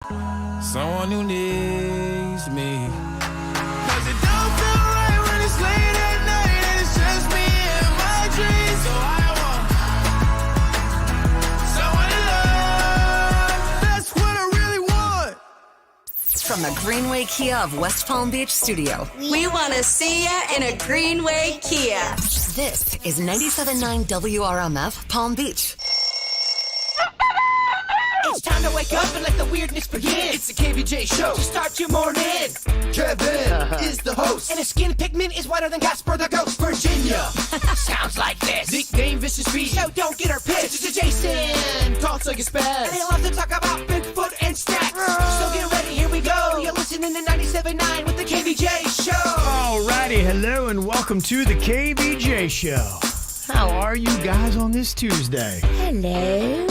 Someone who needs me. Cause it don't feel right when it's late at night and it's just me and my dreams. So I want someone to love. That's what I really want. From the Greenway Kia of West Palm Beach studio, We want to see ya in a Greenway Kia. this is 97.9 WRMF Palm Beach. It's time to wake up and let the weirdness begin. It's the KVJ show to start your morning. Kevin is the host, and his skin pigment is whiter than Casper the Ghost. Virginia sounds like this. Nickname Vicious Beast, so don't get her pissed. It's Jason, called Sugar Spaz, and they love to talk about Bigfoot and stacks. So get ready, here we go. You're listening to 97.9 with the KVJ show. Alrighty, hello and welcome to the KVJ show. How are you guys on this Tuesday? Hello.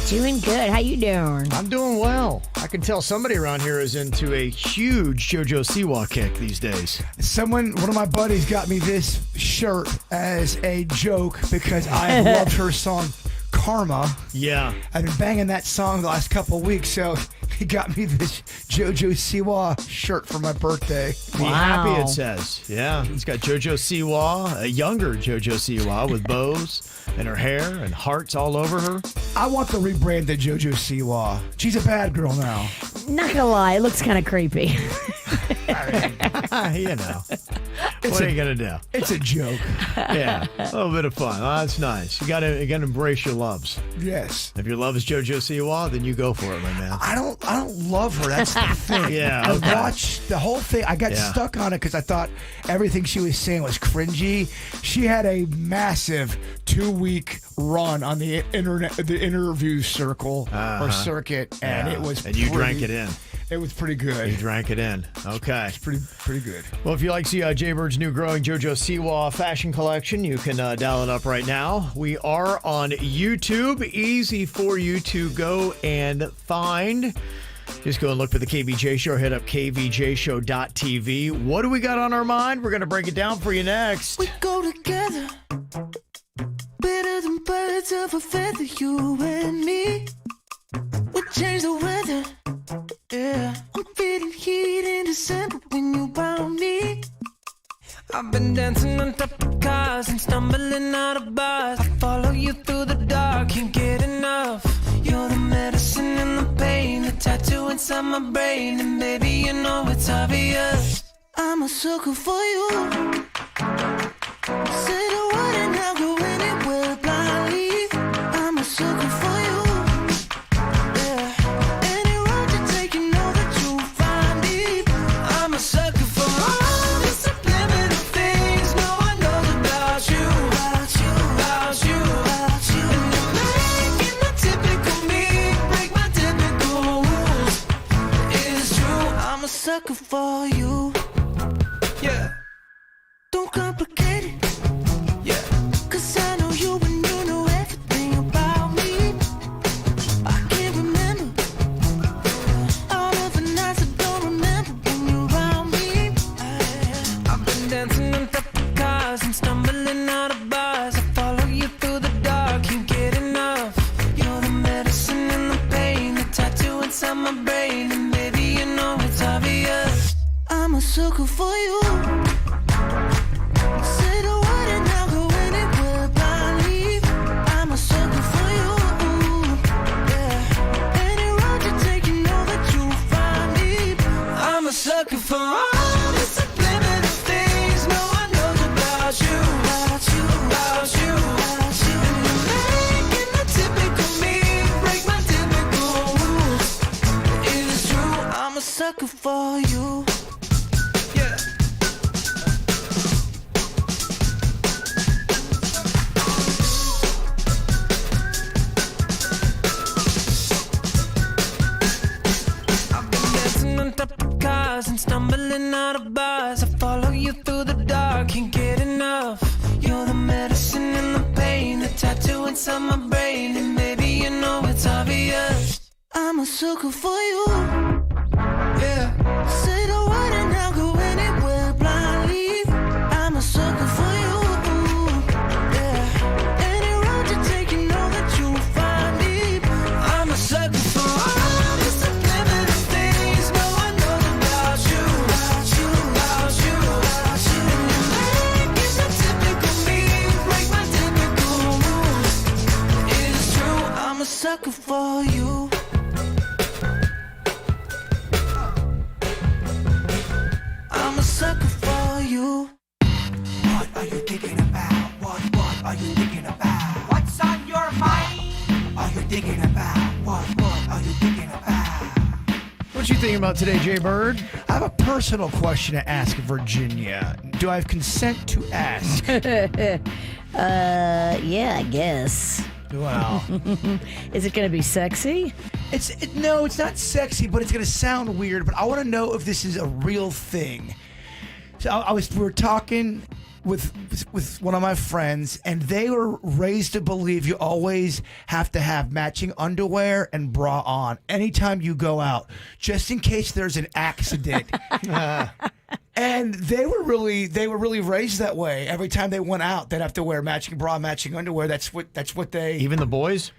Doing good. How you doing? I'm doing well. I can tell somebody around here is into a huge JoJo Siwa kick these days. One of my buddies got me this shirt as a joke because I have loved her song Karma. Yeah. I've been banging that song the last couple of weeks, so he got me this JoJo Siwa shirt for my birthday. Be happy, it says. Yeah. It's got JoJo Siwa, a younger JoJo Siwa with bows and her hair and hearts all over her. I want the rebranded JoJo Siwa. She's a bad girl now. Not gonna lie, it looks kind of creepy. You know. What are you going to do? It's a joke. Yeah. A little bit of fun. Oh, that's nice. You gotta embrace your loves. Yes. If your love is JoJo Siwa, then you go for it, my man. I don't love her. That's the thing. Yeah, I okay. watched the whole thing. I got stuck on it because I thought everything she was saying was cringy. She had a massive 2-week run on the internet, the interview circle or circuit, and it was. And you drank it in. It was pretty good. You drank it in. Okay. It's pretty good. Well, if you like to see Jaybird's new growing JoJo Siwa fashion collection, you can dial it up right now. We are on YouTube. Easy for you to go and find. Just go and look for the KVJ Show. Hit up kvjshow.tv. What do we got on our mind? We're going to break it down for you next. We go together, better than birds of a feather, you and me. We change the weather, yeah. I'm feeling heat in December when you found me. I've been dancing on top of cars and stumbling out of bars. I follow you through the dark, can't get enough. You're the medicine and the pain, the tattoo inside my brain. And baby, you know it's obvious, I'm a sucker for you. Say the word and I'll go anywhere blindly. I'm a sucker for you. Yeah. Any road you take, you know that you'll find me. I'm a sucker for all the subliminal things no one knows about you. About you, about you, about you. And you're making the typical me break my typical rules. It's true, I'm a sucker for you. Yeah. Don't complicate it. Yeah. Cause I know you and you know everything about me. I can't remember all of the nights I don't remember when you're around me. I've been dancing on top of cars and stumbling out of bars. I follow you through the dark, can't get enough. You're the medicine and the pain, the tattoo inside my brain. And baby, you know it's obvious, I'm a sucker for you. Say the word and I'll go anywhere blindly. I'm a sucker for you. Yeah. Any road you take, you know that you'll find me. I'm a sucker for all the subliminal things no one knows about you. About you, about you, about you. And you're making the typical me break my typical rules. It is true, I'm a sucker for you. Yeah. I've been dancing on top of cars and stumbling out of bars. I follow you through the dark, can't get enough. You're the medicine and the pain, the tattoo inside my brain. And baby, you know it's obvious, I'm a sucker for you. Yeah. Say the word and I'll go anywhere blindly. I'm a sucker for you. Yeah. Any road you take, you know that you'll find me. I'm a sucker for all the What you thinking about today, Jay Bird? I have a personal question to ask Virginia. Do I have consent to ask? Yeah, I guess. Wow. Is it going to be sexy? No, it's not sexy, but it's going to sound weird. But I want to know if this is a real thing. So we were talking with one of my friends, and they were raised to believe you always have to have matching underwear and bra on anytime you go out, just in case there's an accident. And they were really raised that way. Every time they went out, they'd have to wear matching bra, matching underwear. That's what they. Even the boys?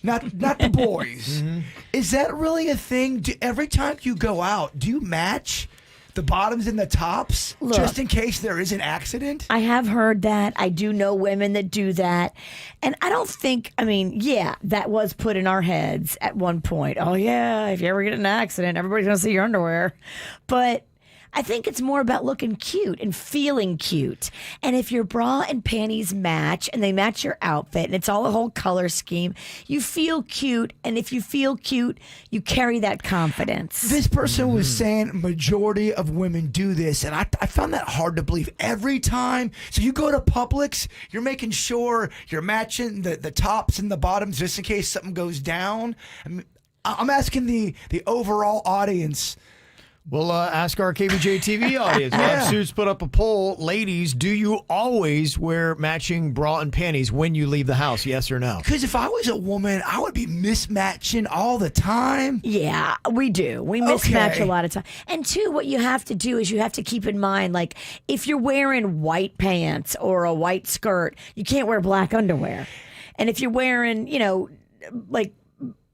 Not the boys. Mm-hmm. Is that really a thing? Every time you go out, do you match the bottoms and the tops, just in case there is an accident? I have heard that. I do know women that do that. And I don't think, yeah, that was put in our heads at one point. Oh, yeah, if you ever get in an accident, everybody's going to see your underwear. But I think it's more about looking cute and feeling cute. And if your bra and panties match and they match your outfit and it's all a whole color scheme, you feel cute. And if you feel cute, you carry that confidence. This person was saying majority of women do this, and I found that hard to believe every time. So you go to Publix, you're making sure you're matching the tops and the bottoms just in case something goes down. I'm asking the overall audience. We'll ask our KVJ-TV audience. Bob Suits put up a poll. Ladies, do you always wear matching bra and panties when you leave the house? Yes or no? Because if I was a woman, I would be mismatching all the time. Yeah, we do. We mismatch a lot of time. And two, what you have to do is you have to keep in mind, like, if you're wearing white pants or a white skirt, you can't wear black underwear. And if you're wearing, like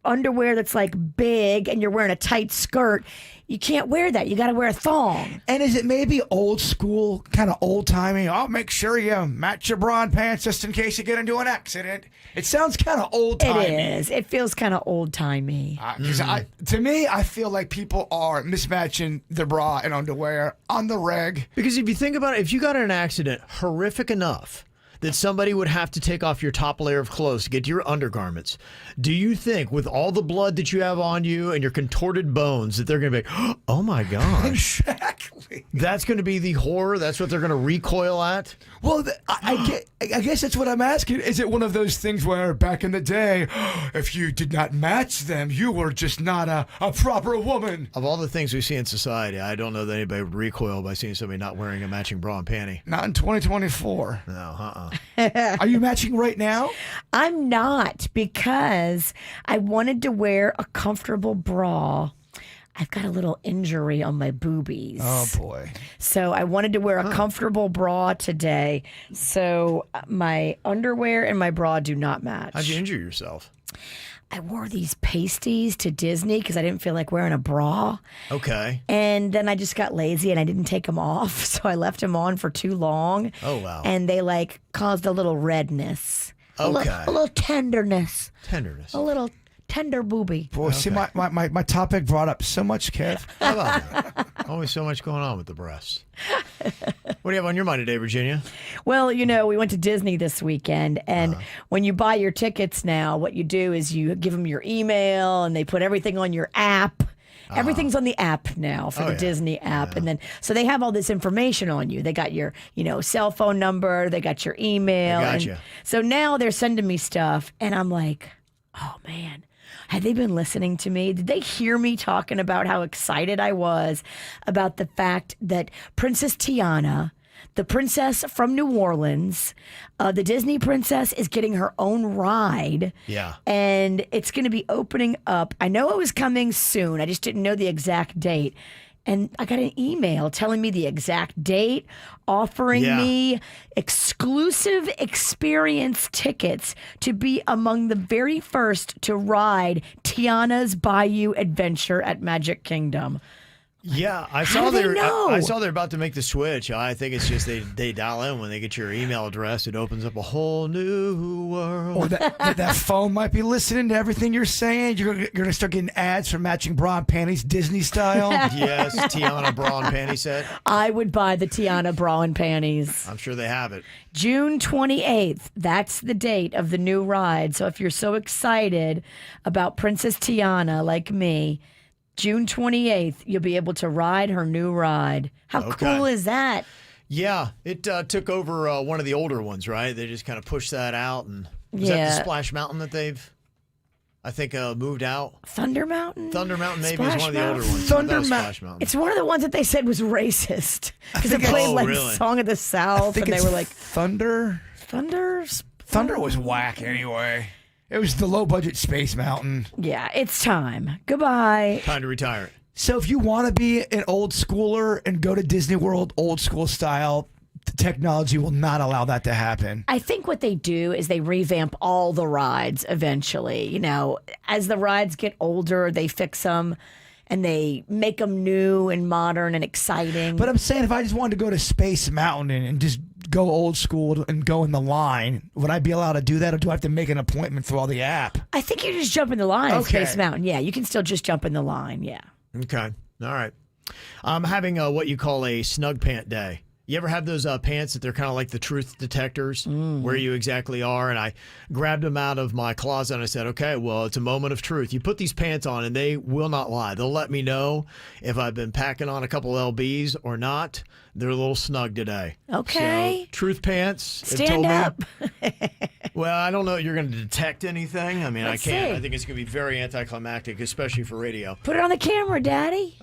underwear that's like big and you're wearing a tight skirt, you can't wear that. You got to wear a thong. And is it maybe old school, kind of old timey? I'll make sure you match your bra and pants just in case you get into an accident. It sounds kind of old timey. It is. It feels kind of old timey. To me, I feel like people are mismatching their bra and underwear on the reg. Because if you think about it, if you got in an accident horrific enough that somebody would have to take off your top layer of clothes to get to your undergarments, do you think with all the blood that you have on you and your contorted bones that they're going to be, oh my gosh. Exactly. That's going to be the horror? That's what they're going to recoil at? Well, I guess that's what I'm asking. Is it one of those things where back in the day, if you did not match them, you were just not a proper woman? Of all the things we see in society, I don't know that anybody would recoil by seeing somebody not wearing a matching bra and panty. Not in 2024. No, Are you matching right now? I'm not, because I wanted to wear a comfortable bra. I've got a little injury on my boobies. Oh, boy. So I wanted to wear a comfortable bra today. So my underwear and my bra do not match. How'd you injure yourself? I wore these pasties to Disney because I didn't feel like wearing a bra. Okay. And then I just got lazy and I didn't take them off. So I left them on for too long. Oh, wow. And they caused a little redness. Okay. A little tenderness. Tenderness. A little tender boobie. Boy, see, my topic brought up so much, Kev. How about that? Always so much going on with the breasts. What do you have on your mind today, Virginia? Well, we went to Disney this weekend, and when you buy your tickets now, what you do is you give them your email, and they put everything on your app. Everything's on the app now for the Disney app. And then, so they have all this information on you. They got your, cell phone number. They got your email. Gotcha. So now they're sending me stuff, and I'm like, oh, man. Had they been listening to me? Did they hear me talking about how excited I was about the fact that Princess Tiana, the princess from New Orleans, the Disney princess, is getting her own ride. Yeah. And it's going to be opening up. I know it was coming soon. I just didn't know the exact date. And I got an email telling me the exact date, offering me exclusive experience tickets to be among the very first to ride Tiana's Bayou Adventure at Magic Kingdom. Yeah, I How saw do they know? I saw they're about to make the switch. I think it's just they dial in when they get your email address. It opens up a whole new world. Or that phone might be listening to everything you're saying. You're going to start getting ads for matching bra and panties, Disney style. Yes, Tiana bra and panty set. I would buy the Tiana bra and panties. I'm sure they have it. June 28th, that's the date of the new ride. So if you're so excited about Princess Tiana like me, June 28th, you'll be able to ride her new ride. How cool is that? Yeah, it took over one of the older ones, right? They just kind of pushed that out. And is that the Splash Mountain that they've, I think, moved out? Thunder Mountain? Thunder Mountain maybe Splash is one of the Mountain? older ones. Thunder Splash Mountain. It's one of the ones that they said was racist. Because it think played like really? Song of the South, and they were like, Thunder. Thunder was whack anyway. It was the low budget Space Mountain. Yeah, it's time. Goodbye. Time to retire it. So if you want to be an old schooler and go to Disney World old school style, the technology will not allow that to happen. I think what they do is they revamp all the rides eventually. You know, as the rides get older, they fix them and they make them new and modern and exciting. But I'm saying if I just wanted to go to Space Mountain and just go old school and go in the line, would I be allowed to do that, or do I have to make an appointment through all the app? I think you just jump in the line at Okay. Space Mountain. Yeah, you can still just jump in the line. Yeah. Okay. All right. I'm having what you call a snug pant day. You ever have those pants that they're kind of like the truth detectors, where you exactly are? And I grabbed them out of my closet and I said, okay, well, it's a moment of truth. You put these pants on and they will not lie. They'll let me know if I've been packing on a couple LBs or not. They're a little snug today. Okay. So, truth pants. it Stand told up. Me, well, I don't know you're going to detect anything. I mean, Let's I can't. see. I think it's going to be very anticlimactic, especially for radio. Put it on the camera, Daddy.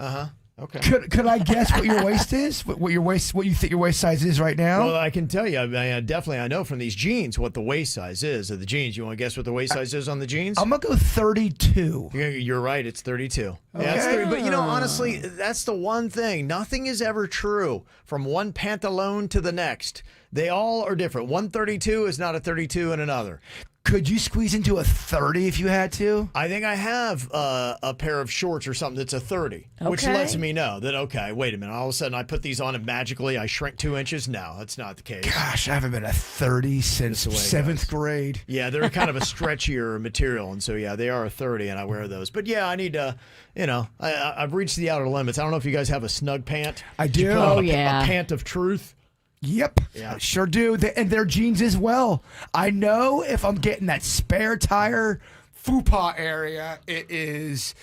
Okay. Could I guess what your waist is? What you think your waist size is right now? Well, I can tell you. I know from these jeans what the waist size is of the jeans. You want to guess what the waist size is on the jeans? I'm gonna go 32. You're right. It's 32. Yeah, it's 30. But honestly, that's the one thing. Nothing is ever true from one pantalone to the next. They all are different. One 32 is not a 32 in another. Could you squeeze into a 30 if you had to? I think I have a pair of shorts or something that's a 30, which Okay. lets me know that, okay, wait a minute. All of a sudden I put these on and magically I shrink 2 inches. No, that's not the case. Gosh, I haven't been a 30 since the way it 7th goes. grade. Yeah, they're kind of a stretchier material, and so yeah, they are a 30, and I wear those. But yeah, I need to, I've reached the outer limits. I don't know if you guys have a snug pant. I do. You call it Oh, yeah. a pant of truth. Yep. Yeah. Sure do. And their jeans as well. I know if I'm getting that spare tire fupa area, it is.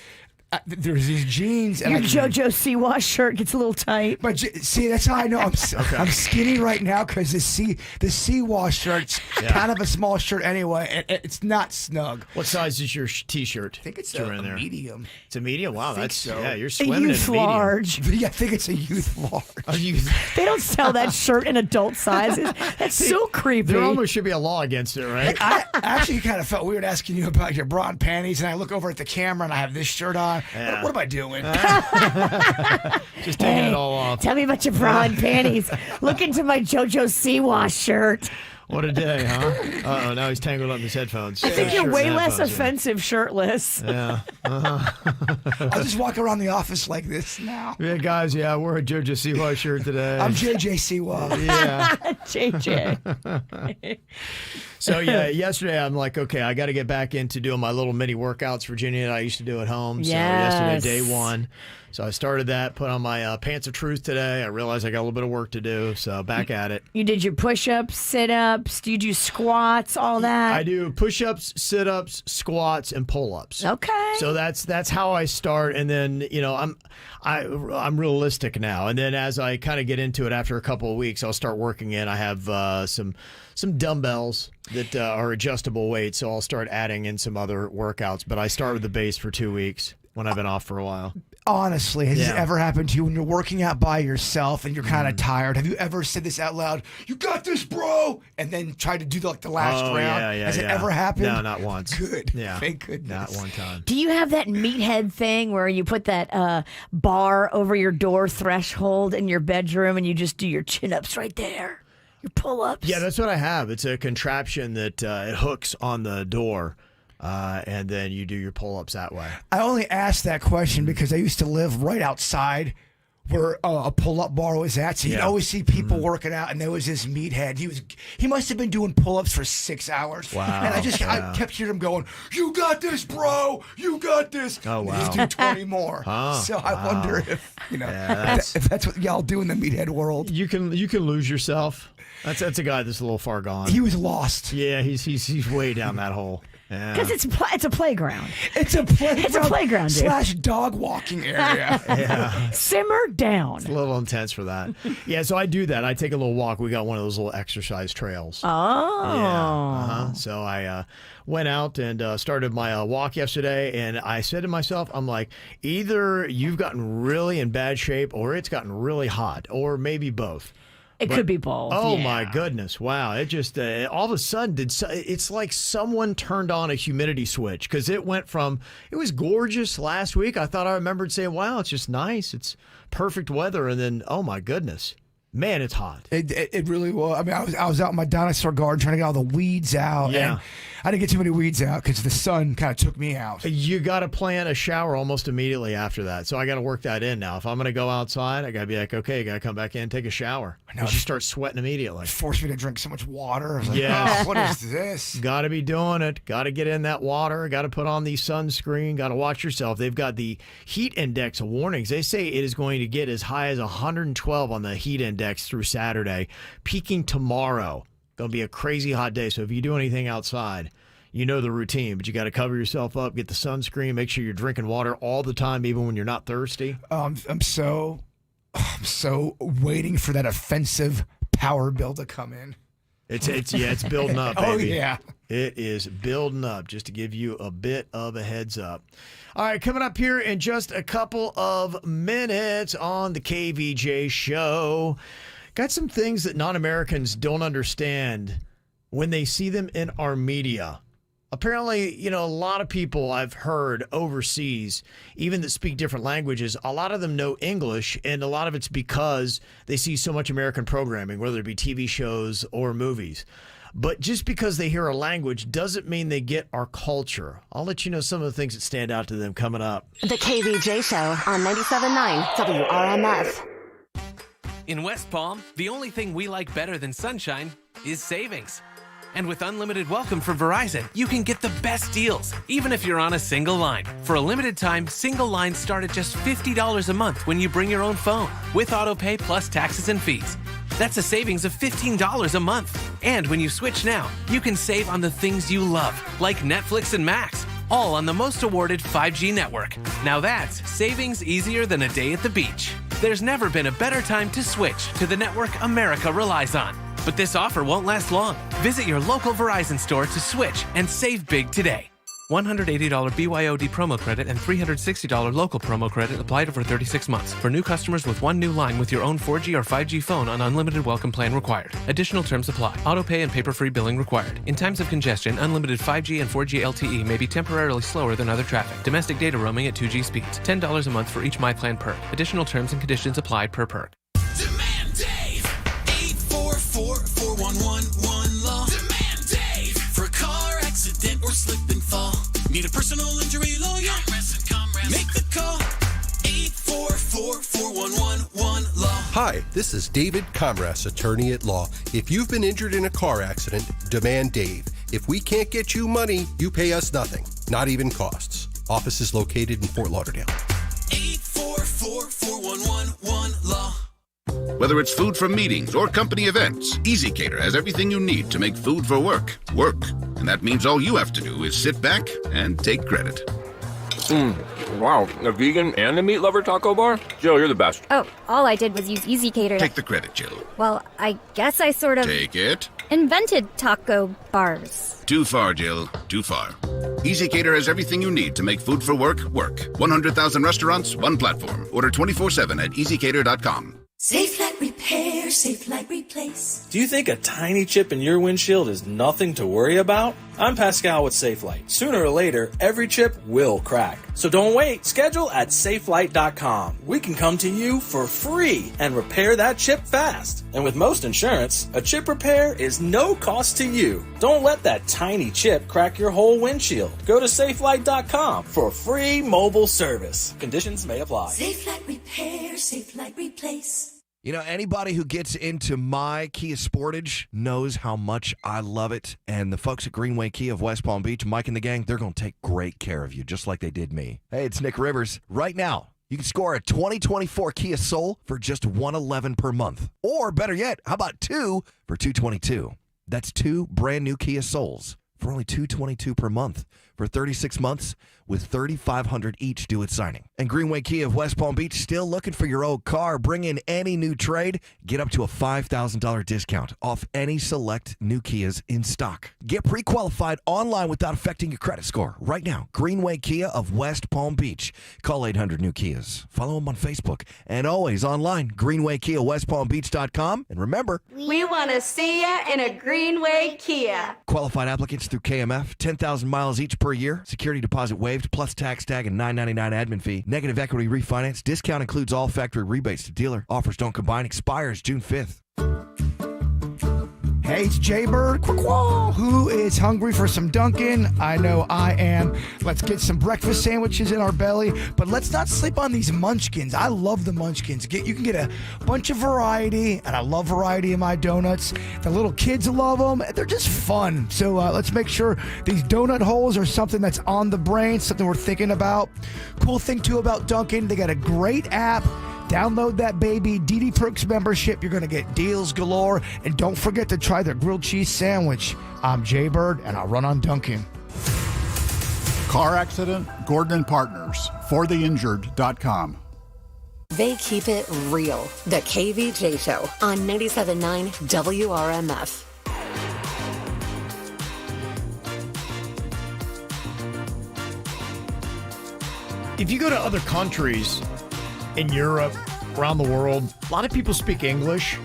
There's these jeans. And Your JoJo Siwa shirt gets a little tight. But see, that's how I know I'm skinny right now, because the Seawash shirt's kind of a small shirt anyway. And it's not snug. What size is your T-shirt? I think it's you're a in there? medium. It's a medium. Wow, that's so. yeah. You're A swimming in a youth medium. large. Yeah, I think it's a youth large. Are you? They don't sell that shirt in adult sizes. That's so creepy. There almost should be a law against it, right? I actually kind of felt weird asking you about your bra and panties, and I look over at the camera and I have this shirt on. Yeah. What am I doing? Just taking it all off. Tell me about your bra and panties. Look into my JoJo Siwa shirt. What a day, huh? Uh-oh, now he's tangled up in his headphones. I think you're Shirt way and less headphones, yeah. offensive shirtless. Yeah. I'll just walk around the office like this now. Yeah, guys, yeah, I wore a JoJo Siwa shirt today. I'm JJ Siwa. yeah. JJ. So, yeah, yesterday I'm like, okay, I got to get back into doing my little mini workouts, Virginia, that I used to do at home. Yes. So, yesterday, day one. So, I started that, put on my pants of truth today. I realized I got a little bit of work to do. So, back at it. You did your push-ups, sit-ups. Do you do squats, all that? I do push-ups, sit-ups, squats, and pull-ups. Okay. So that's how I start, and then I'm realistic now. And then as I kind of get into it after a couple of weeks, I'll start working in. I have some dumbbells that are adjustable weights, so I'll start adding in some other workouts. But I start with the base for 2 weeks when I've been off for a while. Honestly, has this Yeah. ever happened to you when you're working out by yourself and you're kind of tired? Have you ever said this out loud? You got this, bro, and then tried to do the last round? Yeah. Has it ever happened? No, not once. Good. Yeah. Thank goodness. Not one time. Do you have that meathead thing where you put that bar over your door threshold in your bedroom and you just do your chin-ups right there? Your pull-ups? Yeah, that's what I have. It's a contraption that it hooks on the door. And then you do your pull-ups that way. I only asked that question because I used to live right outside where a pull-up bar was at. So you'd Yeah. always see people working out, and there was this meathead. He must have been doing pull-ups for 6 hours. Wow. And I kept hearing him going, "You got this, bro. You got this." Oh, wow. Just do 20 more. Oh, so I wonder if if that's what y'all do in the meathead world. You can lose yourself. That's a guy that's a little far gone. He was lost. Yeah, he's way down that hole. Because it's a playground. It's a playground. It's a playground, dude. / dog walking area. Yeah. Simmer down. It's a little intense for that. Yeah, so I do that. I take a little walk. We got one of those little exercise trails. Oh. Yeah. So I went out and started my walk yesterday, and I said to myself, I'm like, either you've gotten really in bad shape or it's gotten really hot, or maybe both. It could be both. Oh, yeah. my goodness. Wow. It just all of a sudden it's like someone turned on a humidity switch, because it went from, it was gorgeous last week. I thought I remembered saying, wow, it's just nice. It's perfect weather. And then, oh, my goodness. Man, it's hot. It really was. I mean, I was out in my dinosaur garden trying to get all the weeds out. Yeah. And I didn't get too many weeds out because the sun kind of took me out. You got to plan a shower almost immediately after that. So I got to work that in now. If I'm going to go outside, I got to be like, okay, got to come back in and take a shower. I know. You start sweating immediately. It forced me to drink so much water. I was like, Yes. oh, what is this? Got to be doing it. Got to get in that water. Got to put on the sunscreen. Got to watch yourself. They've got the heat index warnings. They say it is going to get as high as 112 on the heat index through Saturday, peaking tomorrow. Going to be a crazy hot day. So if you do anything outside, you know the routine, but you got to cover yourself up, get the sunscreen, make sure you're drinking water all the time, even when you're not thirsty. I'm so waiting for that offensive power bill to come in. It's building up, baby. Oh, yeah. It is building up, just to give you a bit of a heads up. All right, coming up here in just a couple of minutes on the KVJ show. Got some things that non-Americans don't understand when they see them in our media. Apparently, a lot of people I've heard overseas, even that speak different languages, a lot of them know English, and a lot of it's because they see so much American programming, whether it be TV shows or movies. But just because they hear a language doesn't mean they get our culture. I'll let you know some of the things that stand out to them coming up. The KVJ Show on 97.9 WRMF. In West Palm, the only thing we like better than sunshine is savings. And with unlimited welcome from Verizon, you can get the best deals, even if you're on a single line. For a limited time, single lines start at just $50 a month when you bring your own phone, with auto pay plus taxes and fees. That's a savings of $15 a month. And when you switch now, you can save on the things you love, like Netflix and Max, all on the most awarded 5G network. Now that's savings easier than a day at the beach. There's never been a better time to switch to the network America relies on. But this offer won't last long. Visit your local Verizon store to switch and save big today. $180 BYOD promo credit and $360 local promo credit applied over 36 months. For new customers with one new line with your own 4G or 5G phone on unlimited welcome plan required. Additional terms apply. Auto pay and paper-free billing required. In times of congestion, unlimited 5G and 4G LTE may be temporarily slower than other traffic. Domestic data roaming at 2G speeds. $10 a month for each MyPlan perk. Additional terms and conditions applied per perk. Demand Dave. 844-411-1LAW. Demand Dave. For a car accident or slip and fall. Need a personal injury lawyer? Comrades. Make the call. 844-411-1LAW. Hi, this is David Comras, attorney at law. If you've been injured in a car accident, demand Dave. If we can't get you money, you pay us nothing, not even costs. Office is located in Fort Lauderdale. 844-411-1LAW. Whether it's food from meetings or company events, EasyCater has everything you need to make food for work, work. And that means all you have to do is sit back and take credit. Wow, a vegan and a meat lover taco bar? Jill, you're the best. Oh, all I did was use EasyCater. Take the credit, Jill. Well, I guess I sort of Take it. invented taco bars. Too far, Jill. Too far. EasyCater has everything you need to make food for work, work. 100,000 restaurants, one platform. Order 24/7 at easycater.com. Safe Light Repair, Safe Light Replace. Do you think a tiny chip in your windshield is nothing to worry about? I'm Pascal with SafeLight. Sooner or later, every chip will crack. So don't wait. Schedule at safelight.com. We can come to you for free and repair that chip fast. And with most insurance, a chip repair is no cost to you. Don't let that tiny chip crack your whole windshield. Go to safelight.com for free mobile service. Conditions may apply. Safe Light Repair, Safe Light Replace. You know, anybody who gets into my Kia Sportage knows how much I love it. And the folks at Greenway Kia of West Palm Beach, Mike and the gang, they're going to take great care of you, just like they did me. Hey, it's Nick Rivers. Right now, you can score a 2024 Kia Soul for just $111 per month. Or better yet, how about two for $222? That's two brand new Kia Souls. for only $222 per month for 36 months with $3,500 each due at signing. And Greenway Kia of West Palm Beach still looking for your old car. Bring in any new trade. Get up to a $5,000 discount off any select new Kias in stock. Get pre-qualified online without affecting your credit score. Right now, Greenway Kia of West Palm Beach. Call 800-NEW-KIAs. Follow them on Facebook. And always online, GreenwayKiaWestPalmBeach.com. And remember, We want to see ya in a Greenway Kia. qualified applicants through KMF, 10,000 miles each per year. Security deposit waived, plus tax tag and $9.99 admin fee. Negative equity refinance. Discount includes all factory rebates to dealer. Offers don't combine. Expires June 5th. Hey, it's Jaybird. Who is hungry for some Dunkin'? I know I am. Let's get some breakfast sandwiches in our belly, but let's not sleep on these munchkins. I love the munchkins. You can get a bunch of variety, and I love variety in my donuts. The little kids love them. They're just fun. So let's make sure these donut holes are something that's on the brain, something we're thinking about. Cool thing, too, about Dunkin', they got a great app. Download that baby. DD Perks membership. You're going to get deals galore. And don't forget to try their grilled cheese sandwich. I'm Jaybird, and I'll run on Dunkin'. Car accident, Gordon and Partners, fortheinjured.com. They keep it real. The KVJ Show on 97.9 WRMF. If you go to other countries in Europe, around the world, a lot of people speak English.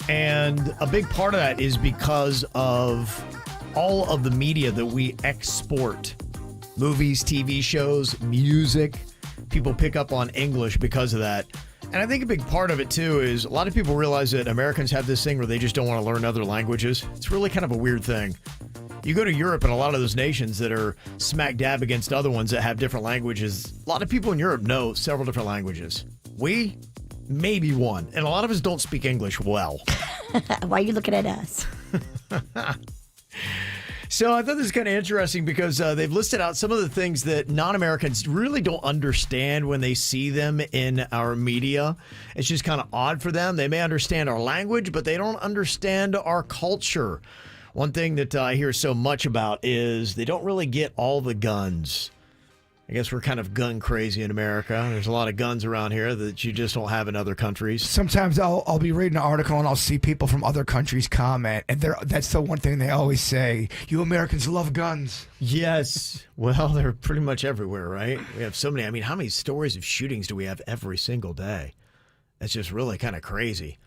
And a big part of that is because of all of the media that we export. Movies, TV shows, music. People pick up on English because of that. And I think a big part of it, too, is a lot of people realize that Americans have this thing where they just don't want to learn other languages. It's really kind of a weird thing. You go to Europe and a lot of those nations that are smack dab against other ones that have different languages, a lot of people in Europe know several different languages. We, maybe one. And a lot of us don't speak English well. Why are you looking at us? So I thought this is kind of interesting because they've listed out some of the things that non-Americans really don't understand when they see them in our media. It's just kind of odd for them. They may understand our language, but they don't understand our culture. One thing that I hear so much about is they don't really get all the guns. I guess we're kind of gun crazy in America. There's a lot of guns around here that you just don't have in other countries. Sometimes I'll be reading an article and I'll see people from other countries comment, and that's the one thing they always say: "You Americans love guns." Yes. Well, they're pretty much everywhere, right? We have so many. I mean, how many stories of shootings do we have every single day? That's just really kind of crazy.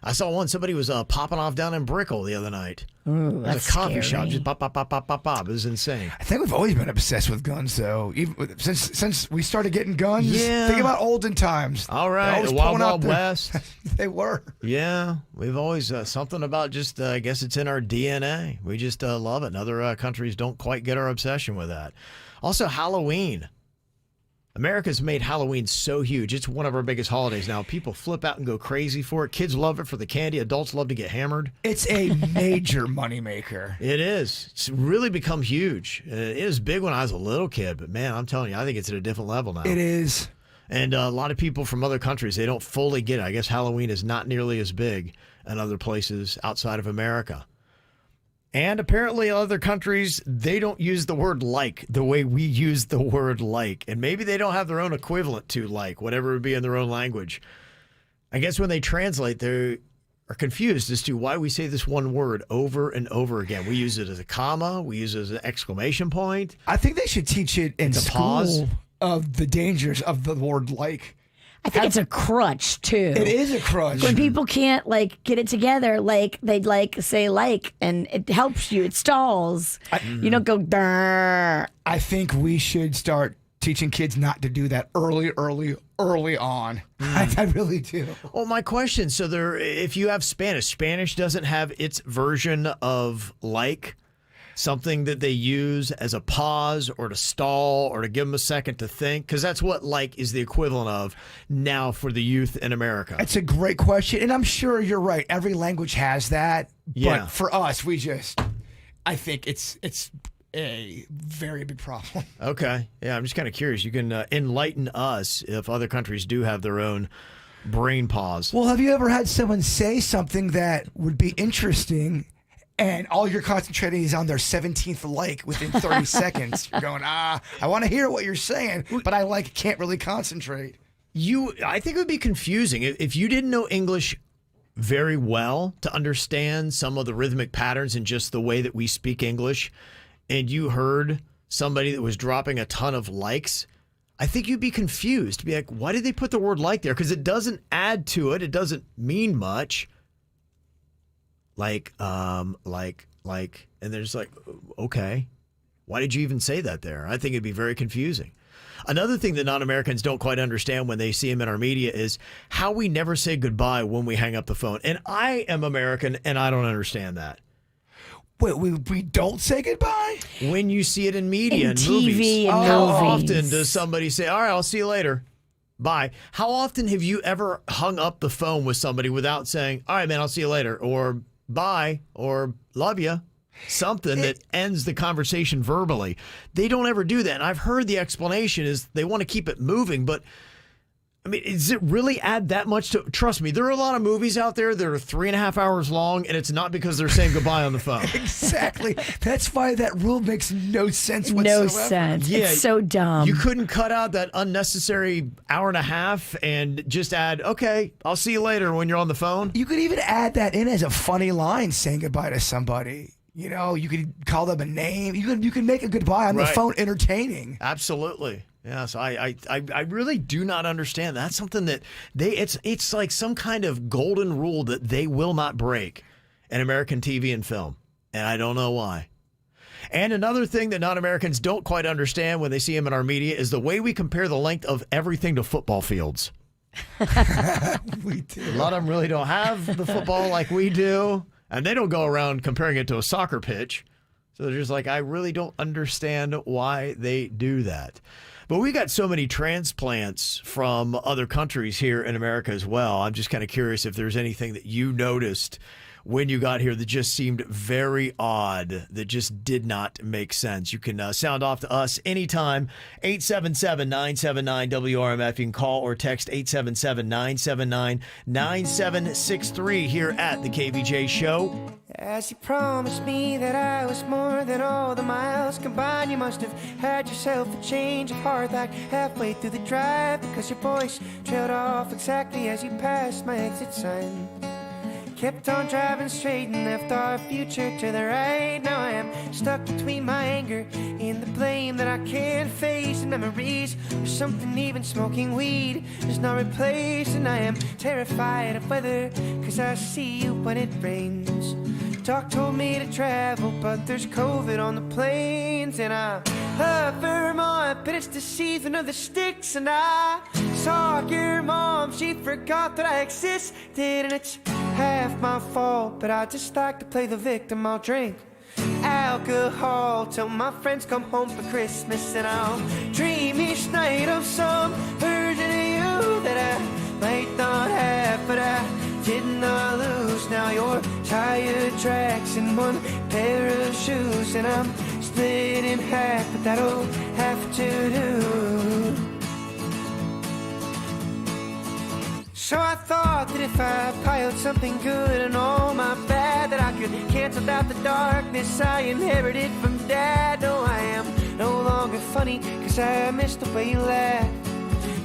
I saw one. Somebody was popping off down in Brickell the other night. Ooh, It was a coffee scary. shop, just pop, pop, pop, pop, pop, pop. It was insane. I think we've always been obsessed with guns, though. Even since we started getting guns. Yeah. Think about olden times. All They're right, always the Wild pulling out Wild West. They were. Yeah, we've always something about just. I guess it's in our DNA. We just love it. And other countries don't quite get our obsession with that. Also, Halloween. America's made Halloween so huge. It's one of our biggest holidays now. People flip out and go crazy for it. Kids love it for the candy. Adults love to get hammered. It's a major moneymaker. It is. It's really become huge. It was big when I was a little kid, but man, I'm telling you, I think it's at a different level now. It is. And a lot of people from other countries, they don't fully get it. I guess Halloween is not nearly as big in other places outside of America. And apparently other countries, they don't use the word like the way we use the word like. And maybe they don't have their own equivalent to like, whatever it would be in their own language. I guess when they translate, they are confused as to why we say this one word over and over again. We use it as a comma. We use it as an exclamation point. I think they should teach it in It's a school pause. of the dangers of the word like. I think it's a crutch too. It is a crutch. When people can't get it together, they'd say and it helps you. It stalls. You don't go "Durr." I think we should start teaching kids not to do that early on. I really do. Well, my question, so if you have Spanish doesn't have its version of like, something that they use as a pause or to stall or to give them a second to think? Because that's what like is the equivalent of now for the youth in America. It's a great question, and I'm sure you're right. Every language has that. Yeah. But for us, I think it's a very big problem. Okay. Yeah, I'm just kind of curious. You can enlighten us if other countries do have their own brain pause. Well, have you ever had someone say something that would be interesting and all you're concentrating is on their 17th like within 30 seconds. You're going, I want to hear what you're saying, but I can't really concentrate. I think it would be confusing if you didn't know English very well to understand some of the rhythmic patterns and just the way that we speak English, and you heard somebody that was dropping a ton of likes. I think you'd be confused. Be like, why did they put the word like there? Because it doesn't add to it. It doesn't mean much. And they're just like, okay, why did you even say that there? I think it'd be very confusing. Another thing that non-Americans don't quite understand when they see him in our media is how we never say goodbye when we hang up the phone. And I am American, and I don't understand that. Wait, we don't say goodbye? When you see it in media and TV movies. and How movies. often does somebody say, all right, I'll see you later. Bye. How often have you ever hung up the phone with somebody without saying, all right, man, I'll see you later, or bye, or love you? Something that ends the conversation verbally. They don't ever do that. And I've heard the explanation is they want to keep it moving, but I mean, does it really add that much to? Trust me, there are a lot of movies out there that are 3.5 hours long, and it's not because they're saying goodbye on the phone. Exactly. That's why that rule makes no sense whatsoever. No sense. Yeah, It's so dumb. You couldn't cut out that unnecessary hour and a half and just add, okay, I'll see you later when you're on the phone. You could even add that in as a funny line saying goodbye to somebody. You know, you could call them a name. You can make a goodbye on the phone entertaining. Absolutely. Yes, I really do not understand. That's something that it's like some kind of golden rule that they will not break in American TV and film. And I don't know why. And another thing that non-Americans don't quite understand when they see him in our media is the way we compare the length of everything to football fields. We do. A lot of them really don't have the football like we do. And they don't go around comparing it to a soccer pitch. So they're just like, I really don't understand why they do that. But we got so many transplants from other countries here in America as well. I'm just kind of curious if there's anything that you noticed when you got here that just seemed very odd, that just did not make sense. You can sound off to us anytime, 877-979-WRMF. You can call or text 877-979-9763 here at the KVJ Show. As you promised me that I was more than all the miles combined, you must have had yourself a change of heart like halfway through the drive, because your voice trailed off exactly as you passed my exit sign. Kept on driving straight and left our future to the right. Now I am stuck between my anger and the blame that I can't face, and memories of something even smoking weed is not replaced. And I am terrified of weather, cause I see you when it rains. Doc told me to travel, but there's COVID on the planes. And I love Vermont, but it's the season of the sticks. And I saw your mom, she forgot that I existed. And it's half my fault, but I just like to play the victim. I'll drink alcohol till my friends come home for Christmas. And I'll dream each night of some version of you that I might not have, but I did not lose. Now your tire tracks in one pair of shoes, and I'm split in half, but that'll have to do. So I thought that if I piled something good and all my bad, that I could cancel out the darkness I inherited from Dad. No, I am no longer funny, cause I missed the way you laughed.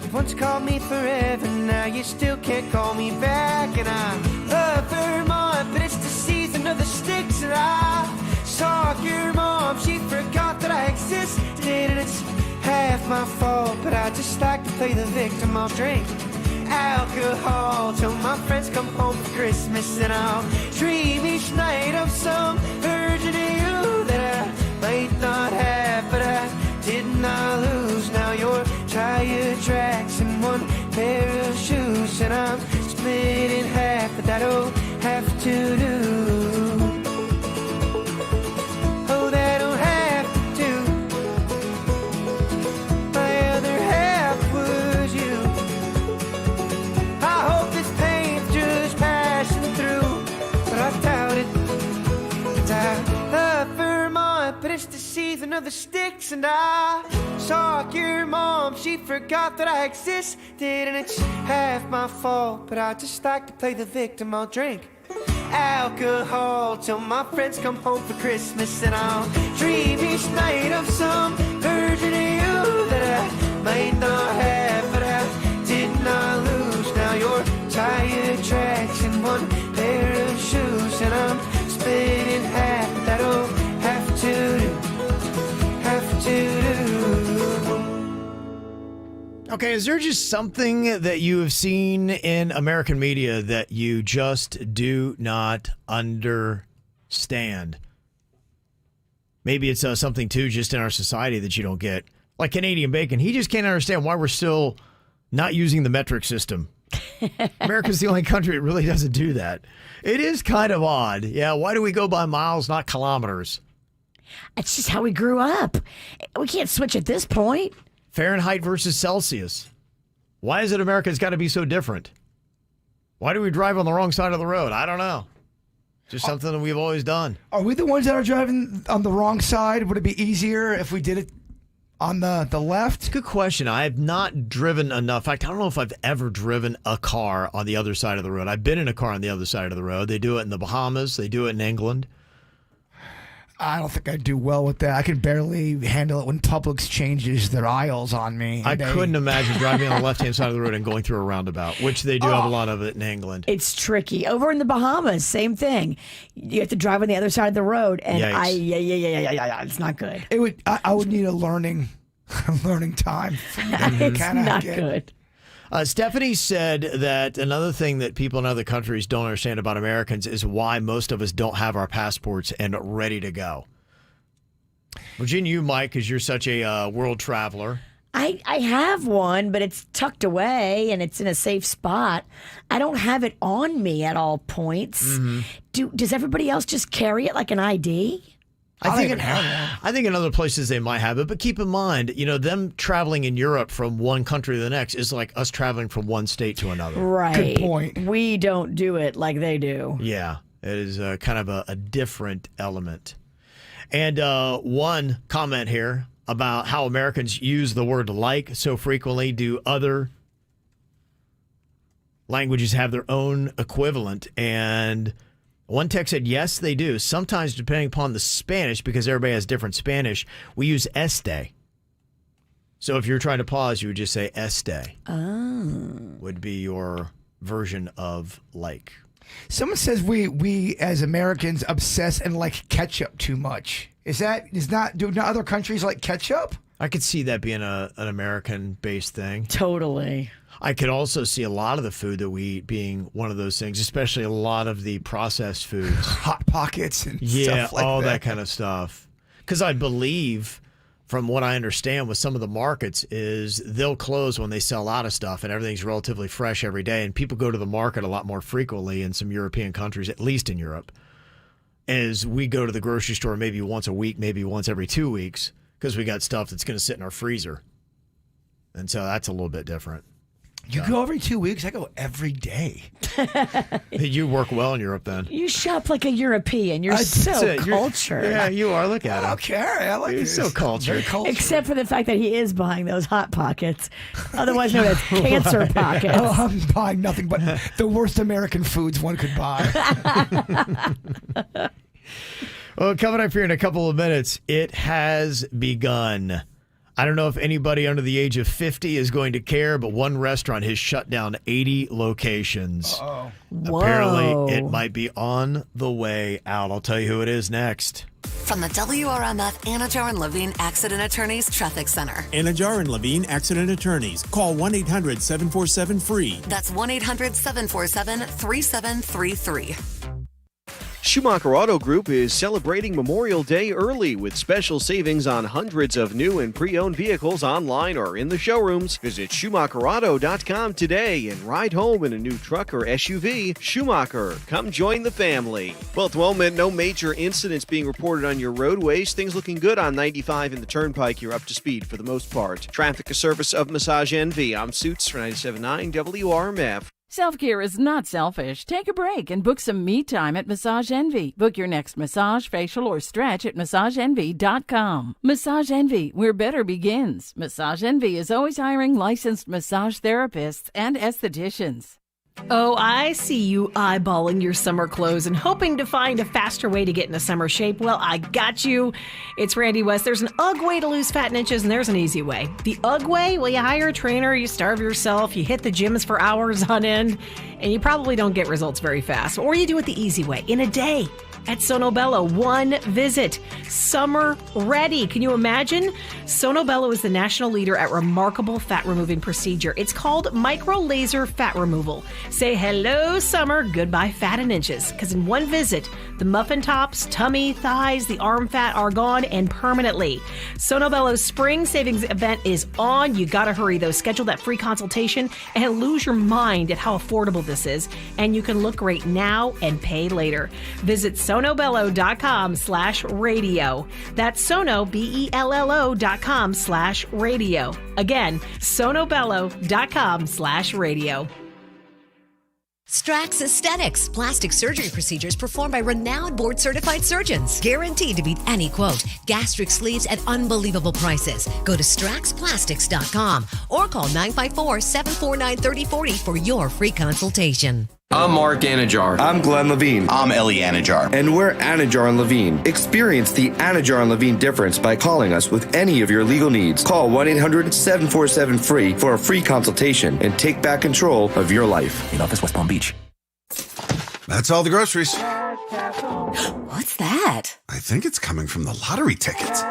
You once called me forever, now you still can't call me back. And I love Vermont, but it's the season of the sticks. And I saw your mom, she forgot that I existed. And it's half my fault, but I just like to play the victim. I'll drink alcohol till my friends come home for Christmas. And I'll dream each night of some version of you that I might not have, but I did not lose. Now your tire tracks in one pair of shoes, and I'm split in half, but that'll have to do. Oh, that'll have to do. My other half was you. I hope this pain's just passing through, but I doubt it. And I love Vermont, but it's the season of the sticks. And I saw your mom, she forgot that I existed. And it's half my fault, but I just like to play the victim. I'll drink alcohol till my friends come home for Christmas, and I'll dream each night of some version of you that I might not have, but I did not lose. Now your tire tracks in one pair of shoes, and I'm split in half. That'll have to do. Okay, is there just something that you have seen in American media that you just do not understand? Maybe it's something, too, just in our society that you don't get. Like Canadian Bacon, he just can't understand why we're still not using the metric system. America's the only country that really doesn't do that. It is kind of odd. Yeah, why do we go by miles, not kilometers? It's just how we grew up. We can't switch at this point. Fahrenheit versus Celsius. Why is it America's got to be so different? Why do we drive on the wrong side of the road? I don't know. Just something that we've always done. Are we the ones that are driving on the wrong side? Would it be easier if we did it on the left? It's a good question. I have not driven enough. In fact, I don't know if I've ever driven a car on the other side of the road. I've been in a car on the other side of the road. They do it in the Bahamas. They do it in England. I don't think I'd do well with that. I can barely handle it when Publix changes their aisles on me. I couldn't imagine driving on the left-hand side of the road and going through a roundabout, which they do have a lot of it in England. It's tricky. Over in the Bahamas, same thing. You have to drive on the other side of the road, and it's not good. It would. I would need a learning time. It's not good. Stephanie said that another thing that people in other countries don't understand about Americans is why most of us don't have our passports and ready to go. Virginia, you might, because you're such a world traveler. I have one, but it's tucked away and it's in a safe spot. I don't have it on me at all points. Mm-hmm. Does everybody else just carry it like an ID? I think in other places they might have it, but keep in mind, them traveling in Europe from one country to the next is like us traveling from one state to another. Right. Good point. We don't do it like they do. Yeah, it is kind of a different element. And one comment here about how Americans use the word like so frequently. Do other languages have their own equivalent? And one text said, yes, they do. Sometimes, depending upon the Spanish, because everybody has different Spanish, we use este. So if you're trying to pause, you would just say este. Oh. Would be your version of like. Someone says we as Americans obsess and like ketchup too much. Do other countries like ketchup? I could see that being an American-based thing. Totally. I could also see a lot of the food that we eat being one of those things, especially a lot of the processed foods. Hot Pockets and stuff like that. all that kind of stuff. Because I believe, from what I understand with some of the markets, is they'll close when they sell out of stuff and everything's relatively fresh every day. And people go to the market a lot more frequently in some European countries, at least in Europe, as we go to the grocery store maybe once a week, maybe once every 2 weeks, because we got stuff that's going to sit in our freezer. And so that's a little bit different. You go every 2 weeks? I go every day. You work well in Europe then. You shop like a European. You're so cultured. Yeah, you are. Look at him. Okay, I like He's so cultured. Very cultured. Except for the fact that he is buying those Hot Pockets, otherwise known as cancer pockets. Oh, I'm buying nothing but the worst American foods one could buy. Well, coming up here in a couple of minutes, it has begun. I don't know if anybody under the age of 50 is going to care, but one restaurant has shut down 80 locations. Uh-oh. Apparently, it might be on the way out. I'll tell you who it is next. From the WRMF Anajar and Levine Accident Attorneys Traffic Center. Anajar and Levine Accident Attorneys. Call 1-800-747-FREE. That's 1-800-747-3733. Schumacher Auto Group is celebrating Memorial Day early with special savings on hundreds of new and pre-owned vehicles online or in the showrooms. Visit SchumacherAuto.com today and ride home in a new truck or SUV. Schumacher, come join the family. Well, at the moment, no major incidents being reported on your roadways. Things looking good on 95 and the Turnpike. You're up to speed for the most part. Traffic, a service of Massage Envy. I'm Suits for 97.9 WRMF. Self-care is not selfish. Take a break and book some me time at Massage Envy. Book your next massage, facial, or stretch at MassageEnvy.com. Massage Envy, where better begins. Massage Envy is always hiring licensed massage therapists and estheticians. Oh, I see you eyeballing your summer clothes and hoping to find a faster way to get into summer shape. Well, I got you. It's Randy West. There's an UGG way to lose fat in inches, and there's an easy way. The UGG way, well, you hire a trainer, you starve yourself, you hit the gyms for hours on end, and you probably don't get results very fast. Or you do it the easy way, in a day. At Sono Bello, one visit. Summer ready. Can you imagine? Sono Bello is the national leader at remarkable fat removing procedure. It's called micro laser fat removal. Say hello, summer, goodbye fat in inches. Because in one visit, the muffin tops, tummy, thighs, the arm fat are gone and permanently. Sono Bello's spring savings event is on. You gotta hurry though. Schedule that free consultation and lose your mind at how affordable this is. And you can look great now and pay later. Visit sonobello.com/radio. That's Sono, BELLO.com/radio. Again, sonobello.com/radio. Strax Aesthetics, plastic surgery procedures performed by renowned board-certified surgeons. Guaranteed to beat any quote. Gastric sleeves at unbelievable prices. Go to straxplastics.com or call 954-749-3040 for your free consultation. I'm Mark Anajar. I'm Glenn Levine. I'm Ellie Anajar. And we're Anajar and Levine. Experience the Anajar and Levine difference by calling us with any of your legal needs. Call 1-800-747-FREE for a free consultation and take back control of your life. In office, West Palm Beach. That's all the groceries. What's that? I think it's coming from the lottery tickets.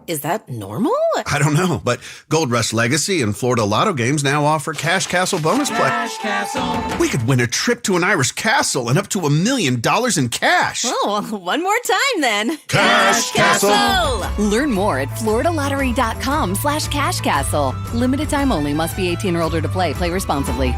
Is that normal? I don't know, but Gold Rush Legacy and Florida Lotto games now offer Cash Castle bonus play. Cash Castle. We could win a trip to an Irish castle and up to $1 million in cash. Oh, well, one more time then. Cash Castle. Learn more at floridalottery.com/cashcastle. Limited time only. Must be 18 or older to play. Play responsibly.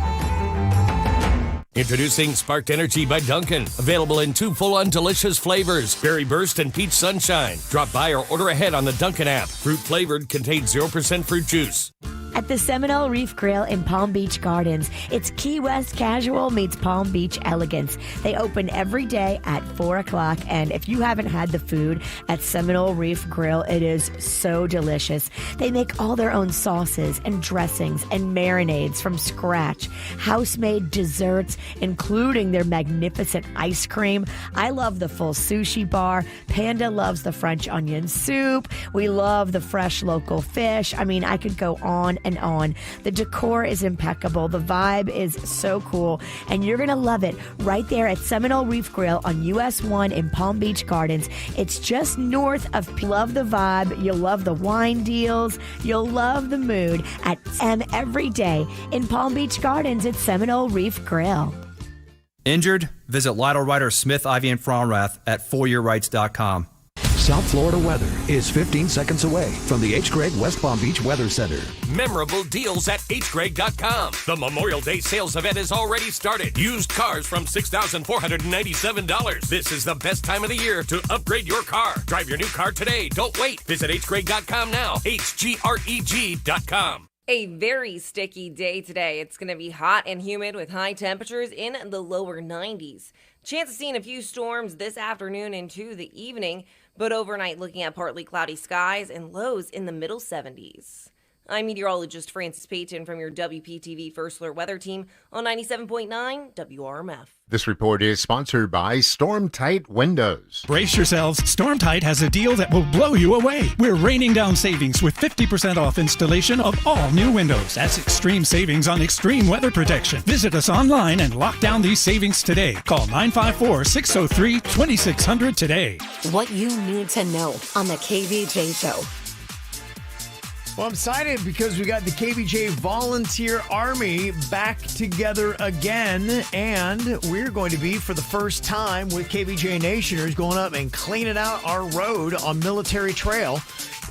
Introducing Sparked Energy by Dunkin'. Available in 2 full-on delicious flavors, Berry Burst and Peach Sunshine. Drop by or order ahead on the Dunkin' app. Fruit flavored, contains 0% fruit juice. At the Seminole Reef Grill in Palm Beach Gardens, it's Key West casual meets Palm Beach elegance. They open every day at 4 o'clock, and if you haven't had the food at Seminole Reef Grill, it is so delicious. They make all their own sauces and dressings and marinades from scratch, house-made desserts, including their magnificent ice cream. I love the full sushi bar. Panda loves the French onion soup. We love the fresh local fish. I mean, I could go on and on. The decor is impeccable. The vibe is so cool. And you're going to love it right there at Seminole Reef Grill on US 1 in Palm Beach Gardens. It's just north of. Love the vibe. You'll love the wine deals. You'll love the mood at every day in Palm Beach Gardens at Seminole Reef Grill. Injured? Visit Lytle Ryder Smith, Ivy, and Fromrath at foryourrights.com. South Florida weather is 15 seconds away from the H. Gregg West Palm Beach Weather Center. Memorable deals at hgregg.com. The Memorial Day sales event has already started. Used cars from $6,497. This is the best time of the year to upgrade your car. Drive your new car today. Don't wait. Visit hgregg.com now. hgreg.com. A very sticky day today. It's going to be hot and humid with high temperatures in the lower 90s. Chance of seeing a few storms this afternoon into the evening, but overnight looking at partly cloudy skies and lows in the middle 70s. I'm meteorologist Francis Payton from your WPTV First Alert Weather Team on 97.9 WRMF. This report is sponsored by Storm-Tight Windows. Brace yourselves. Storm-Tight has a deal that will blow you away. We're raining down savings with 50% off installation of all new windows. That's extreme savings on extreme weather protection. Visit us online and lock down these savings today. Call 954-603-2600 today. What you need to know on the KVJ Show. Well, I'm excited because we got the KVJ Volunteer Army back together again, and we're going to be, for the first time with KVJ Nationers, going up and cleaning out our road on Military Trail.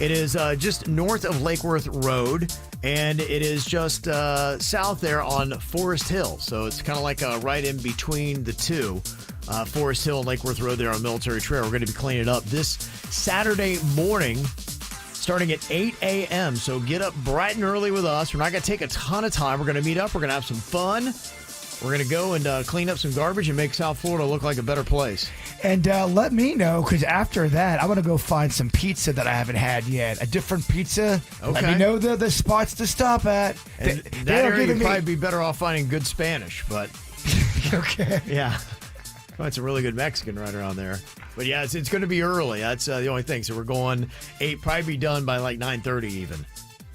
It is just north of Lake Worth Road, and it is just south there on Forest Hill. So it's kind of like right in between the two. Forest Hill and Lake Worth Road there on Military Trail. We're going to be cleaning it up this Saturday morning, starting at 8 a.m. So get up bright and early with us. We're not going to take a ton of time. We're going to meet up. We're going to have some fun. We're going to go and clean up some garbage and make South Florida look like a better place. And let me know, because after that, I'm going to go find some pizza that I haven't had yet. A different pizza. Okay. Let me know the spots to stop at. And that area, you'd probably be better off finding good Spanish, but... Okay. Yeah. Find some really good Mexican right around there. But yeah, it's going to be early. That's the only thing. So we're going 8, probably be done by like 9:30 even.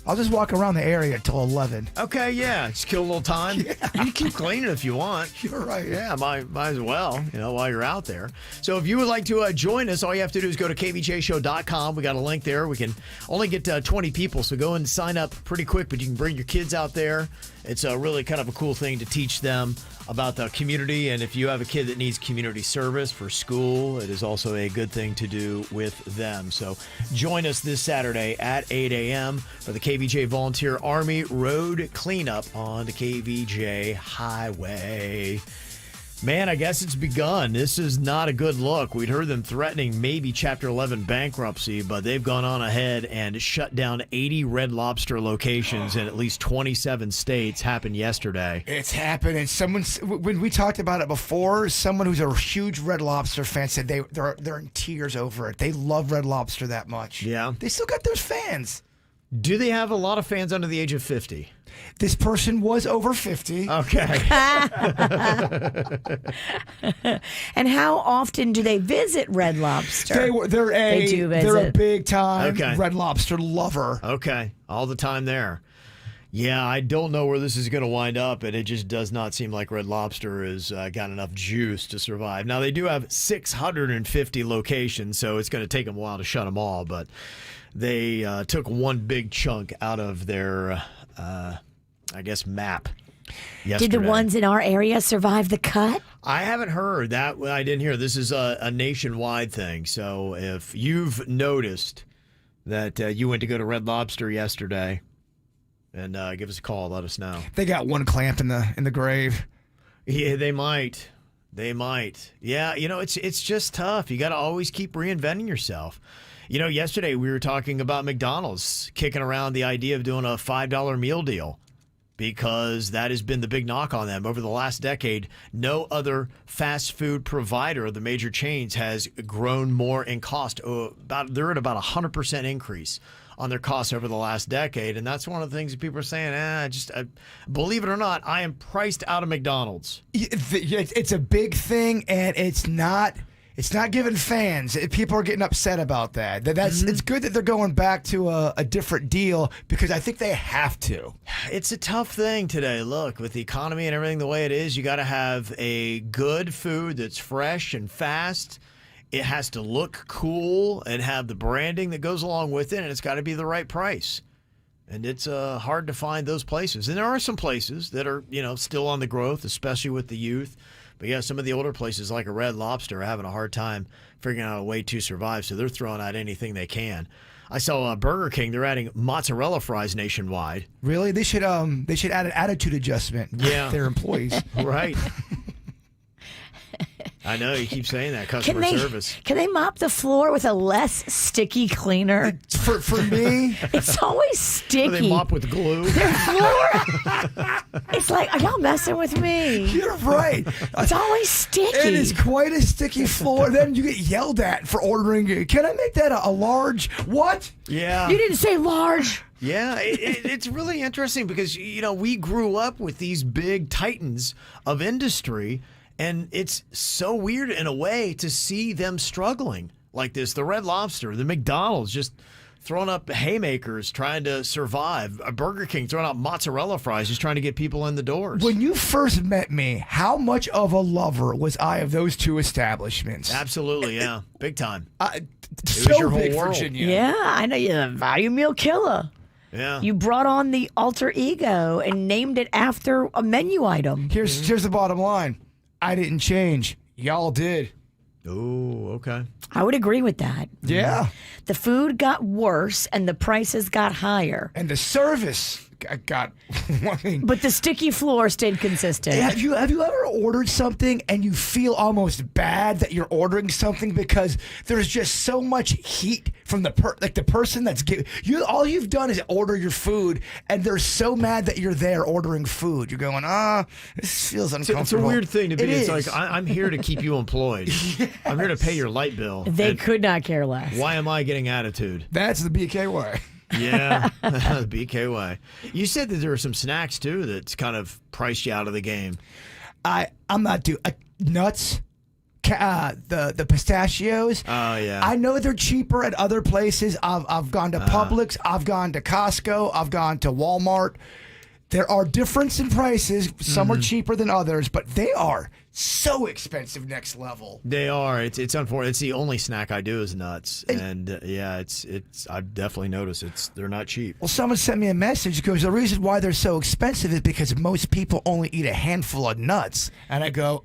I'll just walk around the area until 11. Okay, yeah. Just kill a little time. Yeah. You can keep cleaning if you want. You're right. Yeah, might as well, while you're out there. So if you would like to join us, all you have to do is go to kvjshow.com. We got a link there. We can only get 20 people, so go and sign up pretty quick, but you can bring your kids out there. It's really kind of a cool thing to teach them about the community, and if you have a kid that needs community service for school, it is also a good thing to do with them. So join us this Saturday at 8 a.m. for the KVJ Volunteer Army Road Cleanup on the KVJ Highway. Man, I guess it's begun. This is not a good look. We'd heard them threatening maybe Chapter 11 bankruptcy, but they've gone on ahead and shut down 80 Red Lobster locations in at least 27 states. Happened yesterday. It's happened, and when we talked about it before, someone who's a huge Red Lobster fan said they're in tears over it. They love Red Lobster that much. Yeah. They still got those fans. Do they have a lot of fans under the age of 50? This person was over 50. Okay. And how often do they visit Red Lobster? They're a big time Red Lobster lover. Okay. All the time there. Yeah, I don't know where this is going to wind up, and it just does not seem like Red Lobster has got enough juice to survive. Now, they do have 650 locations, so it's going to take them a while to shut them all, but they took one big chunk out of their, map yesterday. Did the ones in our area survive the cut? I haven't heard that. I didn't hear. This is a nationwide thing, so if you've noticed that you went to go to Red Lobster yesterday, and give us a call. Let us know. They got one clamped in the grave. Yeah, they might. They might. Yeah, it's just tough. You got to always keep reinventing yourself. Yesterday we were talking about McDonald's kicking around the idea of doing a $5 meal deal because that has been the big knock on them over the last decade. No other fast food provider of the major chains has grown more in cost. They're at about 100% increase on their costs over the last decade. And that's one of the things that people are saying, believe it or not, I am priced out of McDonald's. It's a big thing, and it's not giving fans. People are getting upset about that. It's good that they're going back to a different deal because I think they have to. It's a tough thing today. Look, with the economy and everything the way it is, you got to have a good food that's fresh and fast. It has to look cool and have the branding that goes along with it, and it's got to be the right price. And it's hard to find those places. And there are some places that are, still on the growth, especially with the youth. But yeah, some of the older places like a Red Lobster are having a hard time figuring out a way to survive, so they're throwing out anything they can. I saw Burger King, they're adding mozzarella fries nationwide. Really? They should add an attitude adjustment with their employees. Right. I know, you keep saying that, customer service. Can they mop the floor with a less sticky cleaner? For me? It's always sticky. They mop with glue. Their floor? It's like, are y'all messing with me? You're right. It's always sticky. It is quite a sticky floor. Then you get yelled at for ordering. Can I make that a large? What? Yeah. You didn't say large. Yeah, it's really interesting because, we grew up with these big titans of industry. And it's so weird in a way to see them struggling like this. The Red Lobster, the McDonald's just throwing up haymakers trying to survive. A Burger King throwing out mozzarella fries just trying to get people in the doors. When you first met me, how much of a lover was I of those two establishments? Absolutely, yeah. Big time. It was your whole world. Virginia. Yeah, I know you're the value meal killer. Yeah. You brought on the alter ego and named it after a menu item. Here's the bottom line. I didn't change. Y'all did. Oh, okay. I would agree with that. Yeah. The food got worse and the prices got higher. And the service got. I mean, But the sticky floor stayed consistent. have you ever ordered something and you feel almost bad that you're ordering something because there's just so much heat from the person that's giving you? All you've done is order your food, and they're so mad that you're there ordering food. You're going, this feels uncomfortable. It's a weird thing to be. It's like I'm here to keep you employed. Yes. I'm here to pay your light bill. They could not care less. Why am I getting attitude? That's the BK way. Yeah, the BK way. You said that there were some snacks too that's kind of priced you out of the game. I'm not doing nuts. The pistachios. Oh yeah. I know they're cheaper at other places. I've gone to Publix. I've gone to Costco. I've gone to Walmart. There are differences in prices. Some are cheaper than others, but they are so expensive next level. They are. It's unfortunate. It's the only snack I do is nuts, and yeah, it's. I've definitely noticed they're not cheap. Well, someone sent me a message because the reason why they're so expensive is because most people only eat a handful of nuts, and I go,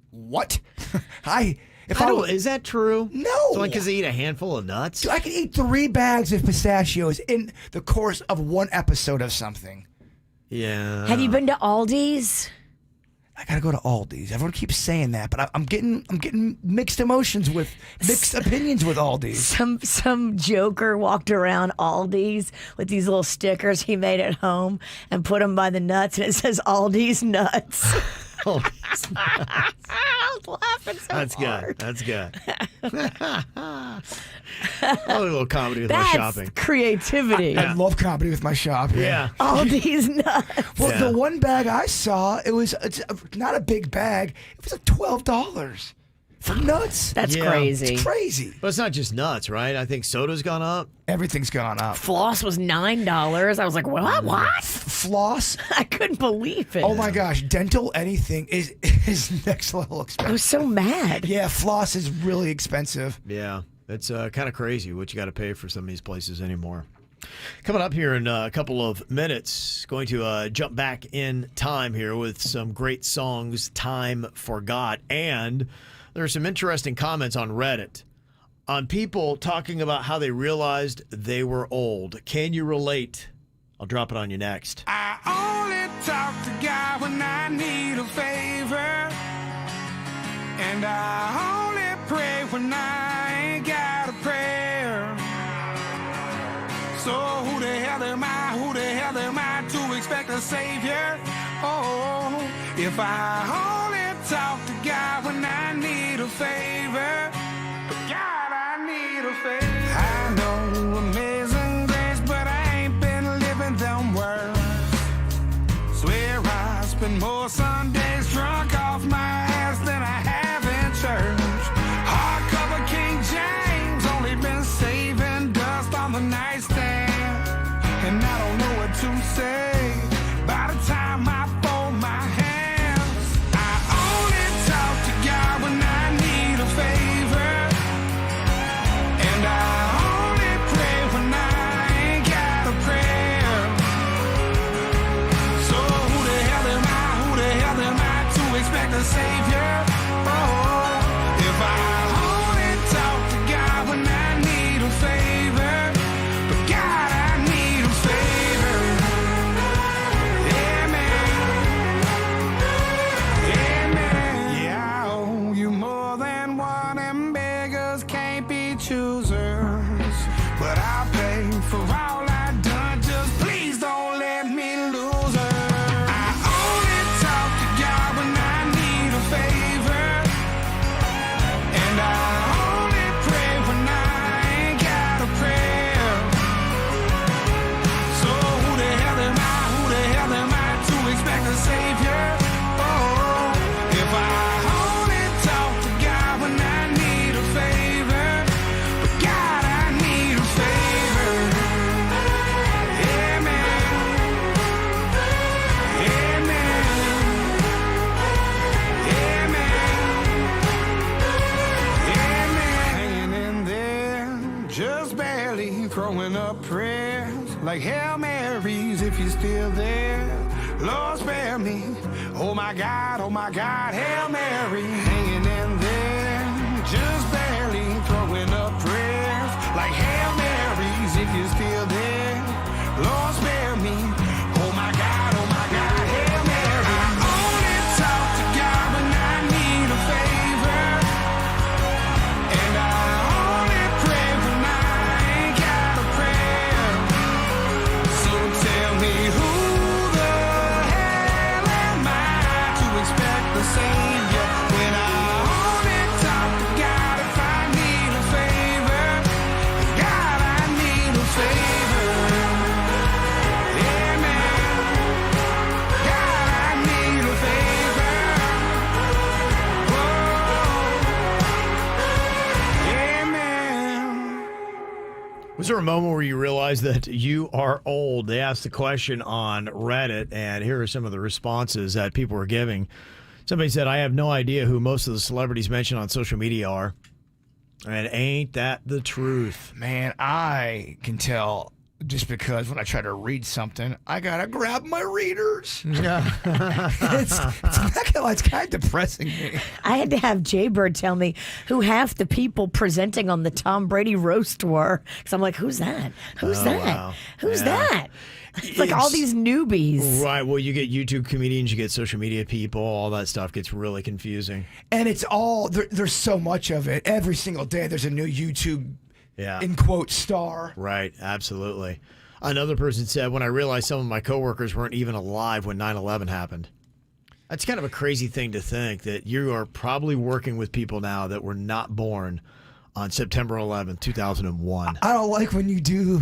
what? Is that true? No. So because they eat a handful of nuts? I can eat 3 bags of pistachios in the course of one episode of something. Yeah. Have you been to Aldi's? I gotta go to Aldi's. Everyone keeps saying that, but I'm getting mixed opinions with Aldi's. Some joker walked around Aldi's with these little stickers he made at home and put them by the nuts, and it says Aldi's nuts. Aldi's nuts. I was laughing so hard. That's good. A little comedy with my That's shopping. Creativity. I love comedy with my shop. Yeah. Aldi's nuts. Well, the one bag I saw, it's not a big bag. It was like $12 for nuts. That's crazy. It's crazy. But it's not just nuts, right? I think soda's gone up. Everything's gone up. Floss was $9. I was like, what? Floss? I couldn't believe it. Oh my gosh, dental anything is next level expensive. I was so mad. Yeah, floss is really expensive. Yeah, it's kind of crazy what you got to pay for some of these places anymore. Coming up here in a couple of minutes, going to jump back in time here with some great songs time forgot. And there are some interesting comments on Reddit on people talking about how they realized they were old. Can you relate? I'll drop it on you next. I only talk to God when I need a favor, and I only pray when I ain't got a prayer. So who the hell am I to expect a savior? Oh, if I only talk to God when I need a favor, God, I need a favor. I know amazing grace, but I ain't been living them words. Swear I spend more Sundays drunk off my ass than I have in church. Hardcover King James, only been saving dust on the nightstand, and I don't know what to say by the time I fold my hands. I only talk to God when I need a favor, and I only pray when I ain't got a prayer. So who the hell am I to expect a savior? Oh, if I only talk to God when I need a favor, but God, I need a favor. Yeah, man. Yeah, I owe you more than one, and beggars can't be choosers. But I'll pay for all I've done, just please don't let me lose her. I only talk to God when I need a favor, and I only pray when I ain't got a prayer. So who the hell am I to expect a savior? Oh, if I only talk to God when I need a favor, but God, I need a favor. Yeah, man. Yeah, man. Yeah, man. Hanging in there, just barely throwing up prayers like Hail Marys if you're still there. Lord, spare me. Oh my God, Hail Mary. Hanging in there, just barely throwing up prayers like Hail Marys if you're still there. Lord, spare me. Was there a moment where you realized that you are old? They asked the question on Reddit, and here are some of the responses that people were giving. Somebody said, I have no idea who most of the celebrities mentioned on social media are. And ain't that the truth? Man, I can tell just because when I try to read something, I got to grab my readers. Yeah. it's kind of depressing me. I had to have Jaybird tell me who half the people presenting on the Tom Brady roast were. Because I'm like, who's that? Who's that? Wow. Who's Yeah. that? It's like all these newbies. Right. Well, you get YouTube comedians, you get social media people, all that stuff gets really confusing. And it's all, there's so much of it. Every single day there's a new YouTube, in quote, star. Right. Absolutely. Another person said, when I realized some of my coworkers weren't even alive when 9/11 happened. That's kind of a crazy thing to think, that you are probably working with people now that were not born on September 11th, 2001. I don't like when you do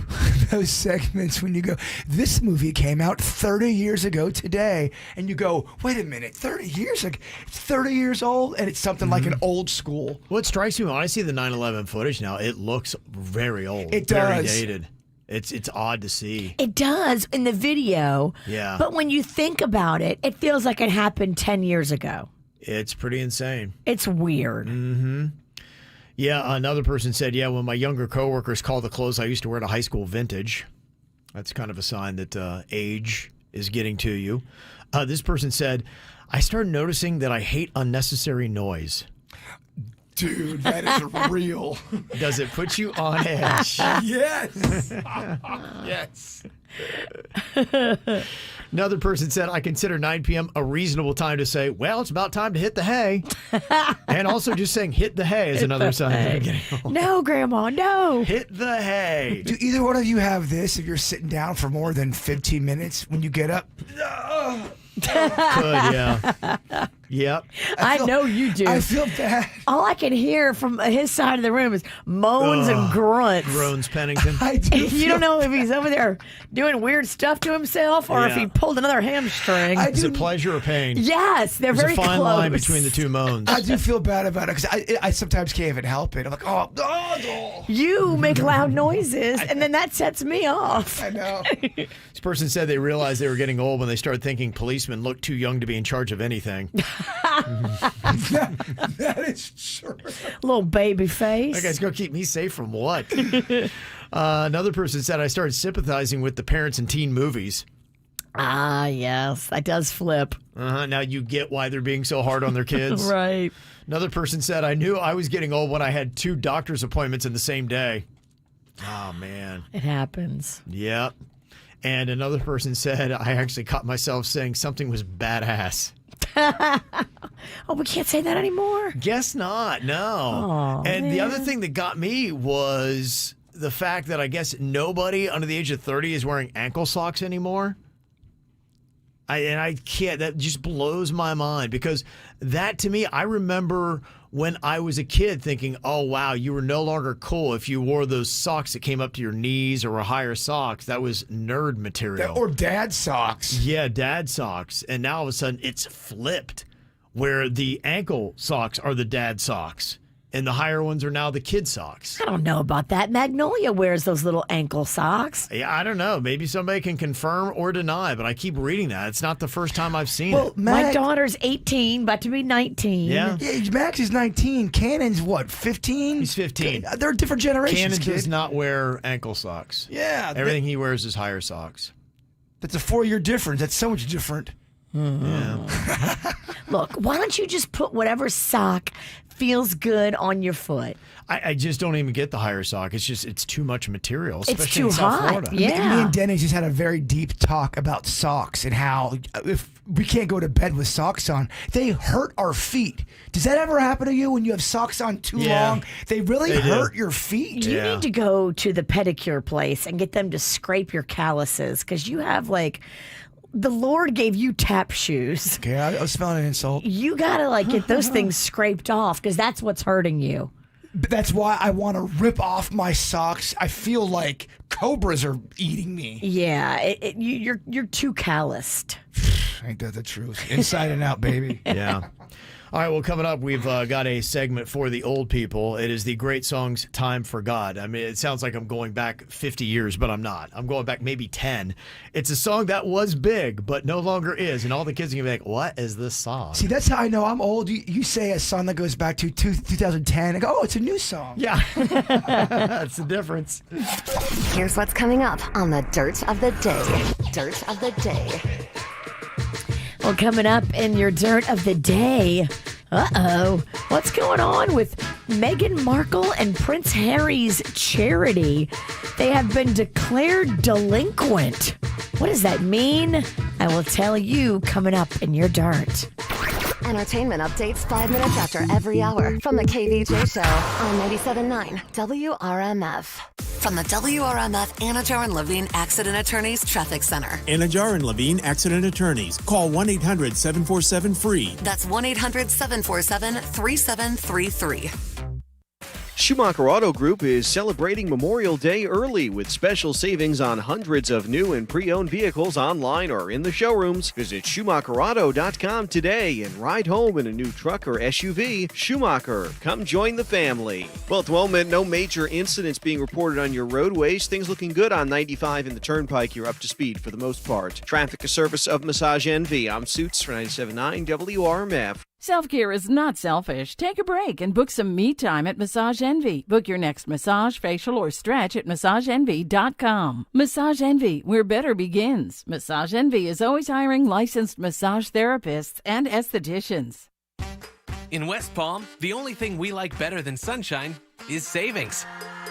those segments when you go, this movie came out 30 years ago today. And you go, wait a minute, 30 years ago? It's 30 years old? And it's something like an old school. What strikes me when I see the 9/11 footage now, it looks very old. It very does. dated. It's odd to see. It does in the video. Yeah. But when you think about it, it feels like it happened 10 years ago. It's pretty insane. It's weird. Mm-hmm. Yeah, another person said, yeah, when my younger coworkers call the clothes I used to wear to high school vintage, that's kind of a sign that age is getting to you. This person said, I started noticing that I hate unnecessary noise. Dude, that is real. Does it put you on edge? Yes. Yes. Another person said, I consider 9 p.m. a reasonable time to say, well, it's about time to hit the hay. And also just saying hit the hay is another sign that I'm getting old. No, Grandma, no. Hit the hay. Do either one of you have this if you're sitting down for more than 15 minutes when you get up? Could, yeah. Yep. I know you do. I feel bad. All I can hear from his side of the room is moans and grunts. Groans Pennington. I do. You don't know if he's over there doing weird stuff to himself or if Yeah. he pulled another hamstring. Is it pleasure or pain? Yes, they're There's very a fine close. line between the two moans. I do feel bad about it because I sometimes can't even help it. I'm like, oh. You make loud noises, and then that sets me off. I know. This person said they realized they were getting old when they started thinking policemen looked too young to be in charge of anything. That is true. Little baby face. That guy's going to keep me safe from what? Another person said I started sympathizing with the parents in teen movies. Ah, yes, that does flip. Now you get why they're being so hard on their kids. Right. Another person said, I knew I was getting old when I had 2 doctor's appointments in the same day. Oh, man. It happens. Yep. And another person said, I actually caught myself saying something was badass. Oh, we can't say that anymore? Guess not, no. Oh, and the other man. thing that got me was the fact that I guess nobody under the age of 30 is wearing ankle socks anymore. I can't, that just blows my mind because that to me, I remember when I was a kid thinking, oh, wow, you were no longer cool if you wore those socks that came up to your knees or were higher socks. That was nerd material. Or dad socks. Yeah, dad socks. And now all of a sudden it's flipped where the ankle socks are the dad socks. And the higher ones are now the kid socks. I don't know about that. Magnolia wears those little ankle socks. Yeah, I don't know. Maybe somebody can confirm or deny, but I keep reading that. It's not the first time I've seen it. My daughter's 18, about to be 19. Yeah. Max is 19. Cannon's what, 15? He's 15. They're different generations, Cannon does kid. not wear ankle socks. Yeah. Everything he wears is higher socks. That's a 4-year difference. That's so much different. Yeah. Look, why don't you just put whatever sock feels good on your foot? I just don't even get the higher sock. It's too much material, It's especially too in South hot. Florida. Yeah. Me and Denny just had a very deep talk about socks and how if we can't go to bed with socks on, they hurt our feet. Does that ever happen to you when you have socks on too long? They really hurt your feet. You need to go to the pedicure place and get them to scrape your calluses because you have the Lord gave you tap shoes. Okay, I was smelling an insult. You gotta get those things scraped off because that's what's hurting you. But that's why I want to rip off my socks. I feel like cobras are eating me. Yeah, you're too calloused. Ain't that the truth? Inside and out, baby. Yeah. All right, well, coming up, we've got a segment for the old people. It is the great songs Time for God. I mean, it sounds like I'm going back 50 years, but I'm not. I'm going back maybe 10. It's a song that was big, but no longer is. And all the kids are going to be like, what is this song? See, that's how I know I'm old. You say a song that goes back to 2010. I go, oh, it's a new song. Yeah. That's the difference. Here's what's coming up on the Dirt of the Day. Dirt of the Day. Well, coming up in your Dirt of the Day, what's going on with Meghan Markle and Prince Harry's charity? They have been declared delinquent. What does that mean? I will tell you coming up in your Dirt. Entertainment updates 5 minutes after every hour from the KVJ Show on 97.9 WRMF. From the WRMF Anajar and Levine Accident Attorneys Traffic Center. Anajar and Levine Accident Attorneys. Call 1-800-747-FREE. That's 1-800-747-3733. Schumacher Auto Group is celebrating Memorial Day early with special savings on hundreds of new and pre-owned vehicles online or in the showrooms. Visit SchumacherAuto.com today and ride home in a new truck or SUV. Schumacher, come join the family. Well, at the moment, no major incidents being reported on your roadways. Things looking good on 95 and the Turnpike. You're up to speed for the most part. Traffic, a service of Massage Envy. I'm Suits for 97.9 WRMF. Self-care is not selfish. Take a break and book some me time at Massage Envy. Book your next massage, facial, or stretch at MassageEnvy.com. Massage Envy, where better begins. Massage Envy is always hiring licensed massage therapists and estheticians. In West Palm, the only thing we like better than sunshine is savings.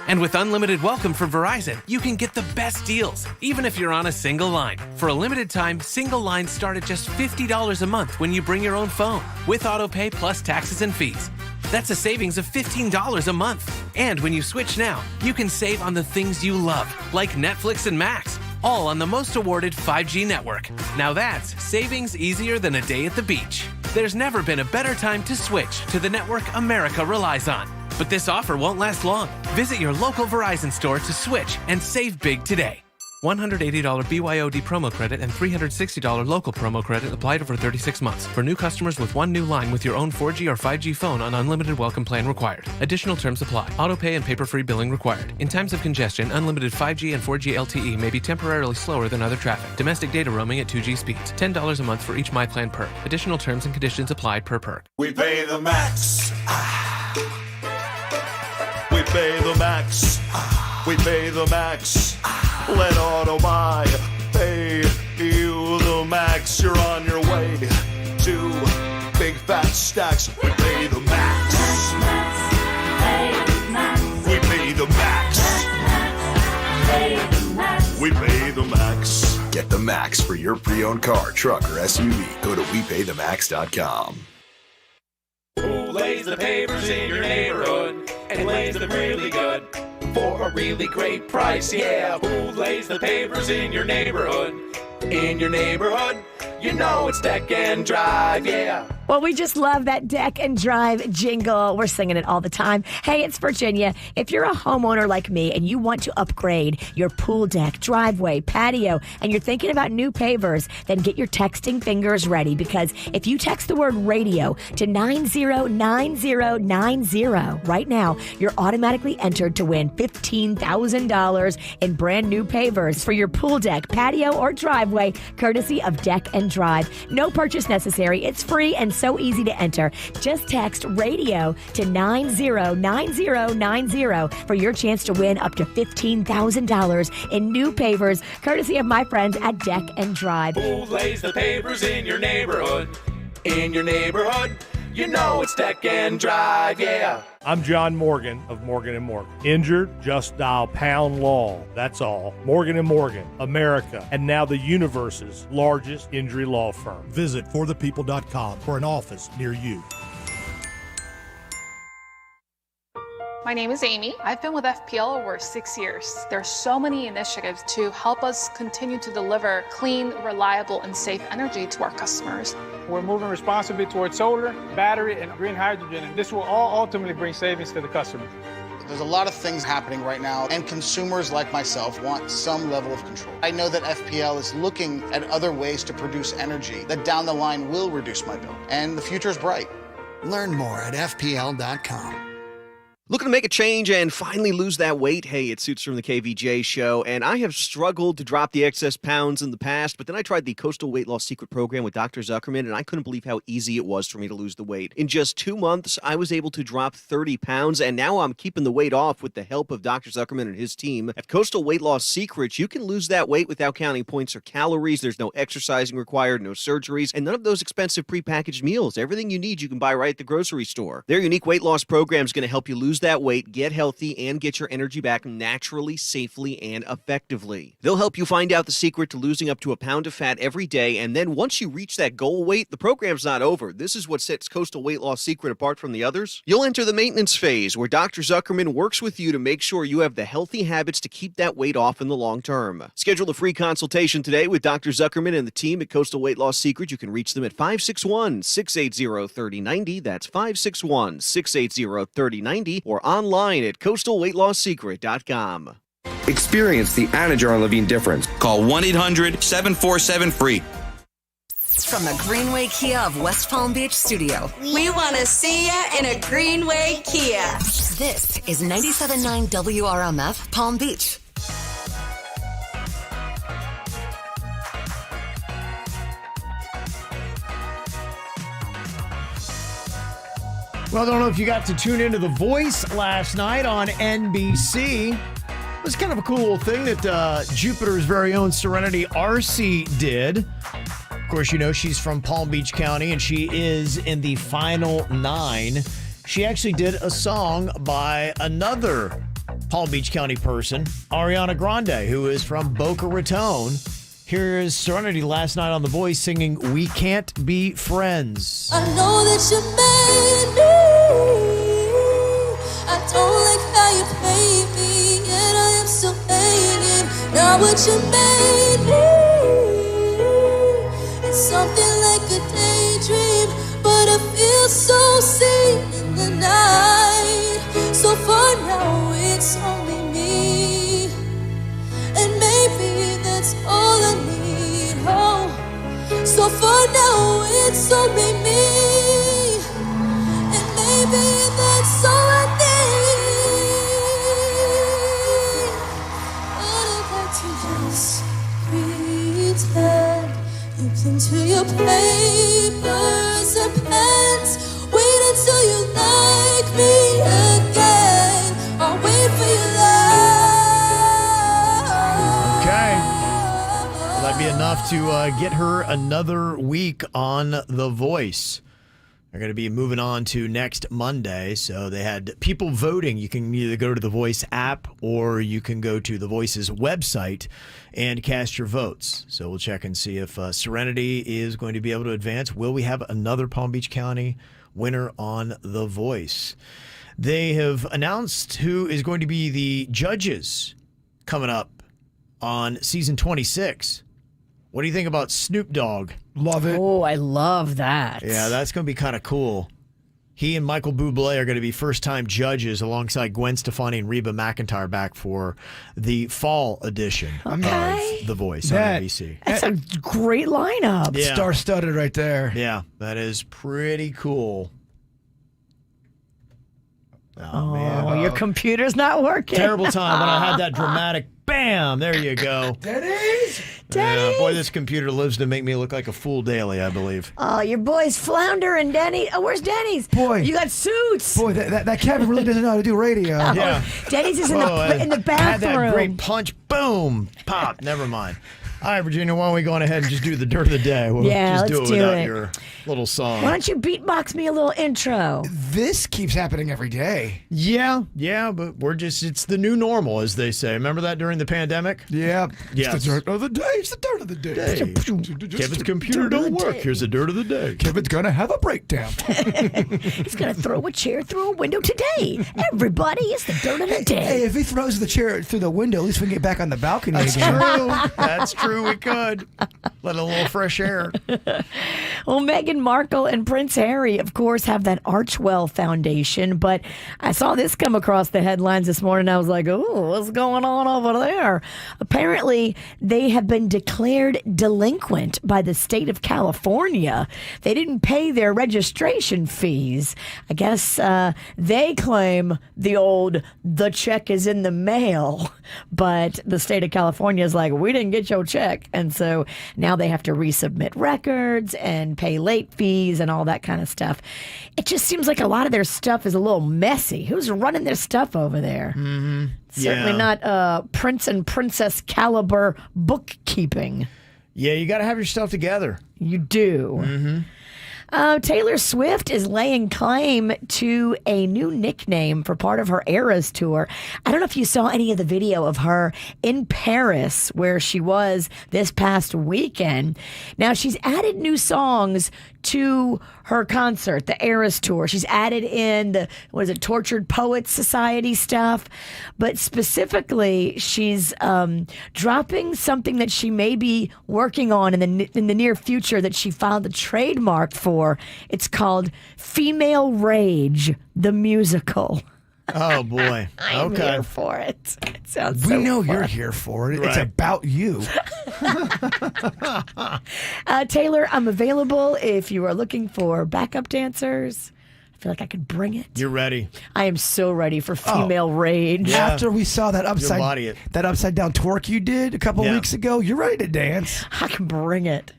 And with unlimited welcome from Verizon, you can get the best deals, even if you're on a single line. For a limited time, single lines start at just $50 a month when you bring your own phone, with auto pay plus taxes and fees. That's a savings of $15 a month. And when you switch now, you can save on the things you love, like Netflix and Max, all on the most awarded 5G network. Now that's savings easier than a day at the beach. There's never been a better time to switch to the network America relies on. But this offer won't last long. Visit your local Verizon store to switch and save big today. $180 BYOD promo credit and $360 local promo credit applied over 36 months. For new customers with one new line with your own 4G or 5G phone on unlimited welcome plan required. Additional terms apply. Auto pay and paper-free billing required. In times of congestion, unlimited 5G and 4G LTE may be temporarily slower than other traffic. Domestic data roaming at 2G speeds. $10 a month for each MyPlan perk. Additional terms and conditions applied per perk. We pay the max. We pay the max. We pay the max. Let Auto Buy pay you the max. You're on your way to big fat stacks. We pay the max. We pay the max. We pay the max. Get the max for your pre-owned car, truck, or SUV. Go to WePayTheMax.com. Who lays the papers in your neighborhood and lays them really good for a really great price? Yeah, who lays the papers in your neighborhood? In your neighborhood, you know it's Deck and Drive, yeah. Well, we just love that Deck and Drive jingle. We're singing it all the time. Hey, it's Virginia. If you're a homeowner like me and you want to upgrade your pool deck, driveway, patio, and you're thinking about new pavers, then get your texting fingers ready, because if you text the word radio to 909090 right now, you're automatically entered to win $15,000 in brand new pavers for your pool deck, patio, or driveway, courtesy of Deck and Drive. No purchase necessary. It's free and so easy to enter. Just text radio to 909090 for your chance to win up to $15,000 in new pavers, courtesy of my friends at Deck and Drive. Who lays the pavers in your neighborhood? In your neighborhood, you know it's Deck and Drive, yeah. I'm John Morgan of Morgan & Morgan. Injured? Just dial pound law. That's all. Morgan & Morgan, America, and now the universe's largest injury law firm. Visit forthepeople.com for an office near you. My name is Amy. I've been with FPL over 6 years. There are so many initiatives to help us continue to deliver clean, reliable, and safe energy to our customers. We're moving responsibly towards solar, battery, and green hydrogen, and this will all ultimately bring savings to the customer. There's a lot of things happening right now, and consumers like myself want some level of control. I know that FPL is looking at other ways to produce energy that down the line will reduce my bill, and the future is bright. Learn more at FPL.com. Looking to make a change and finally lose that weight? Hey, it's Suits from the KVJ show, and I have struggled to drop the excess pounds in the past, but then I tried the Coastal Weight Loss Secret Program with Dr. Zuckerman, and I couldn't believe how easy it was for me to lose the weight. In just 2 months, I was able to drop 30 pounds, and now I'm keeping the weight off with the help of Dr. Zuckerman and his team. At Coastal Weight Loss Secret, you can lose that weight without counting points or calories. There's no exercising required, no surgeries, and none of those expensive prepackaged meals. Everything you need you can buy right at the grocery store. Their unique weight loss program is going to help you lose that weight, get healthy, and get your energy back naturally, safely, and effectively. They'll help you find out the secret to losing up to a pound of fat every day, and then once you reach that goal weight, the program's not over. This is what sets Coastal Weight Loss Secret apart from the others. You'll enter the maintenance phase, where Dr. Zuckerman works with you to make sure you have the healthy habits to keep that weight off in the long term. Schedule a free consultation today with Dr. Zuckerman and the team at Coastal Weight Loss Secret. You can reach them at 561-680-3090. That's 561-680-3090, or online at coastalweightloss.secret.com. Experience the Anajar Levine difference. Call 1-800-747-FREE. From the Greenway Kia of West Palm Beach studio, we want to see you in a Greenway Kia. This is 97.9 WRMF Palm Beach. Well, I don't know if you got to tune into The Voice last night on NBC. It was kind of a cool thing that Jupiter's very own Serenity Arcee did. Of course, you know she's from Palm Beach County, and she is in the final 9. She actually did a song by another Palm Beach County person, Ariana Grande, who is from Boca Raton. Here is Serenity last night on The Voice singing We Can't Be Friends. I know that you made me. I don't like how you pay me, yet I am still paying. Now what you made me is something like a daydream, but I feel so seen in the night. So for now it's only me, and maybe that's all I need. Oh, so for now it's only me, and maybe that's all I need. But I'd like to just pretend you cling to your papers and pens. Wait until you like me again. I'll wait for your love. Okay. Will that be enough to get her another week on The Voice? They're going to be moving on to next Monday. So they had people voting. You can either go to the Voice app or you can go to the Voice's website and cast your votes. So we'll check and see if Serenity is going to be able to advance. Will we have another Palm Beach County winner on The Voice? They have announced who is going to be the judges coming up on season 26. What do you think about Snoop Dogg? Love it. Oh, I love that. Yeah, that's going to be kind of cool. He and Michael Bublé are going to be first-time judges alongside Gwen Stefani and Reba McEntire back for the fall edition of The Voice on NBC. That's a great lineup. Yeah. Star-studded right there. Yeah, that is pretty cool. Oh, man. Your computer's not working. Terrible time when I had that dramatic bam. There you go. Denny's? Yeah, boy, this computer lives to make me look like a fool daily, I believe. Oh, your boy's Flounder and Denny. Oh, where's Denny's? Boy. You got Suits. Boy, that Kevin really doesn't know how to do radio. Oh, Yeah. Denny's is in the bathroom. I had that great punch. Boom. Pop. Never mind. All right, Virginia, why don't we go on ahead and just do the dirt of the day? We'll Yeah, just do let's it do without it. your little song. Why don't you beatbox me a little intro? This keeps happening every day. Yeah, but it's the new normal, as they say. Remember that during the pandemic? Yeah. Yes. It's the dirt of the day. It's the dirt of the day. Kevin's computer don't work. Here's the dirt of the day. Kevin's going to have a breakdown. He's going to throw a chair through a window today. Everybody, it's the dirt of the day. Hey, if he throws the chair through the window, at least we can get back on the balcony That's again. true. That's true. true. We could. Let a little fresh air. Well, Meghan Markle and Prince Harry, of course, have that Archwell Foundation, but I saw this come across the headlines this morning. I was like, oh, what's going on over there? Apparently, they have been declared delinquent by the state of California. They didn't pay their registration fees. I guess they claim the check is in the mail, but the state of California is like, we didn't get your check. And so now they have to resubmit records and pay late fees and all that kind of stuff. It just seems like a lot of their stuff is a little messy. Who's running their stuff over there? Mm-hmm. Certainly not prince and princess caliber bookkeeping. Yeah, you got to have your stuff together. You do. Mm-hmm. Taylor Swift is laying claim to a new nickname for part of her Eras tour. I don't know if you saw any of the video of her in Paris where she was this past weekend. Now, she's added new songs to her concert, the Eras tour. She's added in the, Tortured Poets Society stuff. But specifically, she's dropping something that she may be working on in the near future that she filed a trademark for. It's called Female Rage, the musical. Oh, boy. I'm okay. here for it. It sounds We so know fun. you're here for it. Right. It's about you. Taylor, I'm available if you are looking for backup dancers. I feel like I could bring it. You're ready. I am so ready for Female Rage. Yeah. After we saw that body it. upside down twerk you did a couple weeks ago, you're ready to dance. I can bring it.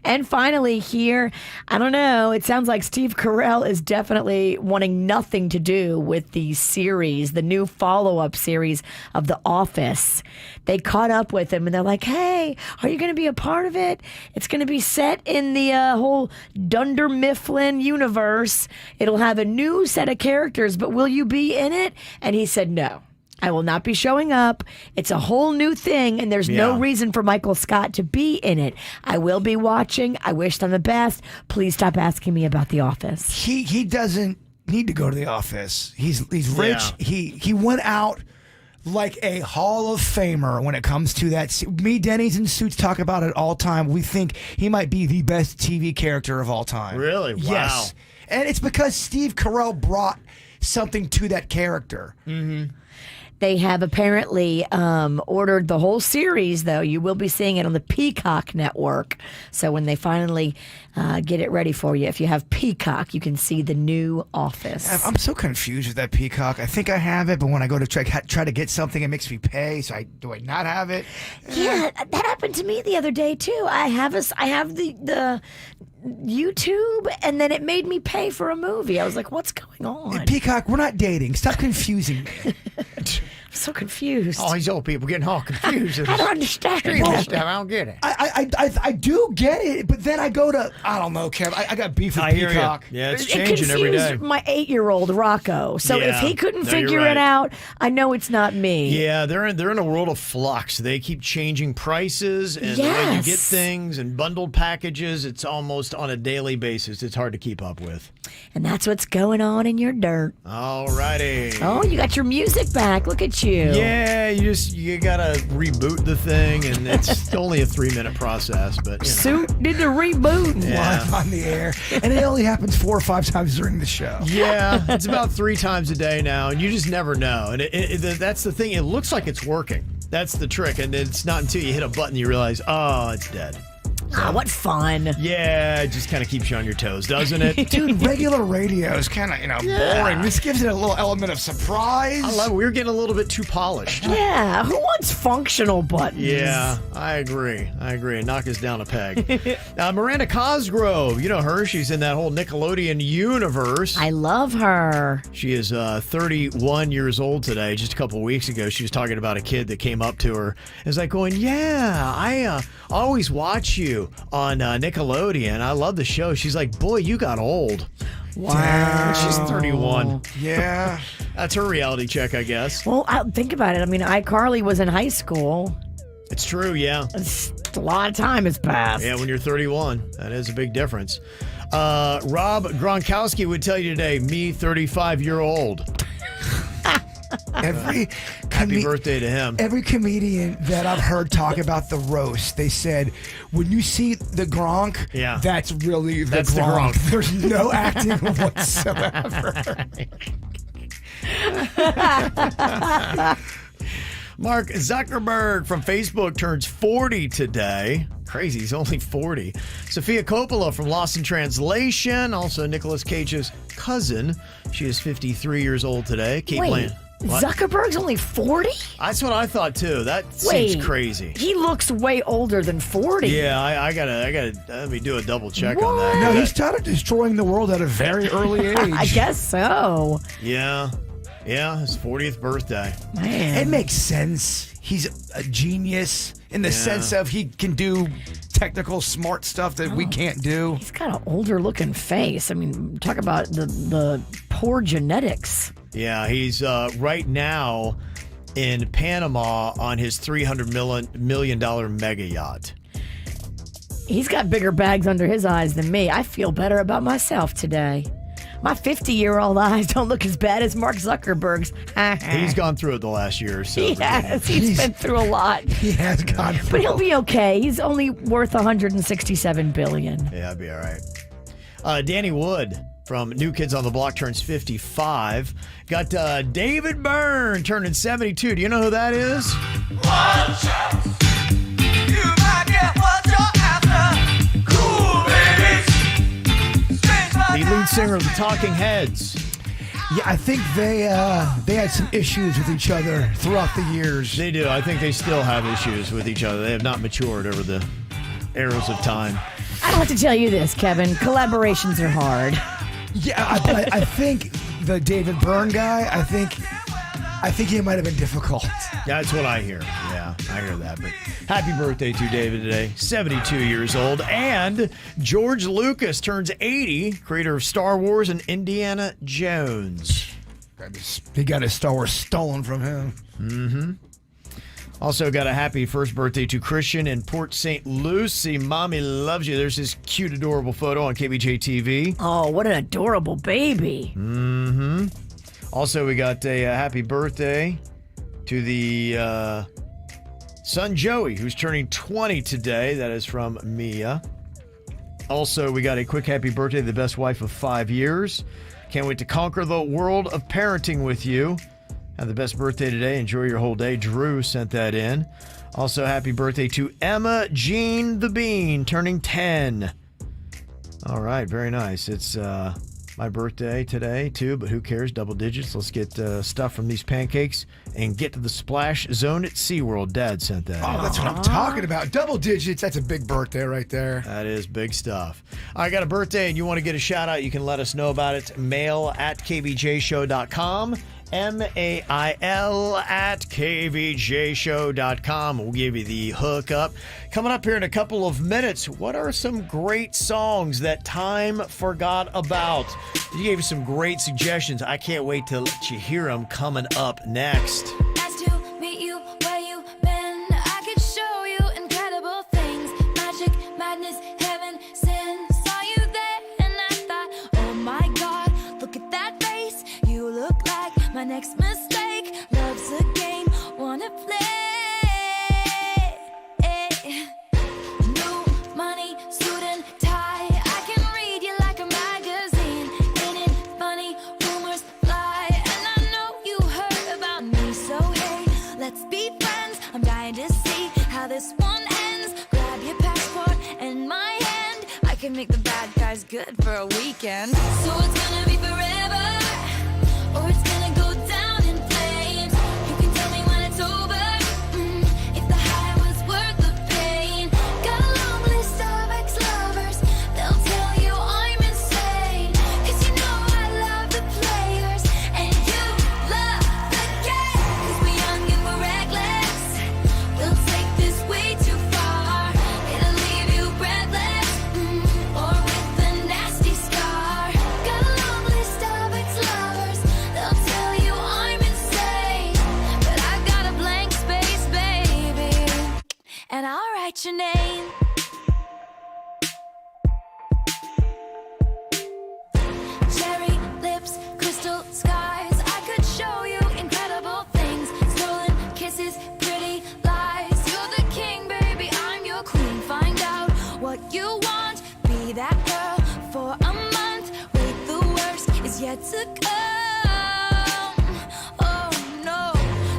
And finally here, I don't know, it sounds like Steve Carell is definitely wanting nothing to do with the series, the new follow-up series of The Office. They caught up with him and they're like, hey, are you going to be a part of it? It's going to be set in the whole Dunder Mifflin universe. It'll have a new set of characters, but will you be in it? And he said no. I will not be showing up. It's a whole new thing, and there's no reason for Michael Scott to be in it. I will be watching. I wish them the best. Please stop asking me about The Office. He doesn't need to go to The Office. He's rich. Yeah. He went out like a Hall of Famer when it comes to that. Me, Denny's, and Suits talk about it all time. We think he might be the best TV character of all time. Really? Wow. Yes. And it's because Steve Carell brought something to that character. Mm-hmm. They have apparently ordered the whole series, though. You will be seeing it on the Peacock network. So when they finally get it ready for you, if you have Peacock, you can see the new Office. I'm so confused with that Peacock. I think I have it, but when I go to try to get something, it makes me pay. So do I not have it? Yeah, that happened to me the other day, too. I have the YouTube, and then it made me pay for a movie. I was like, what's going on? Peacock, we're not dating. Stop confusing me. I'm so confused. All these old people getting all confused. I don't understand. I don't get it. I do get it, but then I go to, I don't know, Kev. I got beef with I hear Peacock. you. Yeah, it's It changing every day. confused my 8-year-old Rocco. So if Yeah. he couldn't No, you're figure right. it out, I know it's not me. Yeah, they're in a world of flux. They keep changing prices and the way you get Yes. things and bundled packages. It's almost on a daily basis. It's hard to keep up with. And that's what's going on in your dirt. All righty. Oh, you got your music back. Look at you. Yeah, you gotta reboot the thing, and it's only a 3-minute process. But you know. Suit did the reboot. Yeah. Live on the air. And it only happens 4 or 5 times during the show. Yeah, it's about 3 times a day now, and you just never know. And that's the thing. It looks like it's working. That's the trick, and it's not until you hit a button you realize, oh, it's dead. Ah, what fun. Yeah, it just kind of keeps you on your toes, doesn't it? Dude, regular radio is kind of, boring. This gives it a little element of surprise. I love it. We're getting a little bit too polished. Yeah, who wants functional buttons? Yeah, I agree. Knock us down a peg. Miranda Cosgrove, you know her. She's in that whole Nickelodeon universe. I love her. She is 31 years old today. Just a couple weeks ago, she was talking about a kid that came up to her. It was like going, yeah, I always watch you on Nickelodeon. I love the show. She's like, boy, you got old. Wow. She's 31. Yeah. That's her reality check, I guess. Well, think about it. I mean, iCarly was in high school. It's true, yeah. A lot of time has passed. Yeah, when you're 31, that is a big difference. Rob Gronkowski would tell you today, me, 35-year-old. Happy birthday to him. Every comedian that I've heard talk about the roast, they said, when you see the Gronk, that's really the Gronk. There's no acting whatsoever. Mark Zuckerberg from Facebook turns 40 today. Crazy, he's only 40. Sofia Coppola from Lost in Translation, also Nicolas Cage's cousin. She is 53 years old today. Kate Wait, Zuckerberg's only 40? That's what I thought too. That seems crazy. He looks way older than 40. Yeah, I gotta let me do a double check on that. No, he started destroying the world at a very early age. I guess so. Yeah, his 40th birthday. Man. It makes sense. He's a genius in the sense of he can do technical, smart stuff that we can't do. He's got an older looking face. I mean, talk about the poor genetics. Yeah, he's right now in Panama on his $300 million mega yacht. He's got bigger bags under his eyes than me. I feel better about myself today. My 50-year-old eyes don't look as bad as Mark Zuckerberg's. He's gone through it the last year or so. Yes, he's been through a lot. He has gone through. But he'll be okay. He's only worth $167 billion. Yeah, I'll be all right. Danny Wood from New Kids on the Block turns 55. Got David Byrne turning 72. Do you know who that is? Watch out. You might get what you're after. Cool babies. The lead singer of the Talking Heads. Yeah, I think they had some issues with each other throughout the years. They do. I think they still have issues with each other. They have not matured over the eras of time. I don't have to tell you this, Kevin. Collaborations are hard. Yeah, I think the David Byrne guy, I think he might have been difficult. Yeah, that's what I hear. Yeah, I hear that. But happy birthday to David today, 72 years old. And George Lucas turns 80, creator of Star Wars and Indiana Jones. He got his Star Wars stolen from him. Mm-hmm. Also got a happy first birthday to Christian in Port St. Lucie. Mommy loves you. There's this cute, adorable photo on KVJ-TV. Oh, what an adorable baby. Mm-hmm. Also, we got a happy birthday to the son Joey, who's turning 20 today. That is from Mia. Also, we got a quick happy birthday to the best wife of 5 years. Can't wait to conquer the world of parenting with you. Have the best birthday today. Enjoy your whole day. Drew sent that in. Also, happy birthday to Emma Jean the Bean, turning 10. All right, very nice. It's my birthday today, too, but who cares? Double digits. Let's get stuff from these pancakes and get to the splash zone at SeaWorld. Dad sent that. Oh, that's what I'm talking about. Double digits. That's a big birthday right there. That is big stuff. I got a birthday and you want to get a shout out, you can let us know about it. Mail at kvjshow.com. mail@kvjshow.com. We'll give you the hookup. Coming up here in a couple of minutes, what are some great songs that time forgot about? You gave us some great suggestions. I can't wait to let you hear them coming up next. Nice to meet you where you been. I could show you incredible things. Magic, madness, heaven, sin. Saw you there and I thought, oh my God, look at that face. You look like my next mistake. Love's a game, wanna play. New money, suit and tie. I can read you like a magazine. Ain't it funny? Rumors fly, and I know you heard about me. So hey, let's be friends. I'm dying to see how this one ends. Grab your passport and my hand. I can make the bad guys good for a weekend. So it's gonna be forever, or it's gonna go down in flames. You can tell me when it's over, if the high was worth the pain. Got a long list of ex-lovers, they'll tell you I'm insane. 'Cause you know I love the players, and you love the game. 'Cause we're young and we're reckless, we'll take this way too far. It'll leave you breathless, or with a nasty scar. Got a long list of ex-lovers, they'll tell is yet to come. Oh no,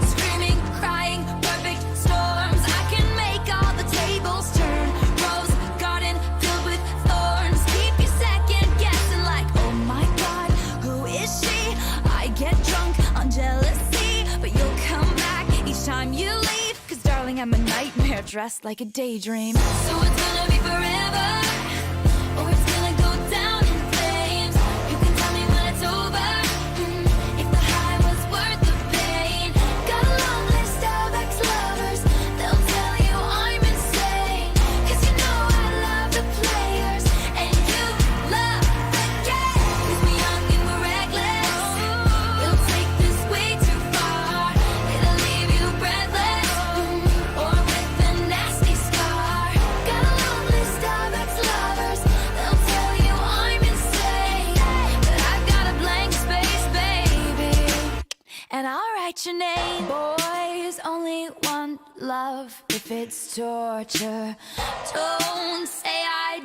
screaming, crying, perfect storms. I can make all the tables turn. Rose garden filled with thorns. Keep you second guessing like, oh my God, who is she? I get drunk on jealousy, but you'll come back each time you leave. Cause darling, I'm a nightmare dressed like a daydream. So it's gonna be forever, or it's gonna go down in flames. You can tell me when it's over, if the high was worth the pain. Got a long list of ex-lovers, they'll tell you I'm insane. Cause you know I love the players, and you love the game. Cause we're young and we're reckless, we'll take this way too far. It'll leave you breathless, or with a nasty scar. Got a long list of ex-lovers, they'll tell you I'm insane. But I've got a blank space, baby, and I'll write your name. Boys only want love if it's torture. Don't say I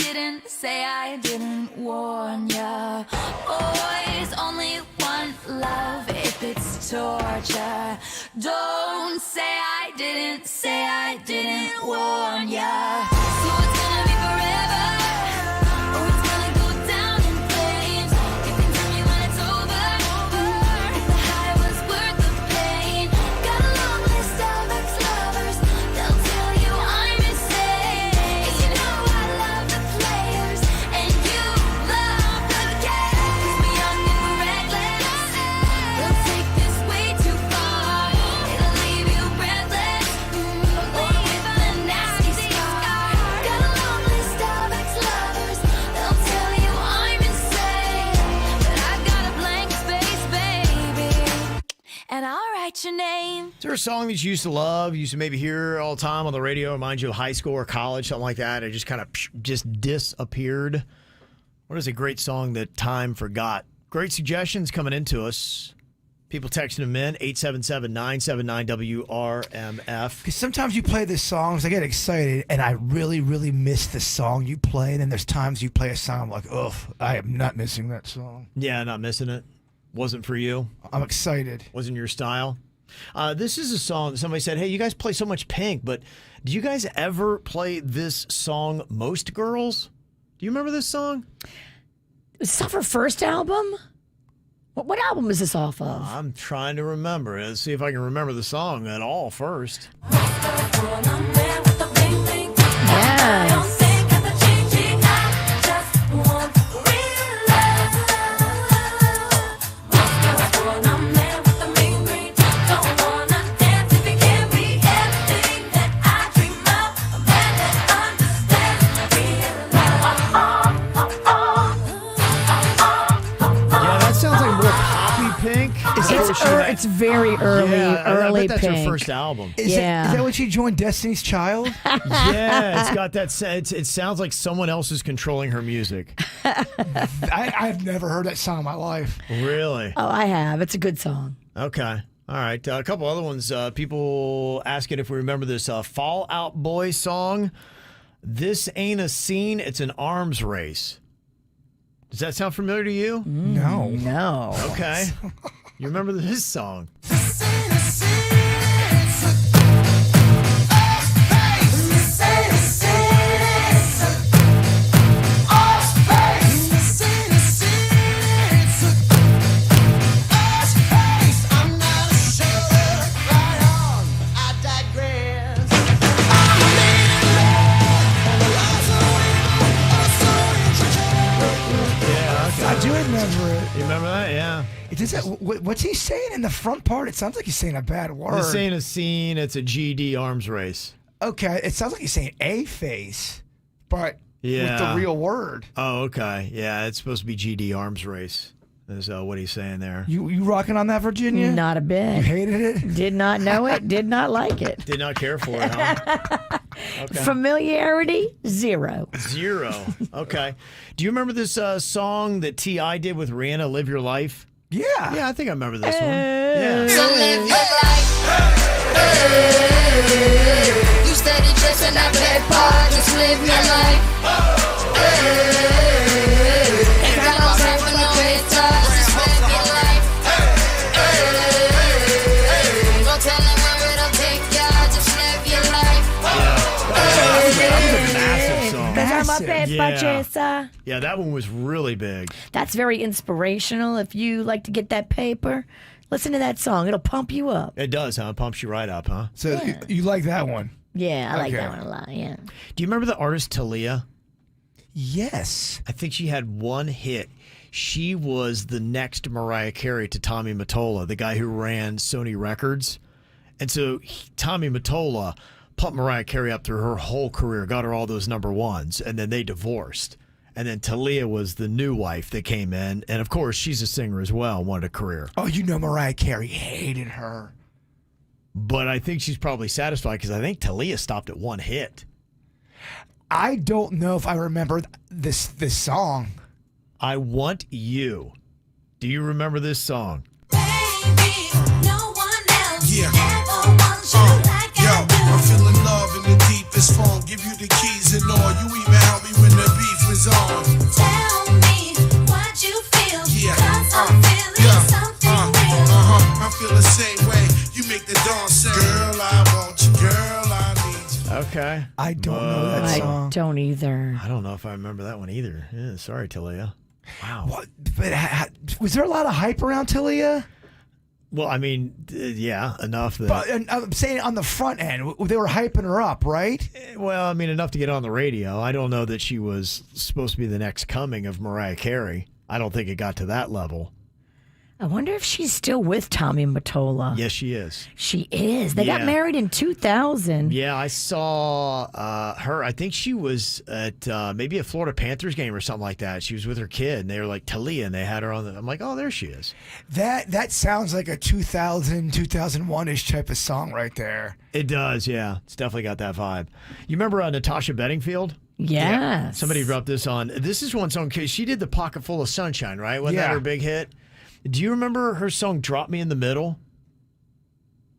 didn't warn ya. Boys only want love if it's torture. Don't say I didn't warn ya. So it's gonna be forever, or it's gonna go down in flames. You can tell me when it's over, if the high was worth the pain. Got a long list of ex-lovers, they'll tell you I'm insane. 'Cause you know I love the players, and you love the game. 'Cause we're young and we're reckless, we'll take this way too far. It'll leave you breathless, or with a nasty scar. Got a long list of ex-lovers, they'll tell you I'm insane. But I've got a blank space, baby, and I'll write your name. Is there a song that you used to love, you used to maybe hear all the time on the radio, remind you of high school or college, something like that? It just kind of just disappeared. What is a great song that time forgot? Great suggestions coming into us. People texting them in, 877-979-WRMF. Because sometimes you play the songs, I get excited, and I really, really miss the song you play. And then there's times you play a song, I'm like, ugh, I am not missing that song. Yeah, not missing it. Wasn't for you. I'm excited. Wasn't your style. This is a song that somebody said, hey, you guys play so much Pink, but do you guys ever play this song, Most Girls? Do you remember this song? Is this off her first album? What album is this off of? I'm trying to remember. Let's see if I can remember the song at all first. Yes. Pink? It's very early, I bet that's Pink. her first album. Is that when she joined Destiny's Child? Yeah, it's got that. It sounds like someone else is controlling her music. I've never heard that song in my life. Really? Oh, I have. It's a good song. Okay. All right. A couple other ones. People asking if we remember this Fall Out Boy song. This ain't a scene. It's an arms race. Does that sound familiar to you? No. No. Okay. You remember this song? I do remember it. You remember that? Yeah. What's he saying in the front part? It sounds like he's saying a bad word. This ain't a scene. It's a GD arms race. Okay. It sounds like he's saying a face, but with the real word. Oh, okay. Yeah, it's supposed to be GD arms race. Is what he's saying there. You rocking on that, Virginia? Not a bit. You hated it? Did not know it. Did not like it. Did not care for it, huh? Okay. Familiarity, 0. 0. Okay. Do you remember this song that T.I. did with Rihanna, Live Your Life? Yeah. Yeah, I think I remember this one. Yeah. So live your life. Hey, you steady chasing that bad part. Just live your life. Hey, ain't got no time for no haters. Pachesa. Yeah, that one was really big. That's very inspirational. If you like to get that paper, listen to that song. It'll pump you up. It does, huh? It pumps you right up, huh? So you like that one? Yeah, I like that one a lot, yeah. Do you remember the artist Talia? Yes. I think she had one hit. She was the next Mariah Carey to Tommy Mottola, the guy who ran Sony Records. And so Tommy Mottola pumped Mariah Carey up through her whole career, got her all those number ones, and then they divorced. And then Talia was the new wife that came in. And, of course, she's a singer as well, wanted a career. Oh, Mariah Carey hated her. But I think she's probably satisfied because I think Talia stopped at one hit. I don't know if I remember this song. I Want You. Do you remember this song? Yeah. Yo, I'm feeling love in the deepest form. Give you the keys and all. You even help me when the beef is on. Tell me what you feel. Yeah. I'm feeling something real. I feel the same way. You make the dawn say, girl, I want you. Girl, I need you. Okay. I don't know that song. I don't either. I don't know if I remember that one either. Yeah, sorry, Talia. Wow. What? But was there a lot of hype around Talia? Well, I mean, yeah, enough that. But I'm saying on the front end, they were hyping her up, right? Well, I mean, enough to get on the radio. I don't know that she was supposed to be the next coming of Mariah Carey. I don't think it got to that level. I wonder if she's still with Tommy Mottola. Yes, she is. She is. They got married in 2000. Yeah, I saw her. I think she was at maybe a Florida Panthers game or something like that. She was with her kid, and they were like Talia, and they had her on the. I'm like, oh, there she is. That sounds like a 2000, 2001-ish type of song right there. It does, yeah. It's definitely got that vibe. You remember Natasha Bedingfield? Yes. Yeah. Somebody dropped this on. This is one song, because she did the Pocket Full of Sunshine, right? Wasn't that her big hit? Do you remember her song Drop Me in the Middle?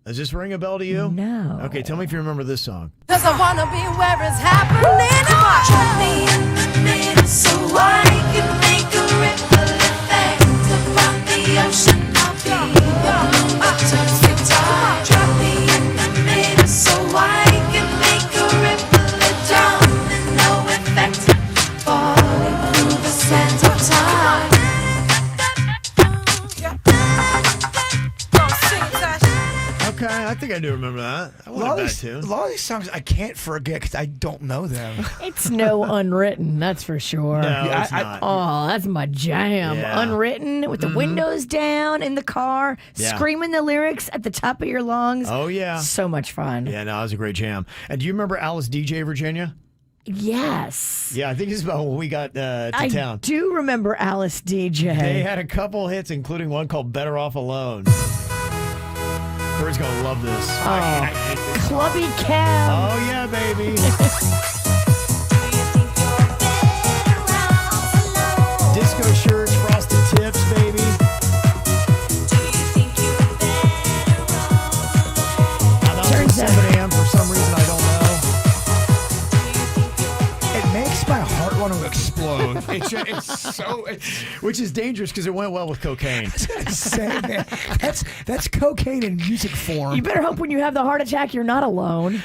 Does this ring a bell to you? No. Okay, tell me if you remember this song. Cause I wanna be where it's happening. Drop me in the middle so I can make a ripple effect above the ocean. I'll be your turns guitar. Drop me in the middle so I can make a ripple of domino effect falling through the sands of time. Okay, I think I do remember that. I want a bad tune. A lot of these songs I can't forget because I don't know them. It's no Unwritten, that's for sure. No, it's not. Oh, that's my jam. Yeah. Unwritten with the windows down in the car, screaming the lyrics at the top of your lungs. Oh, yeah. So much fun. Yeah, no, it was a great jam. And do you remember Alice DJ Virginia? Yes. Yeah, I think it's about when we got to I town. do remember Alice DJ. They had a couple hits, including one called Better Off Alone. Bird's going to love this. Oh, Clubby Cab. Oh, yeah, baby. Disco shirts, frosted tips, baby. Turns out 7 a.m. for some reason, I don't know. It makes my heart want to explode. Which is dangerous because it went well with cocaine. Man, that's cocaine in music form. You better hope when you have the heart attack, you're not alone.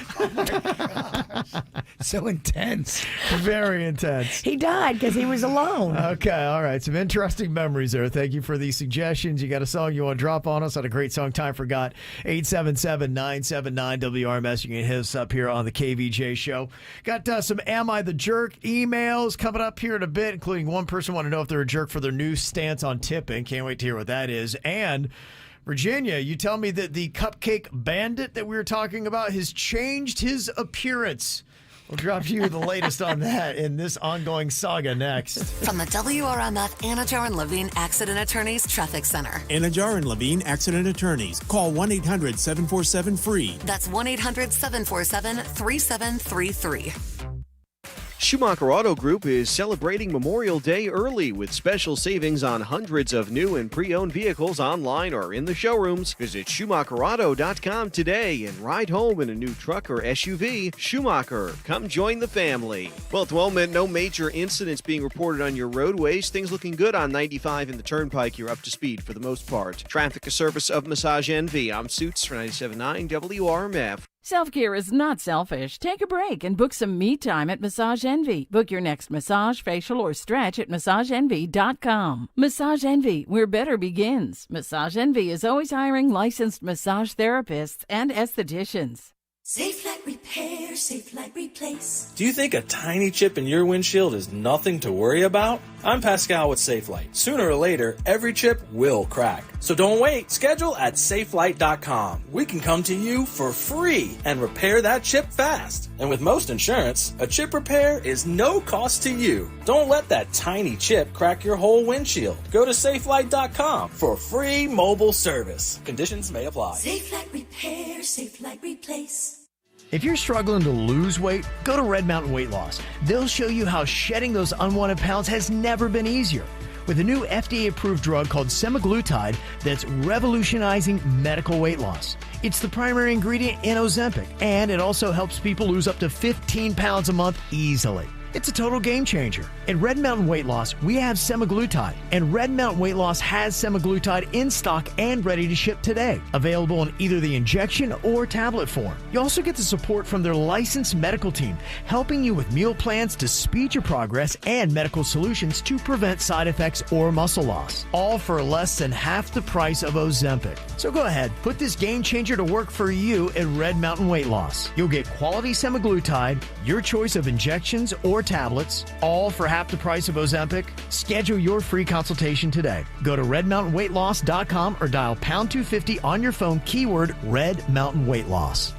So intense. Very intense. He died because he was alone. Okay, all right. Some interesting memories there. Thank you for these suggestions. You got a song you want to drop on us? Had a great song, Time Forgot. 877-979-WRMS. You can hit us up here on the KVJ show. Got some Am I the Jerk emails coming up here in a bit, including one person want to know if they're a jerk for their new stance on tipping. Can't wait to hear what that is. And Virginia, you tell me that the Cupcake Bandit that we were talking about has changed his appearance. We'll drop you the latest on that in this ongoing saga next. From the WRMF Anajar and Levine Accident Attorneys Traffic Center. Anajar and Levine Accident Attorneys. Call 1-800-747-FREE. That's 1-800-747-3733. Schumacher Auto Group is celebrating Memorial Day early with special savings on hundreds of new and pre-owned vehicles online or in the showrooms. Visit SchumacherAuto.com today and ride home in a new truck or SUV. Schumacher, come join the family. Well, at the moment, no major incidents being reported on your roadways. Things looking good on 95 and the Turnpike. You're up to speed for the most part. Traffic, a service of Massage Envy. I'm Suits for 97.9 WRMF. Self-care is not selfish. Take a break and book some me time at Massage Envy. Book your next massage, facial, or stretch at MassageEnvy.com. Massage Envy, where better begins. Massage Envy is always hiring licensed massage therapists and estheticians. Safe Light Repair, Safe Light Replace. Do you think a tiny chip in your windshield is nothing to worry about? I'm Pascal with SafeLight. Sooner or later, every chip will crack. So don't wait. Schedule at SafeLight.com. We can come to you for free and repair that chip fast. And with most insurance, a chip repair is no cost to you. Don't let that tiny chip crack your whole windshield. Go to SafeLight.com for free mobile service. Conditions may apply. Safe Light Repair, Safe Light Replace. If you're struggling to lose weight, go to Red Mountain Weight Loss. They'll show you how shedding those unwanted pounds has never been easier. With a new FDA-approved drug called semaglutide that's revolutionizing medical weight loss. It's the primary ingredient in Ozempic, and it also helps people lose up to 15 pounds a month easily. It's a total game changer. At Red Mountain Weight Loss, we have semaglutide, and Red Mountain Weight Loss has semaglutide in stock and ready to ship today, available in either the injection or tablet form. You also get the support from their licensed medical team, helping you with meal plans to speed your progress and medical solutions to prevent side effects or muscle loss, all for less than half the price of Ozempic. So go ahead, put this game changer to work for you at Red Mountain Weight Loss. You'll get quality semaglutide, your choice of injections or tablets, all for half the price of Ozempic. Schedule your free consultation today. Go to redmountainweightloss.com or dial pound 250 on your phone, keyword Red Mountain Weight Loss.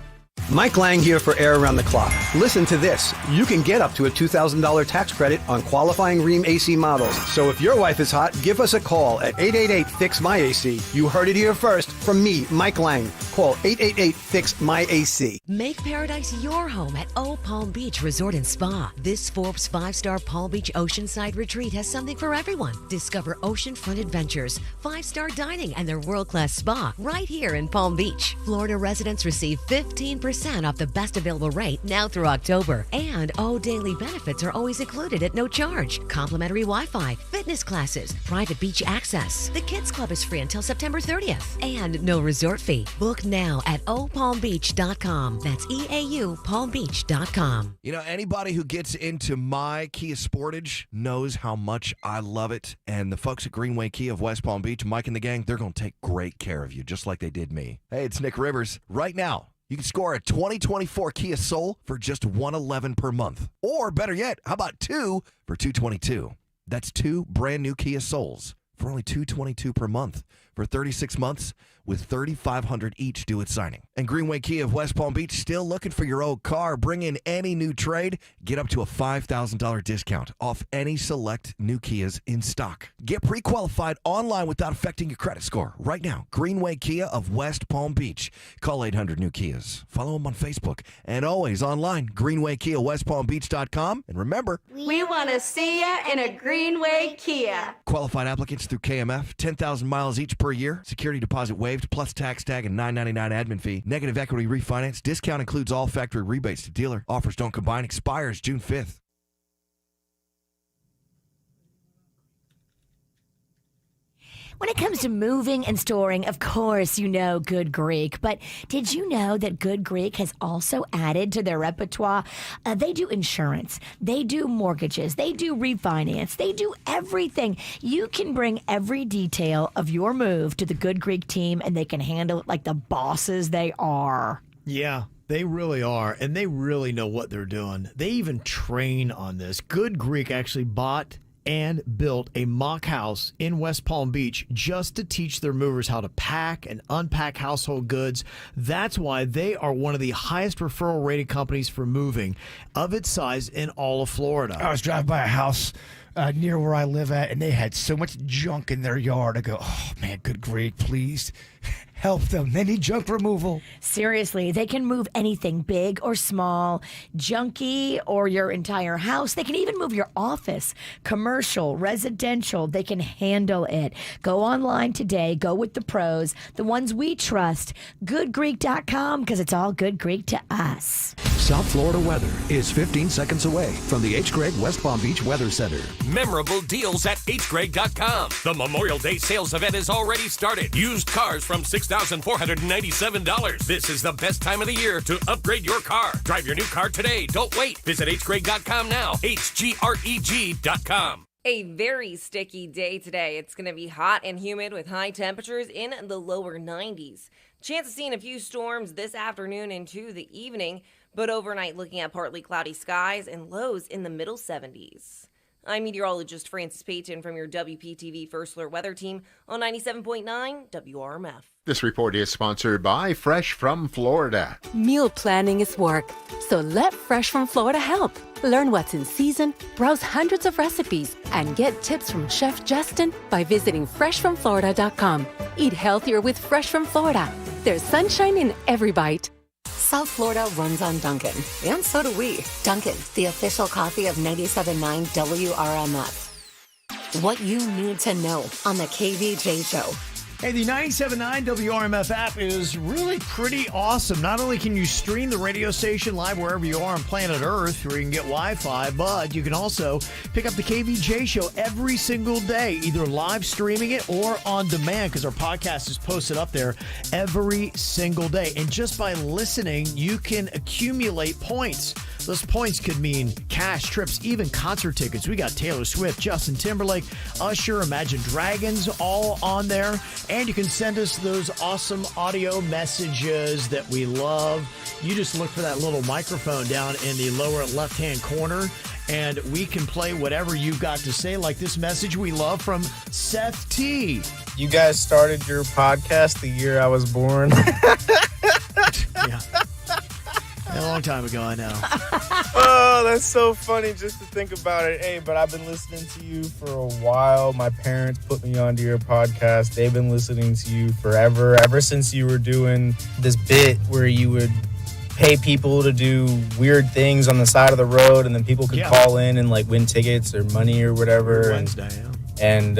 Mike Lang here for Air Around the Clock. Listen to this. You can get up to a $2,000 tax credit on qualifying Rheem AC models. So if your wife is hot, give us a call at 888-FIX-MY-AC. You heard it here first from me, Mike Lang. Call 888-FIX-MY-AC. Make paradise your home at Old Palm Beach Resort and Spa. This Forbes 5-star Palm Beach Oceanside retreat has something for everyone. Discover oceanfront adventures, 5-star dining, and their world-class spa right here in Palm Beach. Florida residents receive 15% off the best available rate now through October. And daily benefits are always included at no charge. Complimentary Wi-Fi, fitness classes, private beach access. The Kids Club is free until September 30th. And no resort fee. Book now at opalmbeach.com. That's EAU You know, anybody who gets into my Kia Sportage knows how much I love it. And the folks at Greenway Kia of West Palm Beach, Mike and the gang, they're going to take great care of you, just like they did me. Hey, it's Nick Rivers. Right now, you can score a 2024 Kia Soul for just $111 per month. Or better yet, how about 2 for $222? That's 2 brand new Kia Souls for only $222 per month for 36 months with $3,500 each due at signing. And Greenway Kia of West Palm Beach, still looking for your old car? Bring in any new trade. Get up to a $5,000 discount off any select new Kias in stock. Get pre-qualified online without affecting your credit score. Right now, Greenway Kia of West Palm Beach. Call 800-NEW-KIAs. Follow them on Facebook. And always online, GreenwayKiaWestPalmBeach.com. And remember, we want to see you in a Greenway Kia. Qualified applicants through KMF, 10,000 miles each per year. Security deposit waived, plus tax tag and $9.99 admin fee. Negative equity refinance. Discount includes all factory rebates to dealer. Offers don't combine. Expires June 5th. When it comes to moving and storing, of course, you know Good Greek. But did you know that Good Greek has also added to their repertoire? They do insurance. They do mortgages. They do refinance. They do everything. You can bring every detail of your move to the Good Greek team, and they can handle it like the bosses they are. Yeah. They really are, and they really know what they're doing. They even train on this. Good Greek actually bought and built a mock house in West Palm Beach just to teach their movers how to pack and unpack household goods. That's why they are one of the highest referral rated companies for moving of its size in all of Florida. I was driving by a house near where I live at, and they had so much junk in their yard. I go, oh, man, Good Greek, please help them. They need junk removal. Seriously, they can move anything, big or small, junky or your entire house. They can even move your office, commercial, residential. They can handle it. Go online today. Go with the pros, the ones we trust. GoodGreek.com, because it's all Good Greek to us. South Florida weather is 15 seconds away from the H. Gregg West Palm Beach Weather Center. Memorable deals at hgregg.com. The Memorial Day sales event is already started. Used cars from $6,000 $6,497. This is the best time of the year to upgrade your car. Drive your new car today. Don't wait. Visit hgreg.com now. HGREG.com. A very sticky day today. It's going to be hot and humid with high temperatures in the lower 90s. Chance of seeing a few storms this afternoon into the evening, but overnight looking at partly cloudy skies and lows in the middle 70s. I'm meteorologist Francis Payton from your WPTV First Alert Weather Team on 97.9 WRMF. This report is sponsored by Fresh from Florida. Meal planning is work, so let Fresh from Florida help. Learn what's in season, browse hundreds of recipes, and get tips from Chef Justin by visiting freshfromflorida.com. Eat healthier with Fresh from Florida. There's sunshine in every bite. South Florida runs on Dunkin', and so do we. Dunkin', the official coffee of 97.9 WRMF. What you need to know on the KVJ Show. Hey, the 97.9 WRMF app is really pretty awesome. Not only can you stream the radio station live wherever you are on planet Earth, where you can get Wi-Fi, but you can also pick up the KVJ show every single day, either live streaming it or on demand, because our podcast is posted up there every single day. And just by listening, you can accumulate points. Those points could mean cash, trips, even concert tickets. We got Taylor Swift, Justin Timberlake, Usher, Imagine Dragons all on there. And you can send us those awesome audio messages that we love. You just look for that little microphone down in the lower left-hand corner, and we can play whatever you've got to say, like this message we love from Seth T. You guys started your podcast the year I was born. Yeah. A long time ago, I know. Oh, that's so funny just to think about it. Hey, but I've been listening to you for a while. My parents put me onto your podcast. They've been listening to you forever, ever since you were doing this bit where you would pay people to do weird things on the side of the road, and then people could call in and like win tickets or money or whatever. Wednesday, yeah. And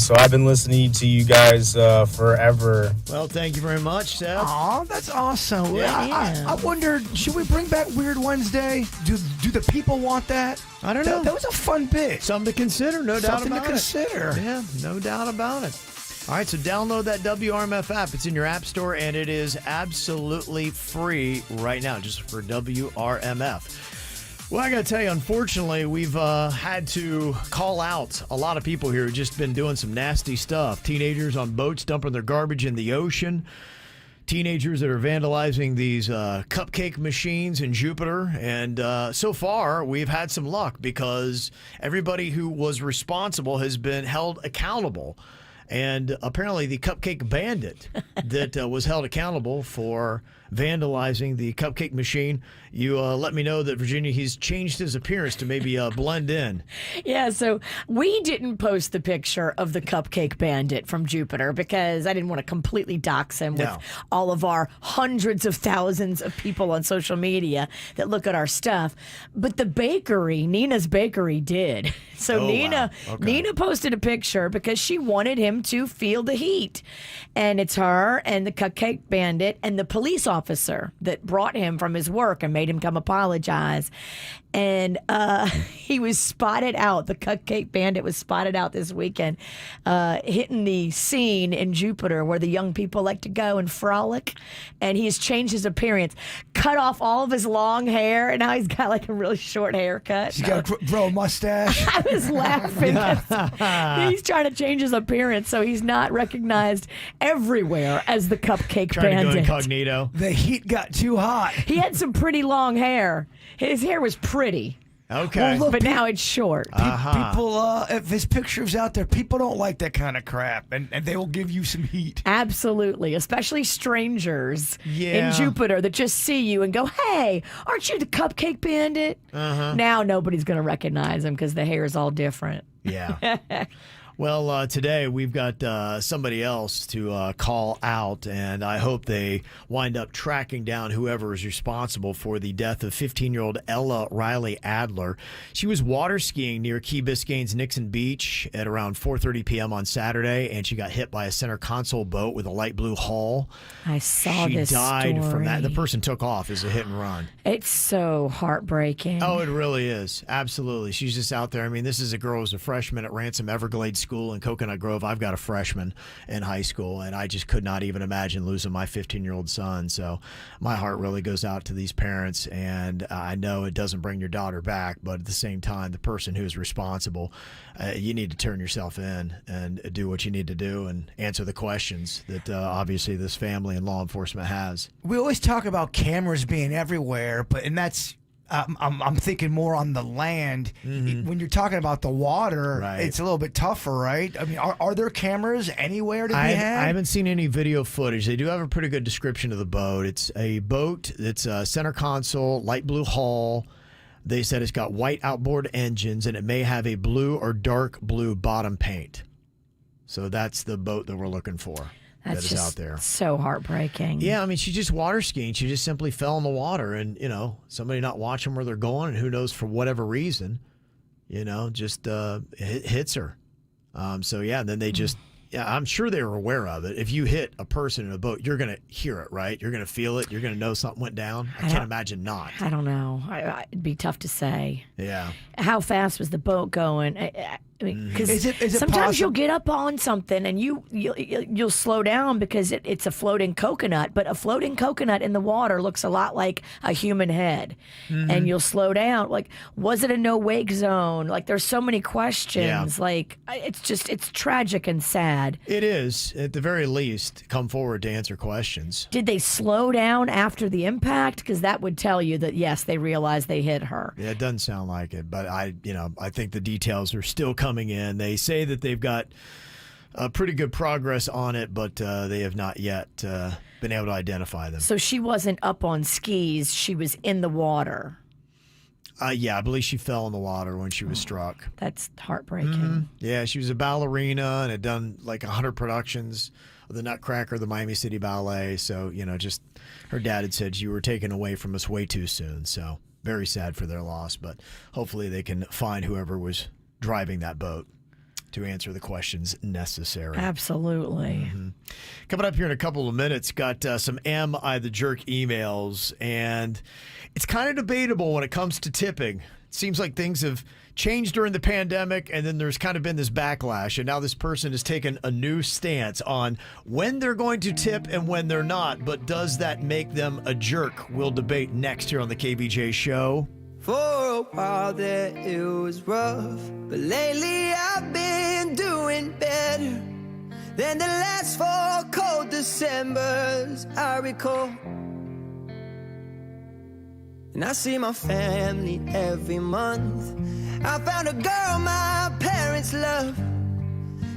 so I've been listening to you guys forever. Well, thank you very much, Seth. Aw, that's awesome. Yeah. I wonder, should we bring back Weird Wednesday? Do the people want that? I don't know. That was a fun bit. Something to consider, no doubt about it. Something to consider. Yeah, no doubt about it. All right, so download that WRMF app. It's in your app store, and it is absolutely free right now, just for WRMF. Well, I got to tell you, unfortunately, we've had to call out a lot of people here who've just been doing some nasty stuff. Teenagers on boats dumping their garbage in the ocean. Teenagers that are vandalizing these cupcake machines in Jupiter. And so far, we've had some luck because everybody who was responsible has been held accountable. And apparently the cupcake bandit that was held accountable for vandalizing the cupcake machine, you let me know that, Virginia, he's changed his appearance to maybe blend in. Yeah, so we didn't post the picture of the cupcake bandit from Jupiter because I didn't want to completely dox him with all of our hundreds of thousands of people on social media that look at our stuff. But the bakery, Nina's Bakery, did. So Nina posted a picture because she wanted him to feel the heat. And it's her and the cupcake bandit and the police officer that brought him from his work and made him come apologize. And he was spotted out. The cupcake bandit was spotted out this weekend, hitting the scene in Jupiter where the young people like to go and frolic. And he has changed his appearance, cut off all of his long hair, and now he's got like a really short haircut. He's got to grow a mustache. I was laughing. He's trying to change his appearance so he's not recognized everywhere as the cupcake bandit. Trying to go incognito. The heat got too hot. He had some pretty long hair. His hair was pretty. Okay. Well, look, but now it's short. People, if his picture's out there, people don't like that kind of crap, and they will give you some heat. Absolutely, especially strangers in Jupiter that just see you and go, hey, aren't you the cupcake bandit? Now nobody's going to recognize him because the hair is all different. Yeah. Well, today we've got somebody else to call out, and I hope they wind up tracking down whoever is responsible for the death of 15-year-old Ella Riley Adler. She was water skiing near Key Biscayne's Nixon Beach at around 4:30 p.m. on Saturday, and she got hit by a center console boat with a light blue hull. I saw this She died story. from that. The person took off as a hit and run. It's so heartbreaking. Oh, it really is. Absolutely. She's just out there. I mean, this is a girl who's a freshman at Ransom Everglades school in Coconut Grove. I've got a freshman in high school, and I just could not even imagine losing my 15-year-old son. So my heart really goes out to these parents, and I know it doesn't bring your daughter back, but at the same time, the person who's responsible, you need to turn yourself in and do what you need to do and answer the questions that obviously this family and law enforcement has. We always talk about cameras being everywhere, and that's I'm thinking more on the land. When you're talking about the water, it's a little bit tougher, right? I mean, are there cameras anywhere to be had? I haven't seen any video footage. They do have a pretty good description of the boat. It's a boat that's a center console, light blue hull. They said it's got white outboard engines, and it may have a blue or dark blue bottom paint. So that's the boat that we're looking for. That's that is just out there. So heartbreaking. Yeah, I mean, she's just water skiing. She just simply fell in the water, and somebody not watching where they're going, and who knows, for whatever reason, just hits her. So yeah, and then they just, I'm sure they were aware of it. If you hit a person in a boat, you're gonna hear it, right? You're gonna feel it. You're gonna know something went down. I can't imagine not. I don't know. It'd be tough to say. Yeah. How fast was the boat going? I mean, because Is it sometimes you'll get up on something and you'll slow down because it's a floating coconut, but a floating coconut in the water looks a lot like a human head, and you'll slow down. Like, was it a no wake zone? Like, there's so many questions. Yeah. Like, it's tragic and sad. It is, at the very least. Come forward to answer questions. Did they slow down after the impact? Because that would tell you that yes, they realized they hit her. Yeah, it doesn't sound like it, but I think the details are still coming in. They say that they've got pretty good progress on it, but they have not yet been able to identify them. So she wasn't up on skis; she was in the water. Yeah, I believe she fell in the water when she was struck. That's heartbreaking. Yeah, she was a ballerina and had done like 100 productions of the Nutcracker, the Miami City Ballet. So just her dad had said, "You were taken away from us way too soon." So very sad for their loss, but hopefully they can find whoever was driving that boat to answer the questions necessary. Absolutely. Coming up here in a couple of minutes, got some Am I the Jerk emails, and it's kind of debatable when it comes to tipping. It seems like things have changed during the pandemic, and then there's kind of been this backlash, and now this person has taken a new stance on when they're going to tip and when they're not, but does that make them a jerk? We'll debate next here on the KVJ Show. For a while there it was rough, but lately I've been doing better than the last 4 cold Decembers I recall. And I see my family every month. I found a girl my parents love.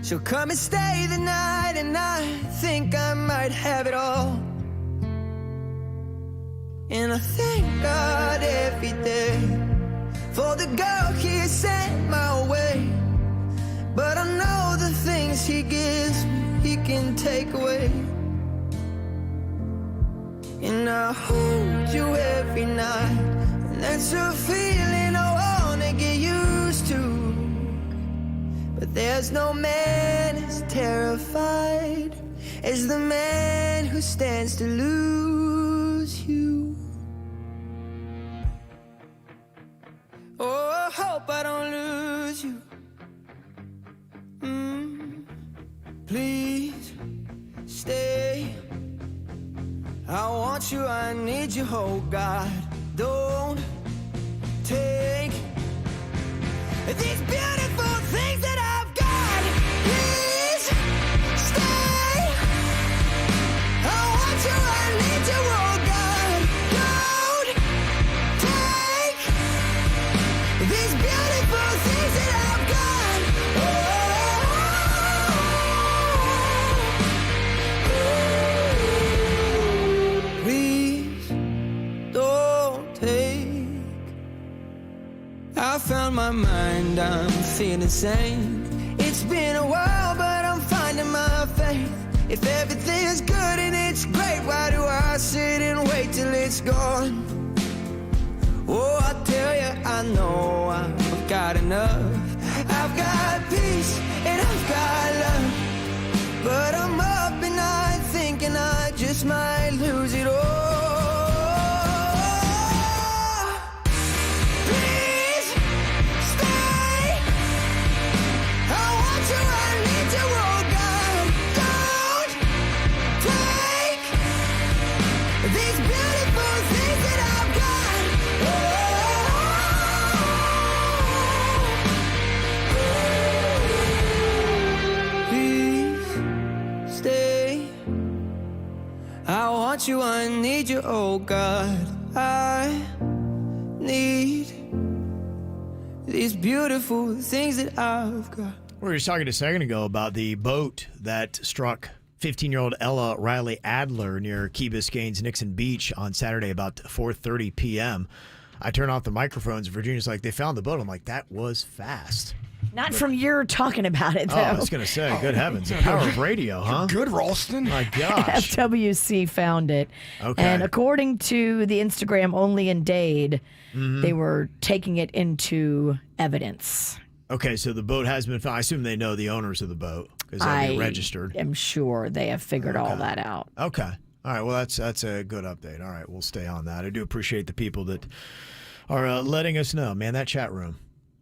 She'll come and stay the night, and I think I might have it all. And I thank God every day for the girl He sent my way. But I know the things He gives me, He can take away. And I hold you every night, and that's a feeling I wanna get used to. But there's no man as terrified as the man who stands to lose you. Oh, I hope I don't lose you. Please stay. I want you, I need you, oh God. Don't take these beautiful things that I've got. Please stay. I want you, I need you, oh God. Don't take these beautiful things that I've got. Please don't take. I found my mind, I'm feeling sane. It's been a while, but I'm finding my faith. If everything's good and it's great, why do I sit and wait till it's gone? Oh, I tell you, I know I've got enough. I've got peace and I've got love. But I'm up at night thinking I just might lose it all. Please stay. I want you. want you, I need you, oh God. I need these beautiful things that I've got. We were just talking a second ago about the boat that struck 15-year-old Ella Riley Adler near Key Biscayne's Nixon Beach on Saturday about 4:30 p.m. I turn off the microphones. Virginia's like, they found the boat. I'm like, that was fast. Not from your talking about it, though. Oh, I was going to say, good heavens. The power of radio, huh? Good, Ralston. My gosh. FWC found it. Okay. And according to the Instagram only in Dade, they were taking it into evidence. Okay, so the boat has been found. I assume they know the owners of the boat because they registered. I'm sure they have figured all that out. Okay. All right. Well, that's a good update. All right. We'll stay on that. I do appreciate the people that are letting us know. Man, that chat room.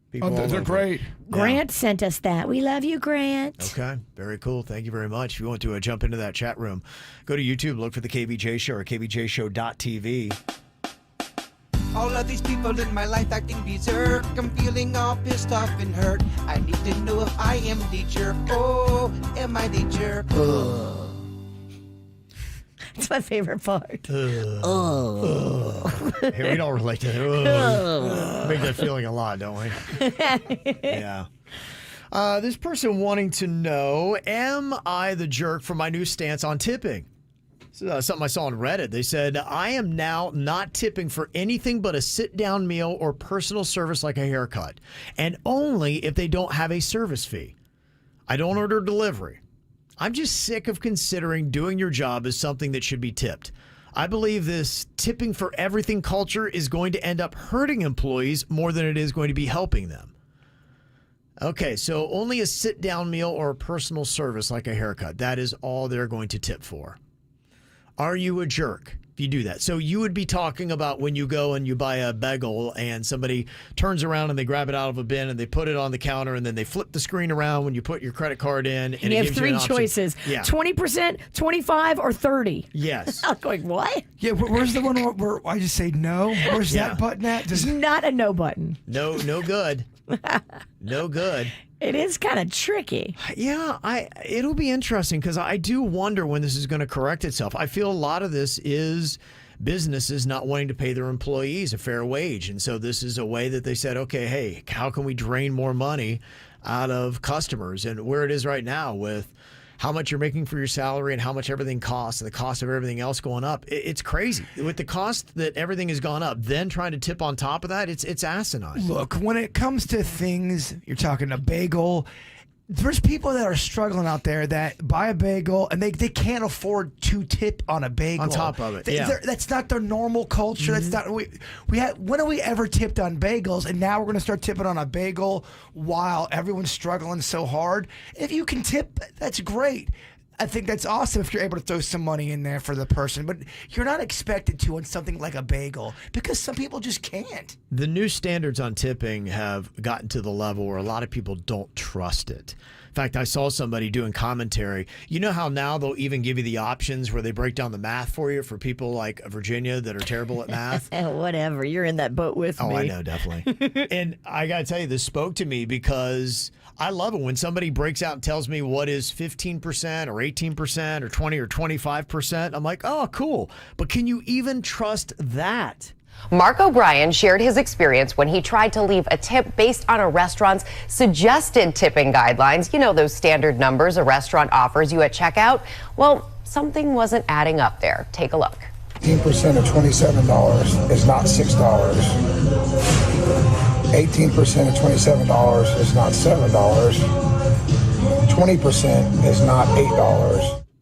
People they're great. Grant sent us that. We love you, Grant. Okay. Very cool. Thank you very much. If you want to jump into that chat room, go to YouTube, look for the KVJ Show or KVJShow.tv. All of these people in my life acting berserk. I'm feeling all pissed off and hurt. I need to know if I am the jerk. Oh, am I the jerk? It's my favorite part. Hey, we don't relate to that. Make that feeling a lot, don't we? Yeah. This person wanting to know, am I the jerk for my new stance on tipping? Something I saw on Reddit. They said, I am now not tipping for anything but a sit-down meal or personal service like a haircut, and only if they don't have a service fee. I don't order delivery. I'm just sick of considering doing your job as something that should be tipped. I believe this tipping for everything culture is going to end up hurting employees more than it is going to be helping them. Okay, so only a sit-down meal or a personal service like a haircut. That is all they're going to tip for. Are you a jerk if you do that? So you would be talking about when you go and you buy a bagel and somebody turns around and they grab it out of a bin and they put it on the counter and then they flip the screen around when you put your credit card in. And you have three choices. Yeah. 20%, 25, or 30. Yes. I'm going, what? Yeah, where's the one where I just say no? Where's that button at? There's not a no button. No good. No good. It is kind of tricky. Yeah, it'll be interesting because I do wonder when this is going to correct itself. I feel a lot of this is businesses not wanting to pay their employees a fair wage. And so this is a way that they said, okay, hey, how can we drain more money out of customers? And where it is right now with how much you're making for your salary and how much everything costs and the cost of everything else going up, it's crazy. With the cost that everything has gone up, then trying to tip on top of that, it's asinine. Look, when it comes to things, you're talking a bagel, there's people that are struggling out there that buy a bagel and they can't afford to tip on a bagel. On top of it, That's not their normal culture. That's not when have we ever tipped on bagels? And now we're going to start tipping on a bagel while everyone's struggling so hard. If you can tip, that's great. I think that's awesome if you're able to throw some money in there for the person, but you're not expected to on something like a bagel because some people just can't. The new standards on tipping have gotten to the level where a lot of people don't trust it. In fact, I saw somebody doing commentary. You know how now they'll even give you the options where they break down the math for you for people like Virginia that are terrible at math? Whatever. You're in that boat with me. Oh, I know, definitely. And I got to tell you, this spoke to me because I love it when somebody breaks out and tells me what is 15% or 18% or 20 or 25%. I'm like, oh, cool. But can you even trust that? Mark O'Brien shared his experience when he tried to leave a tip based on a restaurant's suggested tipping guidelines. You know, those standard numbers a restaurant offers you at checkout. Well, something wasn't adding up there. Take a look. 15% of $27 is not $6. 18% of $27 is not $7. 20% is not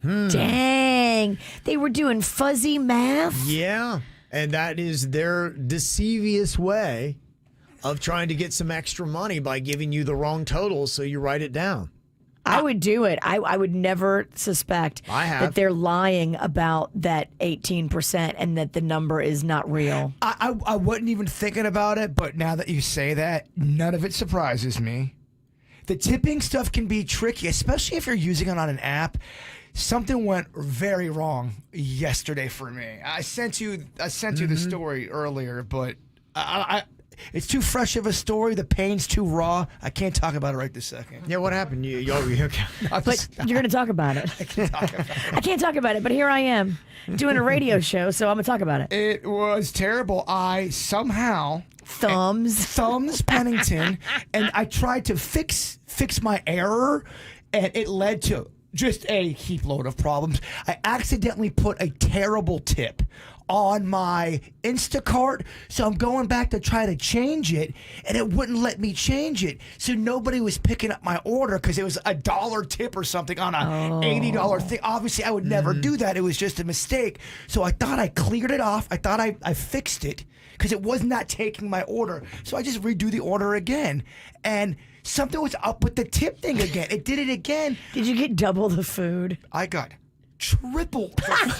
$8. Dang. They were doing fuzzy math? Yeah. And that is their deceivious way of trying to get some extra money by giving you the wrong totals so you write it down. I would do it. I would never suspect that they're lying about that 18% and that the number is not real. I wasn't even thinking about it, but now that you say that, none of it surprises me. The tipping stuff can be tricky, especially if you're using it on an app. Something went very wrong yesterday for me. I sent you the story earlier, but it's too fresh of a story. The pain's too raw. I can't talk about it right this second. Yeah, what happened? You okay? But you're going to talk about it. I can't talk about it, but here I am doing a radio show, so I'm going to talk about it. It was terrible. I somehow thumbs Pennington, and I tried to fix my error, and it led to just a heap load of problems. I accidentally put a terrible tip on my Instacart, so I'm going back to try to change it, and it wouldn't let me change it. So nobody was picking up my order because it was $1 tip or something on a $80 thing. Obviously, I would never do that. It was just a mistake. So I thought I cleared it off. I thought I fixed it because it was not taking my order. So I just redo the order again, and something was up with the tip thing again. It did it again. Did you get double the food? I got triple the food.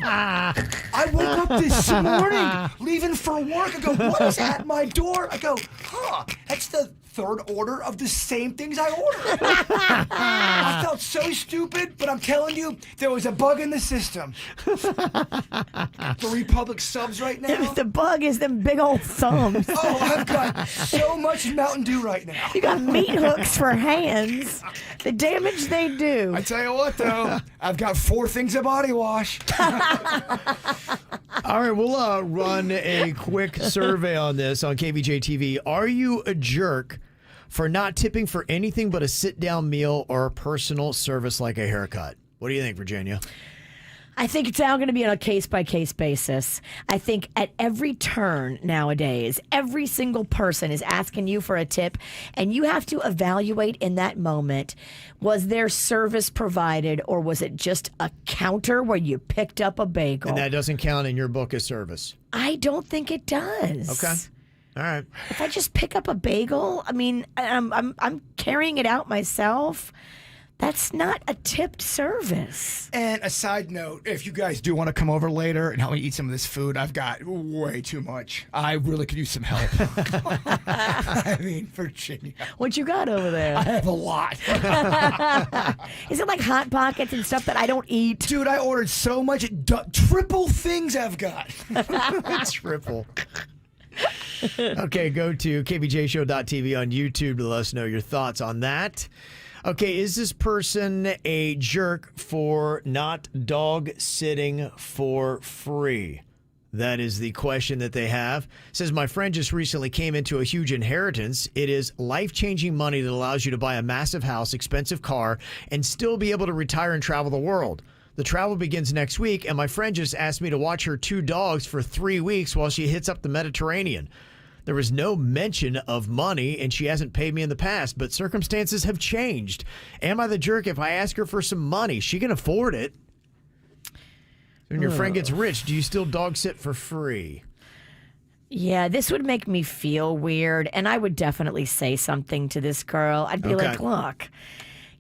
I woke up this morning leaving for work. I go, what is at my door? I go, that's the third order of the same things I ordered. I felt so stupid, but I'm telling you, there was a bug in the system. 3 public subs right now. The bug is them big old thumbs. Oh, I've got so much Mountain Dew right now. You got meat hooks for hands. The damage they do. I tell you what, though, I've got 4 things of body wash. All right, we'll run a quick survey on this on KVJ-TV. Are you a jerk for not tipping for anything but a sit-down meal or a personal service like a haircut? What do you think, Virginia? I think it's now going to be on a case-by-case basis. I think at every turn nowadays, every single person is asking you for a tip, and you have to evaluate in that moment, was there service provided or was it just a counter where you picked up a bagel? And that doesn't count in your book as service? I don't think it does. Okay. All right. If I just pick up a bagel, I mean, I'm carrying it out myself. That's not a tipped service. And a side note, if you guys do want to come over later and help me eat some of this food, I've got way too much. I really could use some help. I mean, Virginia. What you got over there? I have a lot. Is it like Hot Pockets and stuff that I don't eat? Dude, I ordered so much. Triple things I've got. Triple. Okay, go to kvjshow.tv on YouTube to let us know your thoughts on that. Okay, is this person a jerk for not dog sitting for free? That is the question that they have. It says, my friend just recently came into a huge inheritance. It is life-changing money that allows you to buy a massive house, expensive car, and still be able to retire and travel the world. The travel begins next week, and my friend just asked me to watch her 2 dogs for 3 weeks while she hits up the Mediterranean. There was no mention of money, and she hasn't paid me in the past, but circumstances have changed. Am I the jerk if I ask her for some money? She can afford it. When your friend gets rich, do you still dog sit for free? Yeah, this would make me feel weird, and I would definitely say something to this girl. I'd be like, look,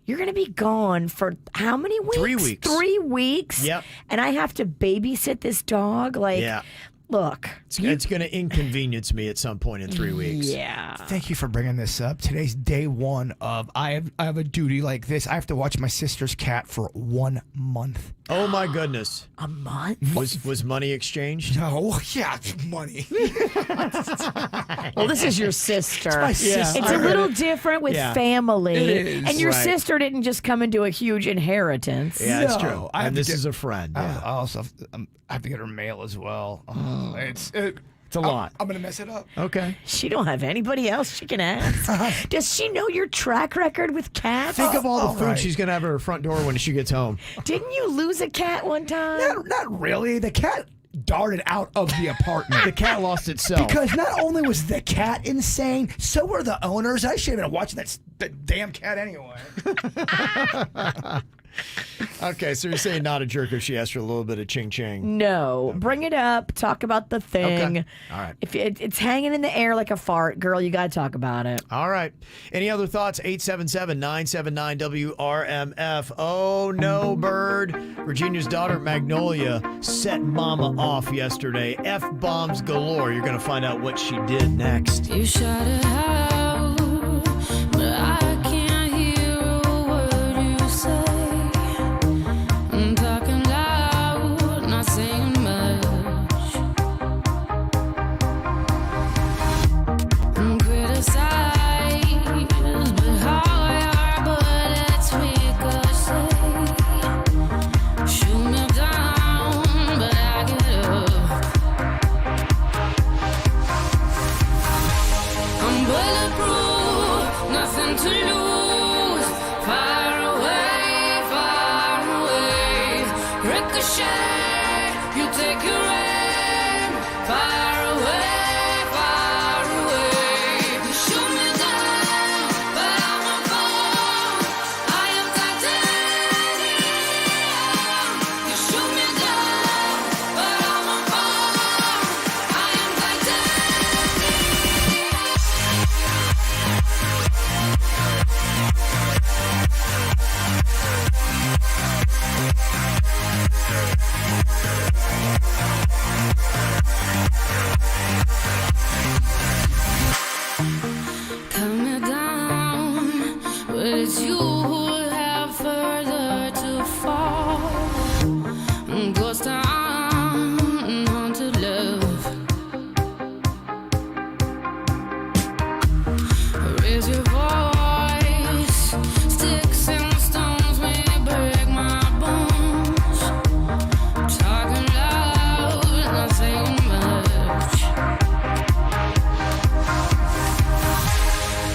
you're going to be gone for how many weeks? 3 weeks. 3 weeks? Yep. And I have to babysit this dog? Like, yeah. Look. It's going to inconvenience me at some point in 3 weeks. Yeah. Thank you for bringing this up. Today's day 1 of I have a duty like this. I have to watch my sister's cat for 1 month. Oh, my goodness. A month? Was money exchanged? No. Yeah, money. Well, this is your sister. It's my sister. It's a little different with family. It is. And your Right. sister didn't just come into a huge inheritance. Yeah, that's No, true. I have And to this get- is a friend. I Yeah. also have to get her mail as well. It's a lot. I'm going to mess it up. Okay. She don't have anybody else she can ask. Does she know your track record with cats? Think of all the food right. she's going to have at her front door when she gets home. Didn't you lose a cat one time? Not really. The cat darted out of the apartment. The cat lost itself. Because not only was the cat insane, so were the owners. I should have been watching that damn cat anyway. Okay, so you're saying not a jerk if she asks for a little bit of ching-ching. No. Bring it up. Talk about the thing. Okay. All right. If it's hanging in the air like a fart, girl, you got to talk about it. All right. Any other thoughts? 877-979-WRMF. Oh, no, Bird. Virginia's daughter, Magnolia, set mama off yesterday. F-bombs galore. You're going to find out what she did next. You shot it out, but I can't hear a word you say. I'm talking loud, not saying much. Ricochet, you take your aim far away, far away. You shoot me down, but I won't fall. I am titanium. You shoot me down, but I won't fall. I am Calm me down, but it's you who have further to fall. Ghost town, haunted love. Raise your voice, sticks and stones may break my bones. Talking loud, not saying much.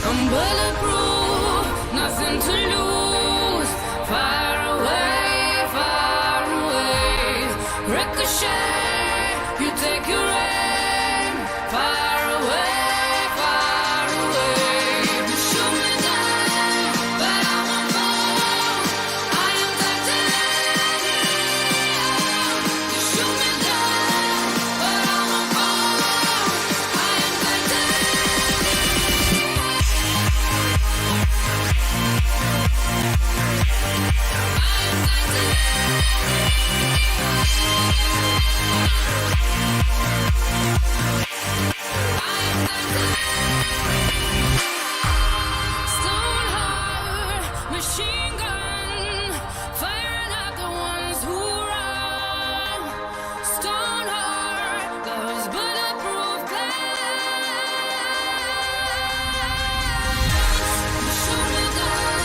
I'm bulletproof, nothing to lose. Far away, far away. Ricochet, you take your aim. Far away, far away. You shoot me down, but I won't fall. I am titanium. You shoot me down, but I won't fall. I am Stone heart, machine gun, firing at the ones who run. Stone heart, those bulletproof glass. Shoot me down,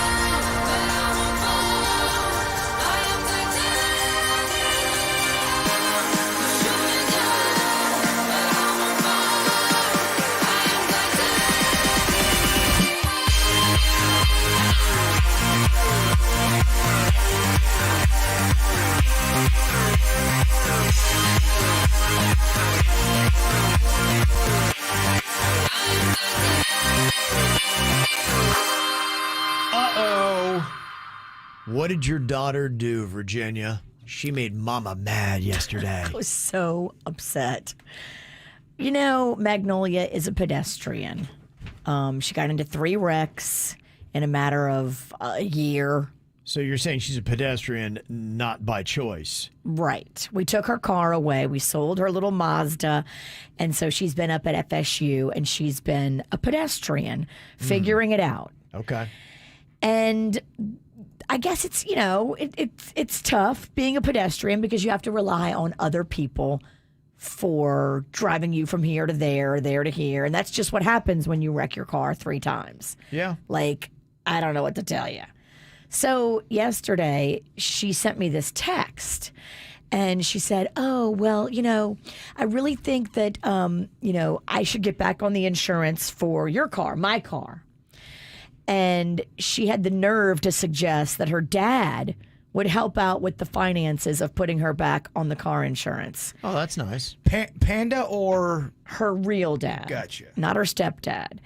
but I won't fall. I am titanium. Shoot me down, but I won't fall. I am Uh-oh. What did your daughter do, Virginia? She made Mama mad yesterday. I was so upset. You know, Magnolia is a pedestrian. She got into 3 wrecks in a matter of a year. So you're saying she's a pedestrian, not by choice. Right. We took her car away. We sold her little Mazda. And so she's been up at FSU and she's been a pedestrian, figuring it out. Okay. And I guess it's, you know, it's tough being a pedestrian because you have to rely on other people for driving you from here to there to here. And that's just what happens when you wreck your car 3 times. Yeah. Like, I don't know what to tell you. So yesterday, she sent me this text. And she said, oh, well, you know, I really think that, you know, I should get back on the insurance for your car, my car. And she had the nerve to suggest that her dad would help out with the finances of putting her back on the car insurance. Oh, that's nice. Panda or her real dad. Gotcha. Not her stepdad.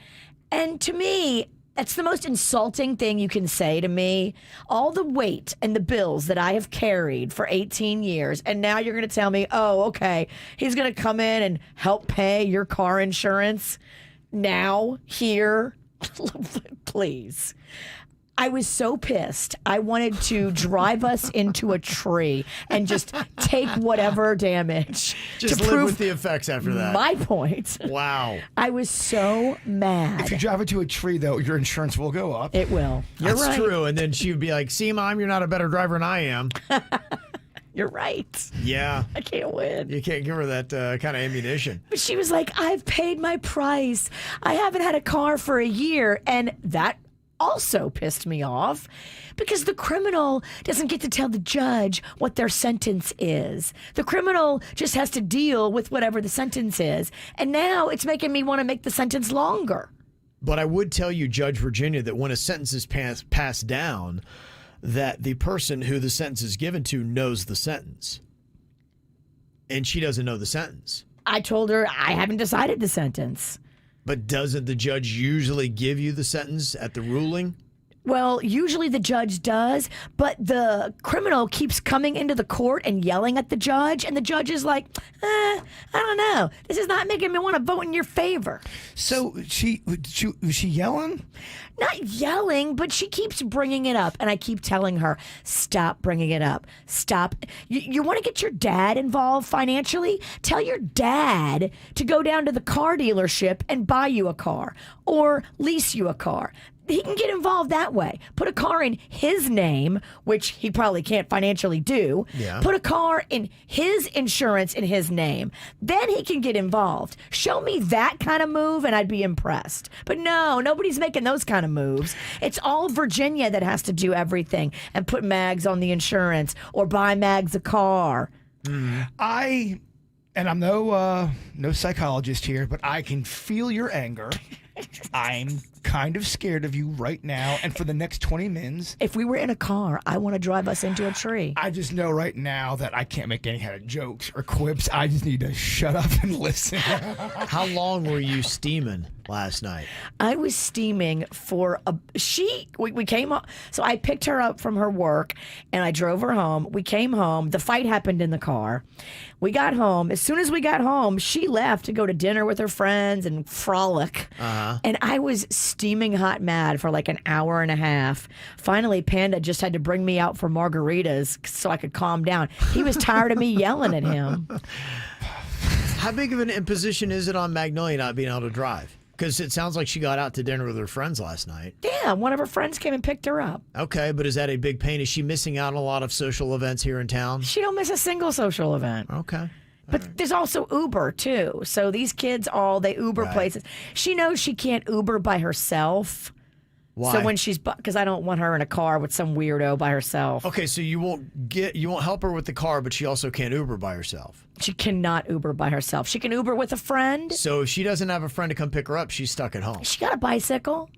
And to me, that's the most insulting thing you can say to me. All the weight and the bills that I have carried for 18 years, and now you're going to tell me, oh, okay, he's going to come in and help pay your car insurance now, here. Please. I was so pissed. I wanted to drive us into a tree and just take whatever damage. Just to live prove with the effects after that. my point. Wow. I was so mad. If you drive into a tree, though, your insurance will go up. It will. You're That's right. true. And then she would be like, see, Mom, you're not a better driver than I am. You're right. Yeah. I can't win. You can't give her that kind of ammunition. But she was like, I've paid my price. I haven't had a car for a year. And that also pissed me off because the criminal doesn't get to tell the judge what their sentence is. The criminal just has to deal with whatever the sentence is. And now it's making me want to make the sentence longer. But I would tell you, Judge Virginia, that when a sentence is passed down, that the person who the sentence is given to knows the sentence. And she doesn't know the sentence. I told her I haven't decided the sentence. But doesn't the judge usually give you the sentence at the ruling? Well, usually the judge does, but the criminal keeps coming into the court and yelling at the judge, and the judge is like, I don't know. This is not making me want to vote in your favor. So was she yelling? Not yelling, but she keeps bringing it up, and I keep telling her, stop bringing it up. Stop. You want to get your dad involved financially? Tell your dad to go down to the car dealership and buy you a car or lease you a car. He can get involved that way. Put a car in his name, which he probably can't financially do. Yeah. Put a car in his insurance in his name. Then he can get involved. Show me that kind of move and I'd be impressed. But no, nobody's making those kind of moves. It's all Virginia that has to do everything and put Mags on the insurance or buy Mags a car. And I'm no psychologist here, but I can feel your anger. I'm kind of scared of you right now and for the next 20 minutes. If we were in a car, I want to drive us into a tree. I just know right now that I can't make any kind of jokes or quips. I just need to shut up and listen. How long were you steaming last night? I was steaming for we came up, so I picked her up from her work and I drove her home. We came home. The fight happened in the car. We got home. As soon as we got home, she left to go to dinner with her friends and frolic. And I was steaming hot mad for like an hour and a half. Finally, Panda just had to bring me out for margaritas so I could calm down. He was tired of me yelling at him. How big of an imposition is it on Magnolia not being able to drive? Because it sounds like she got out to dinner with her friends last night. Yeah, one of her friends came and picked her up. Okay, but is that a big pain? Is she missing out on a lot of social events here in town? She don't miss a single social event. Okay. But there's also Uber, too. So these kids they Uber places. She knows she can't Uber by herself. Why? So when because I don't want her in a car with some weirdo by herself. Okay, so you won't help her with the car, but she also can't Uber by herself. She cannot Uber by herself. She can Uber with a friend. So if she doesn't have a friend to come pick her up, she's stuck at home. She got a bicycle.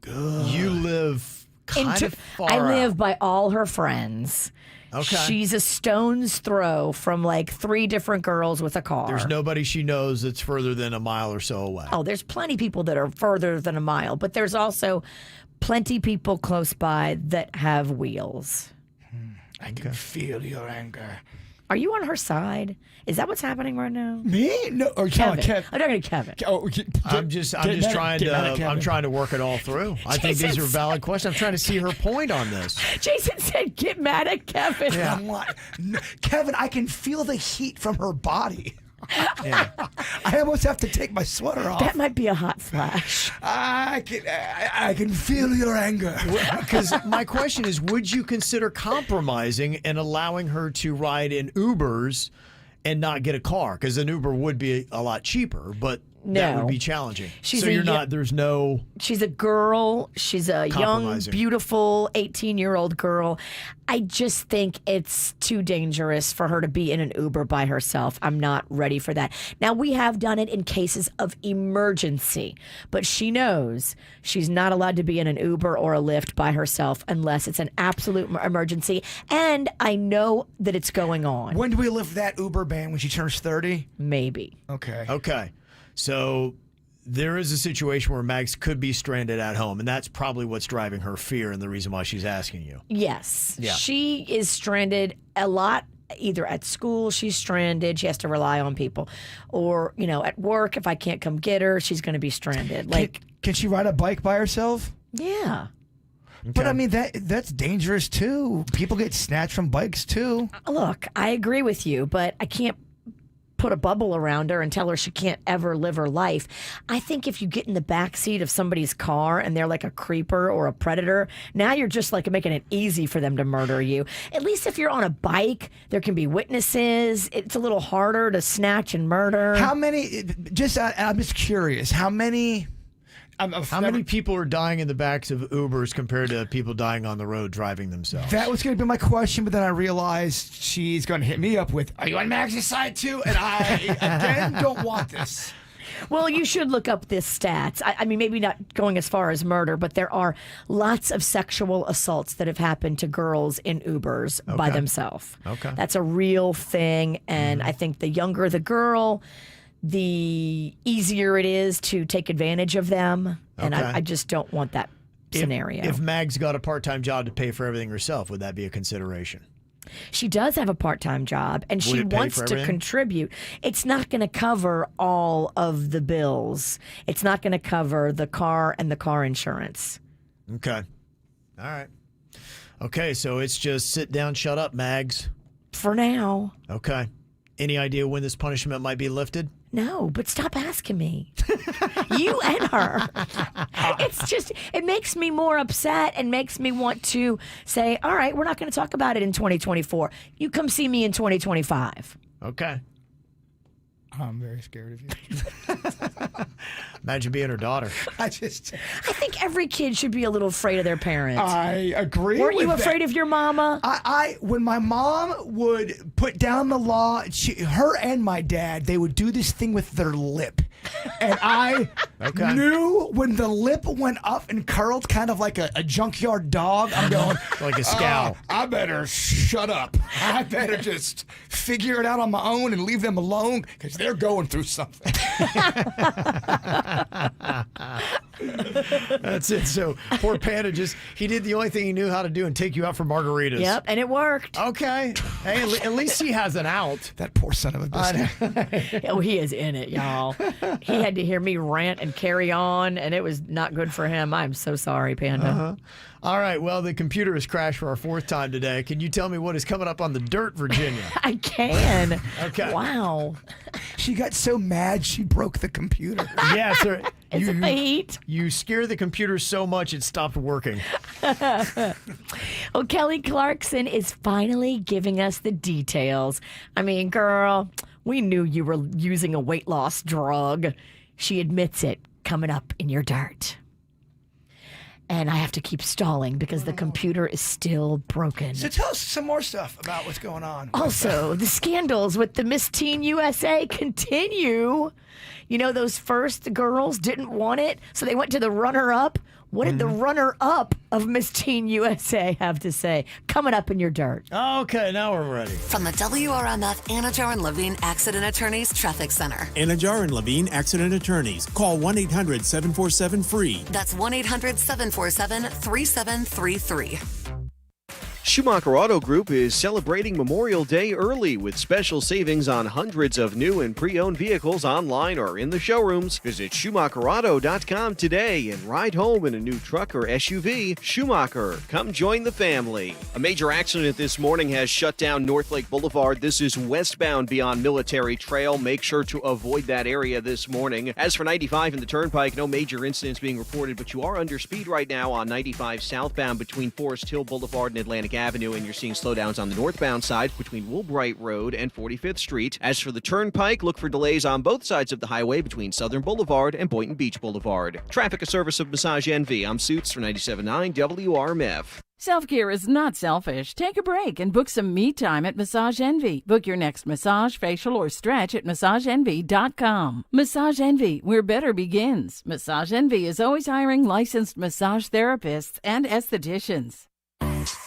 Good. You live kind of far I live out. by all her friends. Okay. She's a stone's throw from like 3 different girls with a car. There's nobody she knows that's further than a mile or so away. Oh, there's plenty people that are further than a mile, but there's also plenty people close by that have wheels. I can feel your anger. Are you on her side? Is that what's happening right now? Me? No, or Kevin. I'm talking to Kevin. I'm just trying to work it all through. I think these are valid questions. I'm trying to see her point on this. Jason said, "Get mad at Kevin." Yeah. I'm like, no, Kevin, I can feel the heat from her body. Yeah. I almost have to take my sweater off. That might be a hot flash. I can feel your anger. Because my question is, would you consider compromising and allowing her to ride in Ubers and not get a car? Because an Uber would be a lot cheaper, but that would be challenging. She's a girl. She's a young, beautiful 18-year-old girl. I just think it's too dangerous for her to be in an Uber by herself. I'm not ready for that. Now, we have done it in cases of emergency, but she knows she's not allowed to be in an Uber or a Lyft by herself unless it's an absolute emergency. And I know that it's going on. When do we lift that Uber ban? When she turns 30? Maybe. Okay. So there is a situation where Mags could be stranded at home, and that's probably what's driving her fear and the reason why she's asking you. Yes. Yeah. She is stranded a lot, either at school, she's stranded, she has to rely on people, or, at work, if I can't come get her, she's going to be stranded. Can she ride a bike by herself? Yeah. Okay. But I mean, that's dangerous too. People get snatched from bikes too. Look, I agree with you, but I can't put a bubble around her and tell her she can't ever live her life. I think if you get in the back seat of somebody's car and they're like a creeper or a predator, now you're just like making it easy for them to murder you. At least if you're on a bike, there can be witnesses. It's a little harder to snatch and murder. How many? I'm just curious. How many? How many people are dying in the backs of Ubers compared to people dying on the road driving themselves? That was going to be my question, but then I realized she's going to hit me up with, "Are you on Max's side too?" And I, again, don't want this. Well, you should look up this stats. I mean, maybe not going as far as murder, but there are lots of sexual assaults that have happened to girls in Ubers by themselves. Okay. That's a real thing. And I think the younger the girl, the easier it is to take advantage of them. And I just don't want that scenario. If Mag's got a part-time job to pay for everything herself, would that be a consideration? She does have a part-time job, and she wants to contribute. It's not going to cover all of the bills. It's not going to cover the car and the car insurance. Okay. All right. Okay, so it's just sit down, shut up, Mags. For now. Okay. Any idea when this punishment might be lifted? No, but stop asking me. You and her. It's just, it makes me more upset and makes me want to say, all right, we're not going to talk about it in 2024. You come see me in 2025. Okay. I'm very scared of you. Imagine being her daughter. I think every kid should be a little afraid of their parents. I agree. Weren't you with afraid that. of your mama? When my mom would put down the law, her and my dad, they would do this thing with their lip. And I knew when the lip went up and curled kind of like a junkyard dog, I'm going, like a scowl. I better shut up. I better just figure it out on my own and leave them alone because they're going through something. That's it. So poor Panda he did the only thing he knew how to do and take you out for margaritas. Yep, and it worked. Okay. Hey, at least he has an out. That poor son of a biscuit. Oh, he is in it, y'all. He had to hear me rant and carry on, and it was not good for him. I'm so sorry, Panda. All right. Well, the computer has crashed for our fourth time today. Can you tell me what is coming up on the dirt, Virginia? I can. Okay. Wow. She got so mad she broke the computer. Yeah, sir. It's a feat. You scare the computer so much it stopped working. Well, Kelly Clarkson is finally giving us the details. I mean, girl, we knew you were using a weight loss drug. She admits it, coming up in your dirt. And I have to keep stalling because the computer is still broken. So tell us some more stuff about what's going on. Also, the scandals with the Miss Teen USA continue. You know, those first girls didn't want it, so they went to the runner-up. What did the runner-up of Miss Teen USA have to say? Coming up in your dirt. Okay, now we're ready. From the WRMF Anajar and Levine Accident Attorneys Traffic Center. Anajar and Levine Accident Attorneys. Call 1-800-747-FREE. That's 1-800-747-3733. Schumacher Auto Group is celebrating Memorial Day early with special savings on hundreds of new and pre-owned vehicles online or in the showrooms. Visit SchumacherAuto.com today and ride home in a new truck or SUV. Schumacher, come join the family. A major accident this morning has shut down North Lake Boulevard. This is westbound beyond Military Trail. Make sure to avoid that area this morning. As for 95 and the Turnpike, no major incidents being reported, but you are under speed right now on 95 southbound between Forest Hill Boulevard and Atlantic Avenue, and you're seeing slowdowns on the northbound side between Woolbright Road and 45th Street. As for the Turnpike, look for delays on both sides of the highway between Southern Boulevard and Boynton Beach Boulevard. Traffic, a service of Massage Envy. I'm Suits for 97.9 WRMF. Self-care is not selfish. Take a break and book some me time at Massage Envy. Book your next massage, facial, or stretch at MassageEnvy.com. Massage Envy, where better begins. Massage Envy is always hiring licensed massage therapists and estheticians.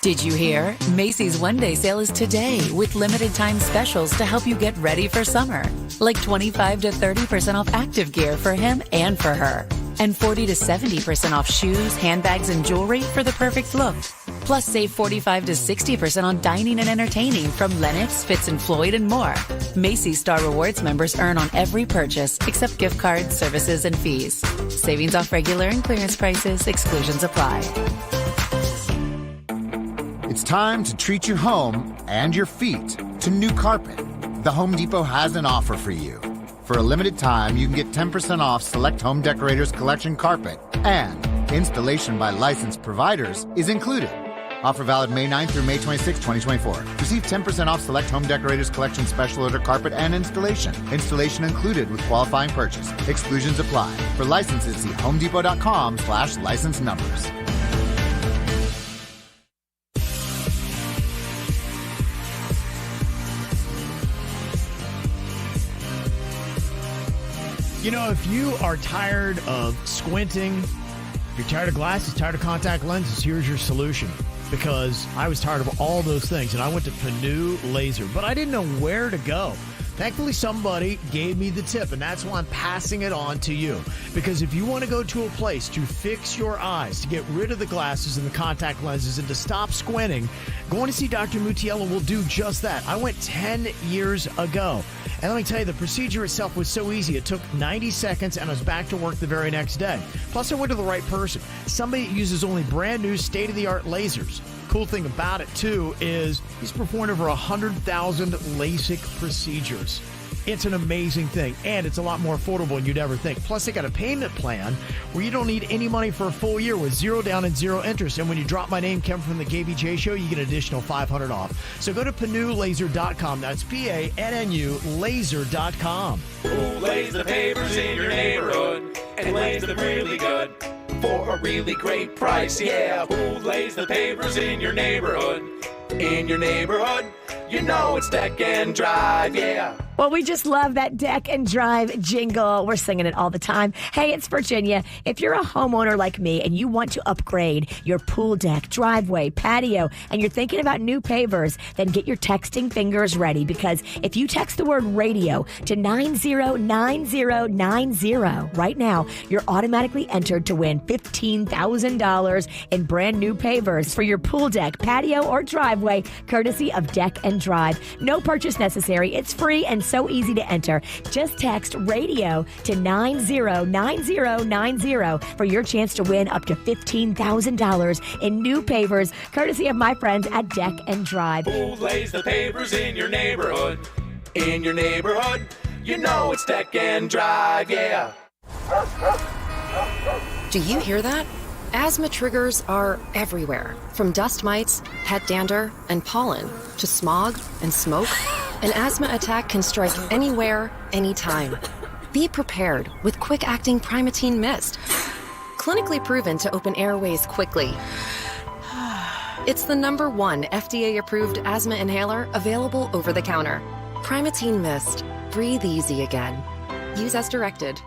Did you hear? Macy's one-day sale is today with limited time specials to help you get ready for summer. Like 25 to 30% off active gear for him and for her. And 40 to 70% off shoes, handbags, and jewelry for the perfect look. Plus, save 45 to 60% on dining and entertaining from Lennox, Fitz & Floyd, and more. Macy's Star Rewards members earn on every purchase except gift cards, services, and fees. Savings off regular and clearance prices. Exclusions apply. It's time to treat your home and your feet to new carpet. The Home Depot has an offer for you. For a limited time, you can get 10% off select Home Decorators Collection carpet, and installation by licensed providers is included. Offer valid May 9th through May 26, 2024. Receive 10% off select Home Decorators Collection special order carpet and installation. Installation included with qualifying purchase. Exclusions apply. For licenses, see homedepot.com/license numbers. You know, if you are tired of squinting, if you're tired of glasses, tired of contact lenses, here's your solution. Because I was tired of all those things, and I went to Panu Laser, but I didn't know where to go. Thankfully, somebody gave me the tip, and that's why I'm passing it on to you. Because if you want to go to a place to fix your eyes, to get rid of the glasses and the contact lenses, and to stop squinting, going to see Dr. Mutiello will do just that. I went 10 years ago. And let me tell you, the procedure itself was so easy. It took 90 seconds, and I was back to work the very next day. Plus, I went to the right person. Somebody that uses only brand new, state-of-the-art lasers. Cool thing about it, too, is he's performed over 100,000 LASIK procedures. It's an amazing thing, and it's a lot more affordable than you'd ever think. Plus, they got a payment plan where you don't need any money for a full year with 0 down and 0 interest. And when you drop my name, Kevin from the KVJ Show, you get an additional $500 off. So go to PanuLaser.com. That's PANNU laser.com. Who lays the papers in your neighborhood and lays them really good for a really great price? Yeah, who lays the papers in your neighborhood? In your neighborhood, you know it's Deck and Drive, yeah. Well, we just love that Deck and Drive jingle. We're singing it all the time. Hey, it's Virginia. If you're a homeowner like me and you want to upgrade your pool deck, driveway, patio, and you're thinking about new pavers, then get your texting fingers ready, because if you text the word radio to 909090 right now, you're automatically entered to win $15,000 in brand new pavers for your pool deck, patio, or driveway, courtesy of Deck and Drive. No purchase necessary. It's free and so easy to enter. Just text radio to 909090 for your chance to win up to $15,000 in new pavers, courtesy of my friends at Deck and Drive. Who lays the pavers in your neighborhood? In your neighborhood, you know it's Deck and Drive, yeah. Do you hear that? Asthma triggers are everywhere, from dust mites, pet dander, and pollen, to smog and smoke. An asthma attack can strike anywhere, anytime. Be prepared with quick-acting Primatene Mist. Clinically proven to open airways quickly. It's the #1 FDA-approved asthma inhaler available over the counter. Primatene Mist. Breathe easy again. Use as directed.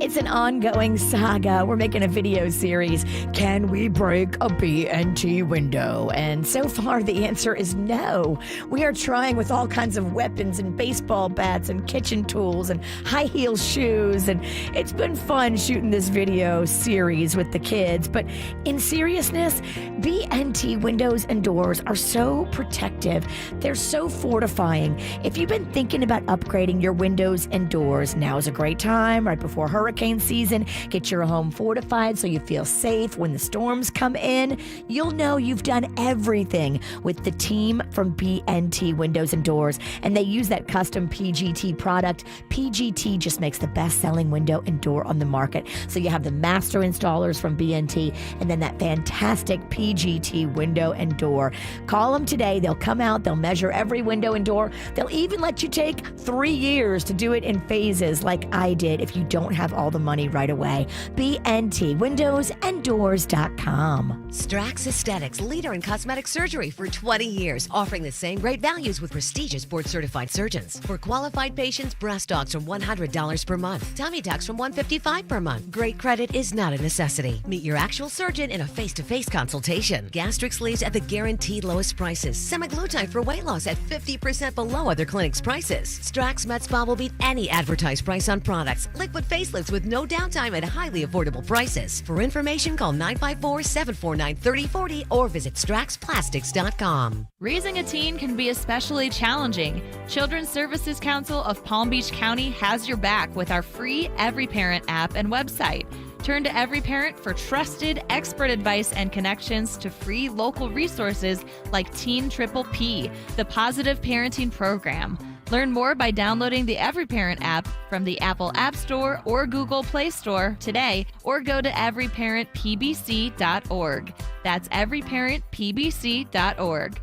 It's an ongoing saga. We're making a video series. Can we break a BNT window? And so far, the answer is no. We are trying with all kinds of weapons and baseball bats and kitchen tools and high heel shoes. And it's been fun shooting this video series with the kids. But in seriousness, BNT windows and doors are so protective. They're so fortifying. If you've been thinking about upgrading your windows and doors, now's a great time, right before hurricane season. Get your home fortified so you feel safe when the storms come in. You'll know you've done everything with the team from BNT Windows and Doors, and they use that custom PGT product. PGT just makes the best-selling window and door on the market. So you have the master installers from BNT, and then that fantastic PGT window and door. Call them today. They'll come out. They'll measure every window and door. They'll even let you take 3 years to do it in phases like I did if you don't have all the money right away. BNTwindowsanddoors.com. Strax Aesthetics, leader in cosmetic surgery for 20 years, offering the same great values with prestigious board-certified surgeons. For qualified patients, breast dogs from $100 per month, tummy tucks from $155 per month. Great credit is not a necessity. Meet your actual surgeon in a face-to-face consultation. Gastric sleeves at the guaranteed lowest prices. Semaglutide for weight loss at 50% below other clinics' prices. Strax Med Spa will beat any advertised price on products. Liquid facelifts with no downtime at highly affordable prices. For information, call 954-749-3040 or visit straxplastics.com. Raising a teen can be especially challenging. Children's Services Council of Palm Beach County has your back with our free Every Parent app and website. Turn to Every Parent for trusted, expert advice and connections to free local resources like Teen Triple P, the Positive Parenting Program. Learn more by downloading the Every Parent app from the Apple App Store or Google Play Store today, or go to everyparentpbc.org. That's everyparentpbc.org.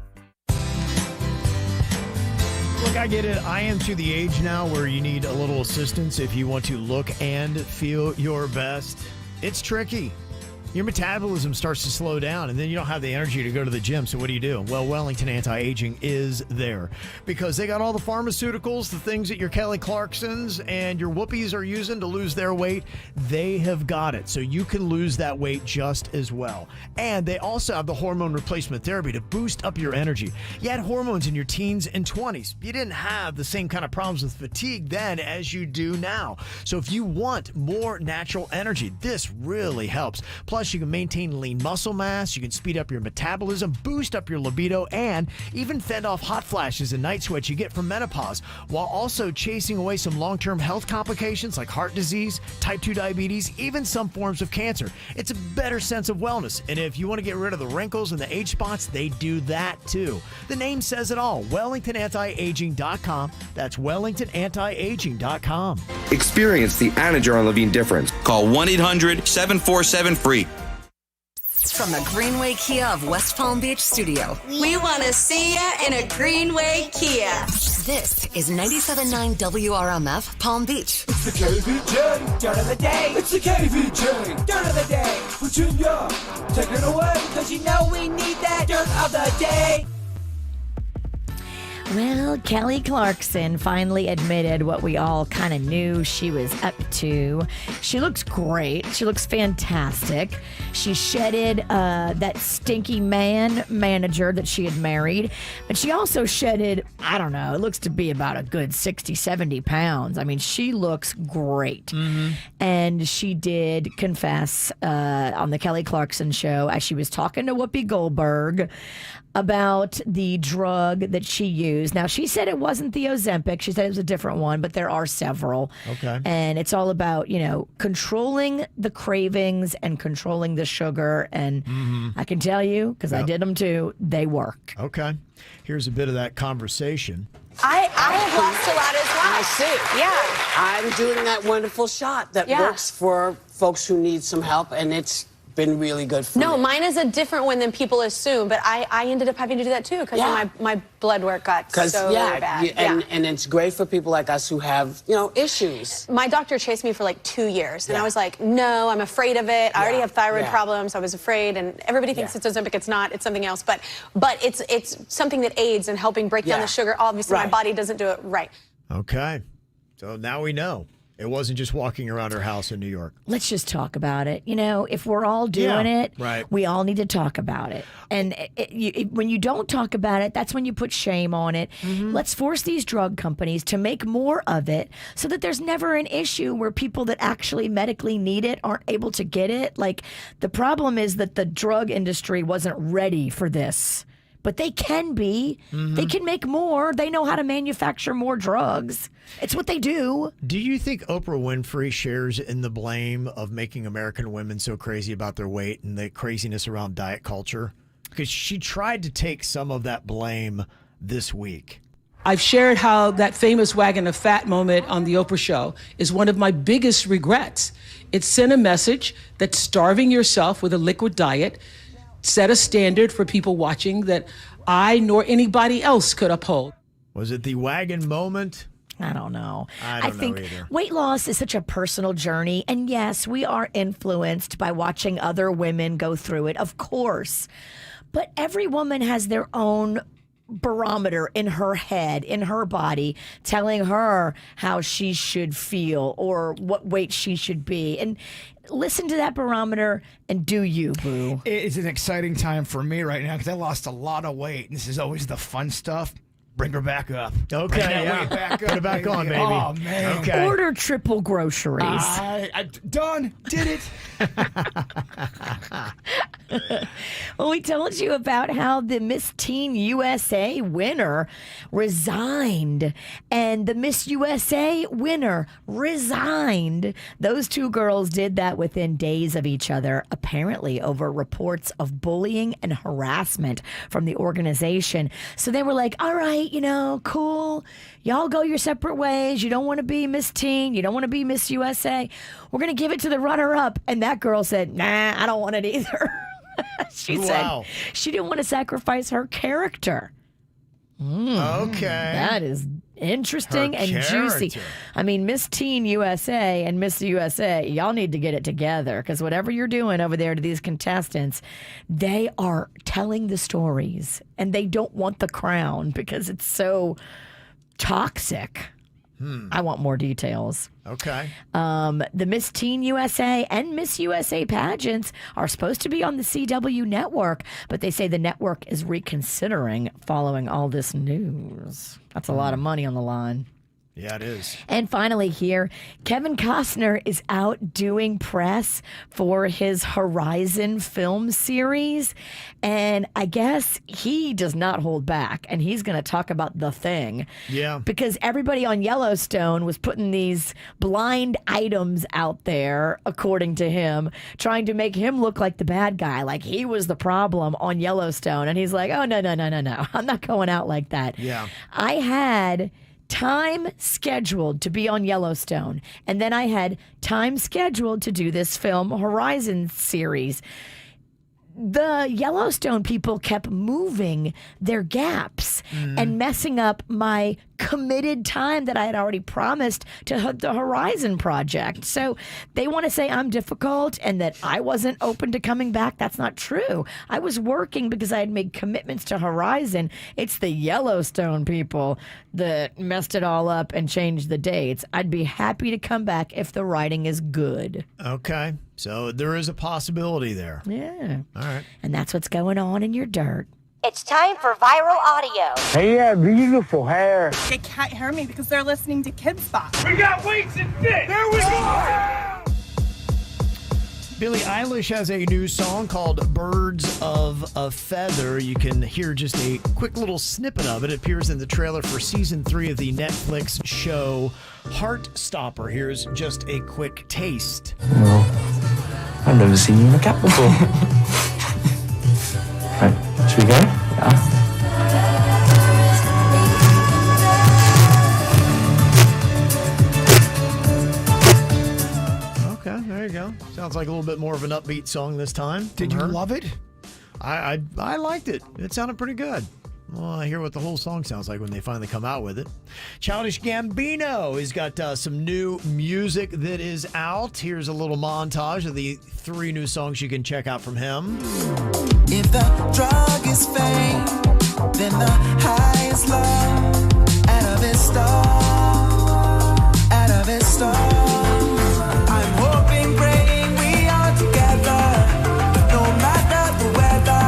Look, I get it. I am to the age now where you need a little assistance if you want to look and feel your best. It's tricky. your metabolism starts to slow down, and then you don't have the energy to go to the gym. So what do? Well, Wellington Anti-Aging is there because they got all the pharmaceuticals, the things that your Kelly Clarksons and your Whoopies are using to lose their weight. They have got it, so you can lose that weight just as well. And they also have the hormone replacement therapy to boost up your energy. You had hormones in your teens and 20s. You didn't have the same kind of problems with fatigue then as you do now. So if you want more natural energy, this really helps. Plus, you can maintain lean muscle mass, you can speed up your metabolism, boost up your libido, and even fend off hot flashes and night sweats you get from menopause, while also chasing away some long-term health complications like heart disease, type 2 diabetes, even some forms of cancer. It's a better sense of wellness, and if you want to get rid of the wrinkles and the age spots, they do that too. The name says it all. WellingtonAntiAging.com. That's WellingtonAntiAging.com. Experience the Anna Jar Levine difference. Call 1-800-747-FREE. From the Greenway Kia of West Palm Beach studio. We want to see you in a Greenway Kia. This is 97.9 WRMF Palm Beach. It's the KVJ Dirt of the Day. It's the KVJ Dirt of the Day. Virginia, take it away. Because you know we need that Dirt of the Day. Well, Kelly Clarkson finally admitted what we all kind of knew she was up to. She looks great. She looks fantastic. She shedded that stinky manager that she had married. But she also shedded, I don't know, it looks to be about a good 60, 70 pounds. I mean, she looks great. Mm-hmm. And she did confess on the Kelly Clarkson show as she was talking to Whoopi Goldberg about the drug that she used. Now, she said it wasn't the Ozempic. She said it was a different one, but there are several. Okay. And it's all about, controlling the cravings and controlling the sugar. And I can tell you, because I did them too, they work. Okay. Here's a bit of that conversation. I have lost a lot as well. I see. Yeah. I'm doing that wonderful shot that works for folks who need some help, and it's been really good for me. No, mine is a different one than people assume, but I ended up having to do that too because my blood work got so bad. And it's great for people like us who have, issues. My doctor chased me for like 2 years, and I was like, no, I'm afraid of it. I already have thyroid problems. I was afraid, and everybody thinks it's Ozempic. It's not. It's something else. But it's something that aids in helping break down the sugar. Obviously, my body doesn't do it right. Okay. So now we know. It wasn't just walking around her house in New York. Let's just talk about it. If we're all doing it, we all need to talk about it. And when you don't talk about it, that's when you put shame on it. Mm-hmm. Let's force these drug companies to make more of it so that there's never an issue where people that actually medically need it aren't able to get it. Like, the problem is that the drug industry wasn't ready for this. But they can be. Mm-hmm. They can make more. They know how to manufacture more drugs. It's what they do. Do you think Oprah Winfrey shares in the blame of making American women so crazy about their weight and the craziness around diet culture? Because she tried to take some of that blame this week. I've shared how that famous wagon of fat moment on the Oprah show is one of my biggest regrets. It sent a message that starving yourself with a liquid diet set a standard for people watching that I nor anybody else could uphold. Was it the wagon moment? I don't know. I think know either. Weight loss is such a personal journey. And yes, we are influenced by watching other women go through it, of course. But every woman has their own barometer in her head, in her body, telling her how she should feel or what weight she should be. And listen to that barometer and do you, boo. It's an exciting time for me right now because I lost a lot of weight. This is always the fun stuff. Bring her back up. Okay, weight back up, put it back on, baby. Oh, man. Okay. Order triple groceries. Done. Did it. Well, we told you about how the Miss Teen USA winner resigned and the Miss USA winner resigned. Those two girls did that within days of each other, apparently over reports of bullying and harassment from the organization. So they were like, all right, cool. Y'all go your separate ways. You don't want to be Miss Teen. You don't want to be Miss USA. We're going to give it to the runner-up. And that girl said, nah, I don't want it either. She said she didn't want to sacrifice her character. Okay. That is interesting Her and juicy. character. I mean, Miss Teen USA and Miss USA, y'all need to get it together because whatever you're doing over there to these contestants, they are telling the stories and they don't want the crown because it's so toxic. I want more details. Okay. The Miss Teen USA and Miss USA pageants are supposed to be on the CW network, but they say the network is reconsidering following all this news. That's a lot of money on the line. Yeah, it is. And finally here, Kevin Costner is out doing press for his Horizon film series. And I guess he does not hold back. And he's going to talk about The Thing. Yeah. Because everybody on Yellowstone was putting these blind items out there, according to him, trying to make him look like the bad guy, like he was the problem on Yellowstone. And he's like, oh, no. I'm not going out like that. Yeah. I had time scheduled to be on Yellowstone, and then I had time scheduled to do this film Horizon series. The Yellowstone people kept moving their gaps and messing up my committed time that I had already promised to the Horizon project. So they want to say I'm difficult and that I wasn't open to coming back. That's not true. I was working because I had made commitments to Horizon. It's the Yellowstone people that messed it all up and changed the dates. I'd be happy to come back if the writing is good. Okay. So there is a possibility there. Yeah. All right. And that's what's going on in your dirt. It's time for viral audio. Hey, yeah, beautiful hair. They can't hear me because they're listening to Kids Spot. We got weights and fit. There we go. Billie Eilish has a new song called Birds of a Feather. You can hear just a quick little snippet of it. It appears in the trailer for season 3 of the Netflix show Heartstopper. Here's just a quick taste. Well, I've never seen you in a cap before. Right, should we go? Yeah. Okay, there you go. Sounds like a little bit more of an upbeat song this time. Did you love it? I liked it. It sounded pretty good. Well, I hear what the whole song sounds like when they finally come out with it. Childish Gambino has got some new music that is out. Here's a little montage of the 3 new songs you can check out from him. If the drug is fame, then the high is low. Out of it stars. I'm hoping, praying we are together. No matter the weather,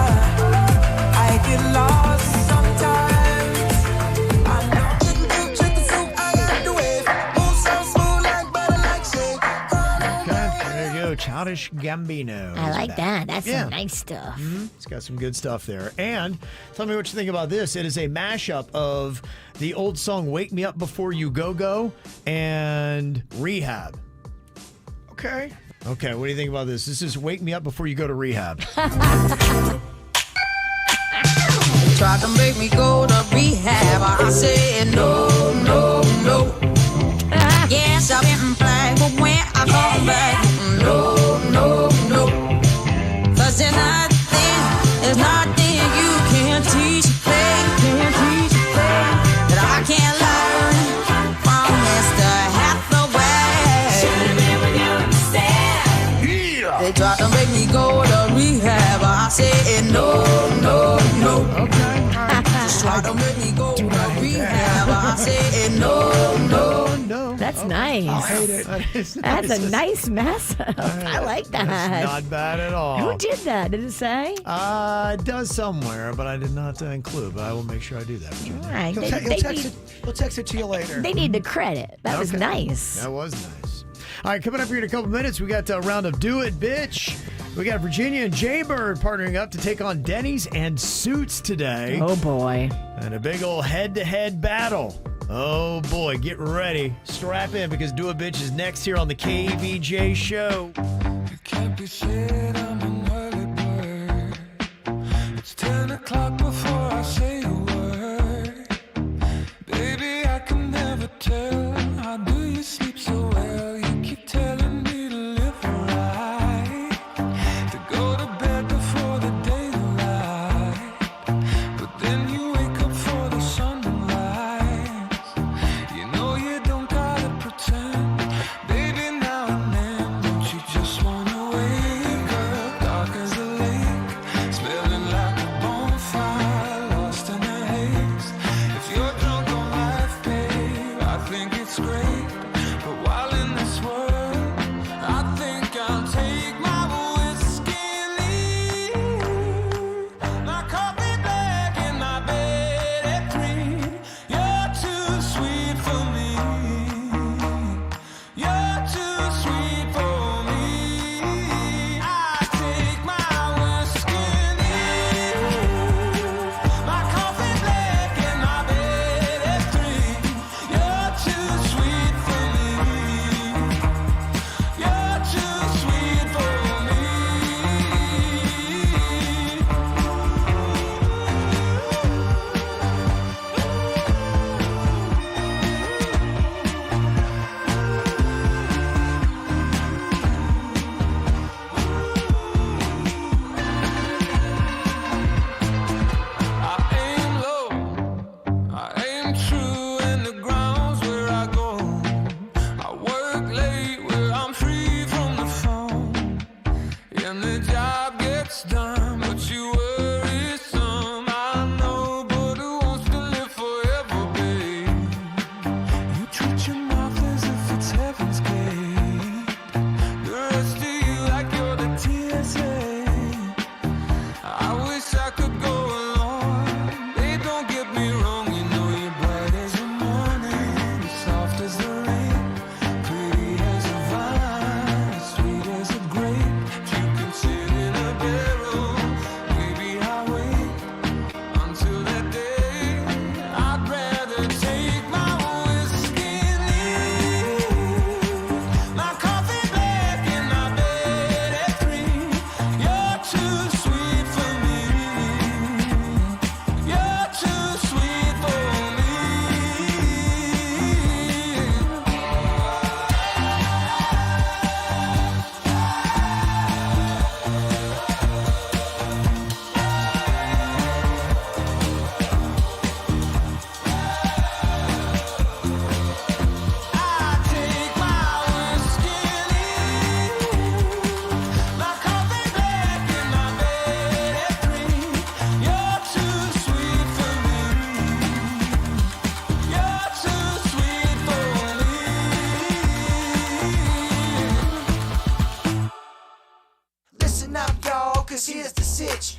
I get lost sometimes. I'm not chicken soup, I like the way. Move so smooth like butter, like shake. Okay, there you go. Childish Gambino. I is like back. that. That's Yeah. some nice stuff. It's got some good stuff there. And tell me what you think about this. It is a mashup of the old song Wake Me Up Before You Go Go and Rehab. Okay. Okay, what do you think about this? This is Wake Me Up Before You Go to Rehab. Tried to make me go to rehab. I said no. Yes, I've been flagged, but when I come back, no. 'Cause there's nothing you can teach, that I can't learn from Mr. Hathaway. They tried to make me go to rehab. I said no. Okay. Just tried to make me go to rehab. I said no. That's nice. I hate it. That's a nice mess up. I like that. That's not bad at all. Who did that? Did it say? It does somewhere, but I did not include. But I will make sure I do that. All right. He'll text it to you later. They need the credit. That was Okay. nice. That was nice. All right, coming up here in a couple minutes, we got a round of Do It, Bitch. We got Virginia and Jaybird partnering up to take on Denny's and Suits today. Oh, boy. And a big old head-to-head battle. Oh, boy, get ready. Strap in because Do It, Bitch is next here on the KVJ show. It can't be said I'm an early bird. It's 10 o'clock before I say a word. Baby, I can never tell. How do you sleep so well? You keep telling me to live right, to go to bed before the daylight. But then you wake up for the sun to rise.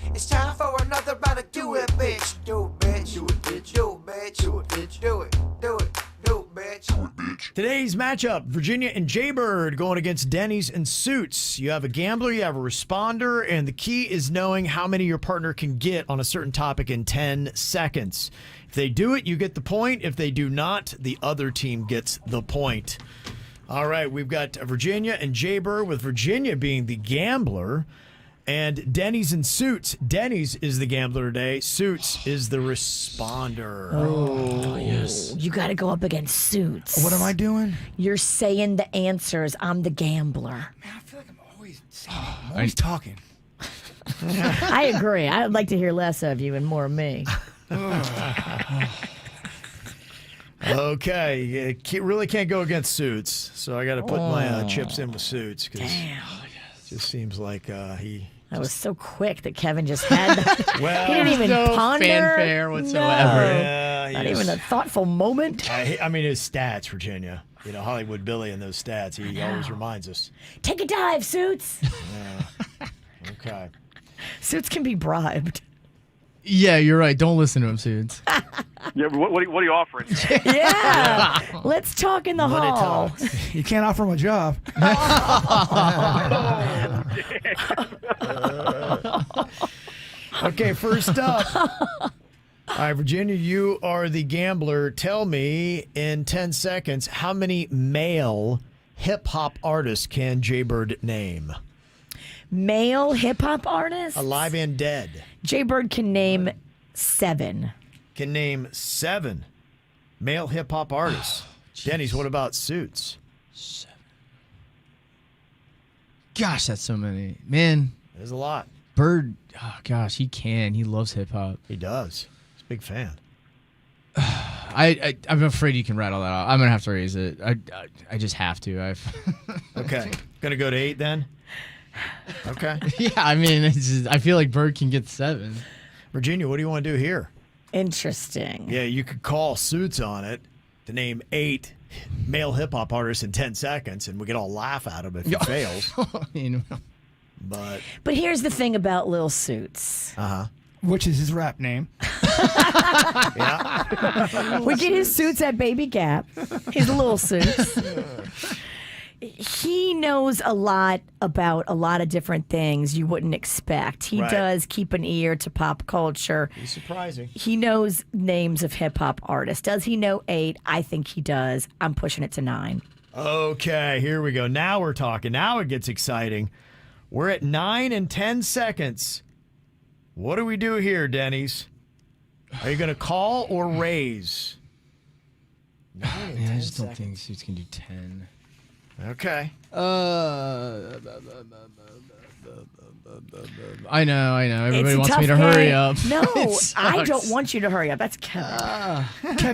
It's time for another round of do it, bitch. Do it, bitch. Do it, bitch. Do it, bitch. Do it, bitch. Do it. Do it. Do it, bitch. Do it, bitch. Today's matchup, Virginia and Jaybird going against Denny's and Suits. You have a gambler, you have a responder, and the key is knowing how many your partner can get on a certain topic in 10 seconds. If they do it, you get the point. If they do not, the other team gets the point. All right, we've got Virginia and Jaybird, with Virginia being the gambler, and Denny's and Suits. Denny's is the gambler today. Suits is the responder. Oh, yes. You got to go up against Suits. What am I doing? You're saying the answers. I'm the gambler. Man, I feel like I'm always talking. I agree. I'd like to hear less of you and more of me. Okay, you really can't go against Suits, so I got to put my chips in with Suits, because it just seems like he... That was so quick that Kevin just had that. Well, he didn't even no ponder. fanfare whatsoever. No. Yeah, Not even a thoughtful moment. I mean, his stats, Virginia. You know, Hollywood Billy and those stats, he always reminds us. Take a dive, Suits. Yeah. Okay. Suits can be bribed. Yeah, you're right. Don't listen to him, Suits. Yeah, but what are you offering? Yeah. Let's talk in the hall. You can't offer him a job. Okay, first up. All right, Virginia, you are the gambler. Tell me in 10 seconds, how many male hip-hop artists can Jaybird name? Male hip-hop artists? Alive and dead. Jaybird can name 7. Can name 7 male hip-hop artists. Denny's, what about Suits? 7. Gosh, that's so many. Man. There's a lot. Bird, oh gosh, he can. He loves hip-hop. He does. He's a big fan. I'm afraid you can rattle that off. I'm going to have to raise it. I just have to. Okay. Going to go to 8 then? Okay. Yeah, I mean, I feel like Bird can get 7. Virginia, what do you want to do here? Interesting. Yeah, you could call Suits on it to name 8 male hip-hop artists in 10 seconds, and we could all laugh at him if he fails. But here's the thing about Lil Suits. Uh-huh. Which is his rap name. Yeah. We get his Suits at Baby Gap. His Lil Suits. He knows a lot about a lot of different things you wouldn't expect. He does keep an ear to pop culture. He's surprising. He knows names of hip-hop artists. Does he know 8? I think he does. I'm pushing it to 9. Okay, here we go. Now we're talking. Now it gets exciting. We're at 9 and 10 seconds. What do we do here, Denny's? Are you going to call or raise? 9 and 10 I just don't seconds. think Suits can do 10. Okay. I know. Everybody It's a wants me to tough hurry game. up. No, It I sucks. don't want you to hurry up. That's Kevin.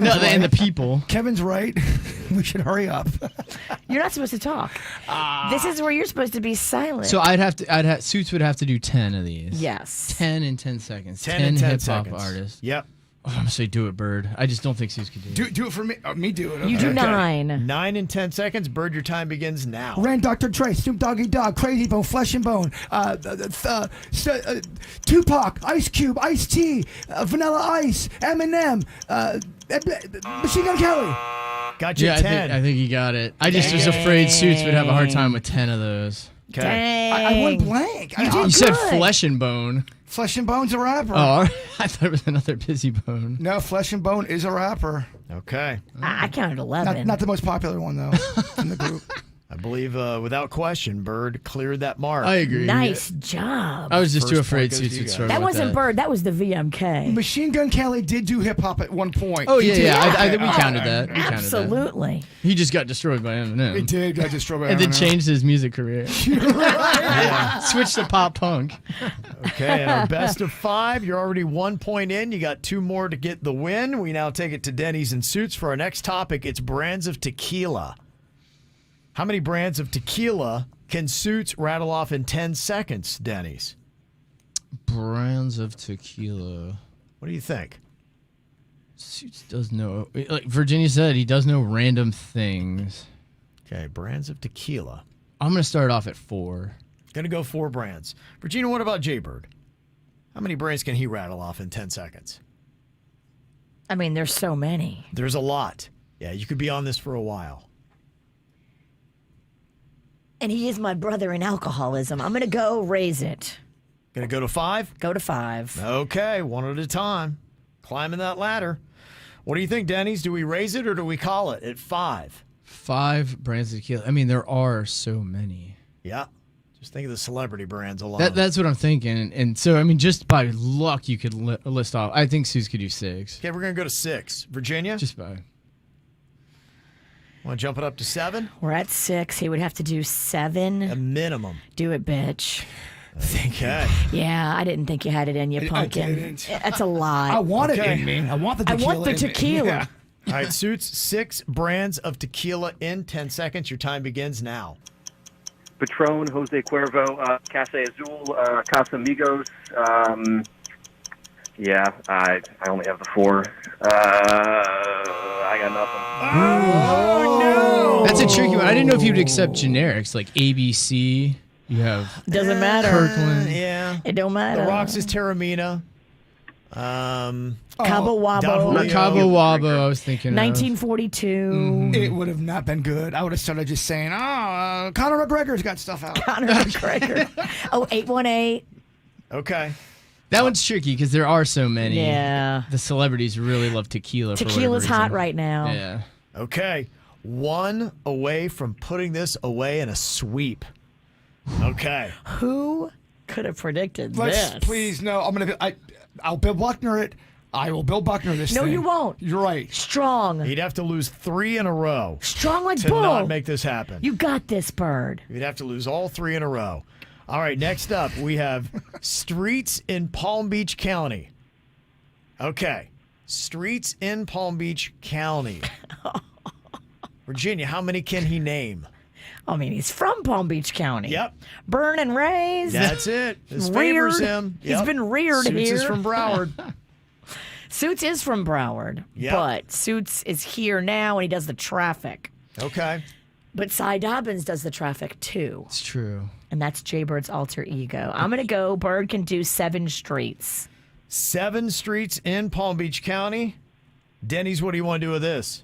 No, and the people. Kevin's right. We should hurry up. You're not supposed to talk. This is where you're supposed to be silent. So Suits would have to do 10 of these. Yes. 10 in 10 seconds. 10 in 10 hip-hop seconds. artists. Yep. Oh, I'm going to say do it, Bird. I just don't think Suits could do it. Do it for me. Me do it. You do 9. 9 and 10 seconds. Bird, your time begins now. Ran Dr. Dre, Snoop Doggy Dogg, Crazy Bone, Flesh and Bone, Tupac, Ice Cube, Ice-T, Vanilla Ice, Eminem, Machine Gun Kelly. Got you Yeah, 10. I think he got it. I just was afraid Suits would have a hard time with 10 of those. Okay. Dang. I went blank. You said Flesh and Bone. Flesh and Bone's a rapper. Oh, I thought it was another Busy Bone. No, Flesh and Bone is a rapper. Okay. I counted 11. Not the most popular one, though, in the group. I believe, without question, Bird cleared that mark. I agree. Nice job. I was just too First afraid point goes Suits to you would guys. struggle That with wasn't that. Bird. That was the VMK. Machine Gun Kelly did do hip hop at one point. Oh, He yeah, did. yeah. I think we counted that. We counted that. Absolutely. He just got destroyed by Eminem. He did got destroyed by And then Eminem. changed his music career. Yeah. Switched to pop punk. Okay, and our best of 5. You're already 1 point in. You got 2 more to get the win. We now take it to Denny's and Suits for our next topic. It's brands of tequila. How many brands of tequila can Suits rattle off in 10 seconds, Denny's? Brands of tequila. What do you think? Suits does know. Like Virginia said, he does know random things. Okay, brands of tequila. I'm going to start off at 4. Going to go 4 brands. Virginia, what about Jaybird? How many brands can he rattle off in 10 seconds? I mean, there's so many. There's a lot. Yeah, you could be on this for a while. And he is my brother in alcoholism. I'm going to go raise it. Gonna go to 5? Go to 5. Okay, one at a time. Climbing that ladder. What do you think, Denny's? Do we raise it or do we call it at 5? 5 brands of tequila. I mean, there are so many. Yeah. Just think of the celebrity brands alone. That's what I'm thinking. And so, I mean, just by luck, you could list off. I think Suze could do 6. Okay, we're going to go to 6. Virginia? Just by. Want to jump it up to 7? We're at 6. He would have to do 7. A minimum. Do it, bitch. Okay. Yeah, I didn't think you had it in you, pumpkin. I didn't. That's a lie. I want it in me. I want the tequila. I want the in me. tequila. Yeah. All right, Suits, 6 brands of tequila in 10 seconds. Your time begins now. Patron, Jose Cuervo, Casa Azul, Casamigos. I only have the 4. I got nothing. Oh, no! That's a tricky one. I didn't know if you would accept generics like ABC. You have Doesn't matter. Kirkland. Yeah. It don't matter. The Roxas Terramina. Cabo Wabo. Don Cabo Wabo, I was thinking of. 1942. It would have not been good. I would have started just saying, Conor McGregor's got stuff out. Conor McGregor. 818. Okay. That one's tricky because there are so many. Yeah. The celebrities really love tequila. Tequila's for hot whatever reason. right now. Yeah. Okay. 1 away from putting this away in a sweep. Okay. Who could have predicted Let's this? please no. I'll Bill Buckner it. I will Bill Buckner this. No, thing. you won't. You're right. Strong. He'd have to lose 3 in a row Strong like to bull. not make this happen. You got this, Bird. You'd have to lose all 3 in a row. All right, next up, we have streets in Palm Beach County. Okay. Streets in Palm Beach County. Virginia, how many can he name? I mean, he's from Palm Beach County. Yep. Born and raised. That's it. This favors him. He's been reared Suits here. is from Broward. Suits is from Broward. Yep. But Suits is here now and he does the traffic. Okay. But Cy Dobbins does the traffic too. It's true. And that's Jay Bird's alter ego. I'm going to go. Bird can do 7 streets. 7 streets in Palm Beach County. Denny's, what do you want to do with this?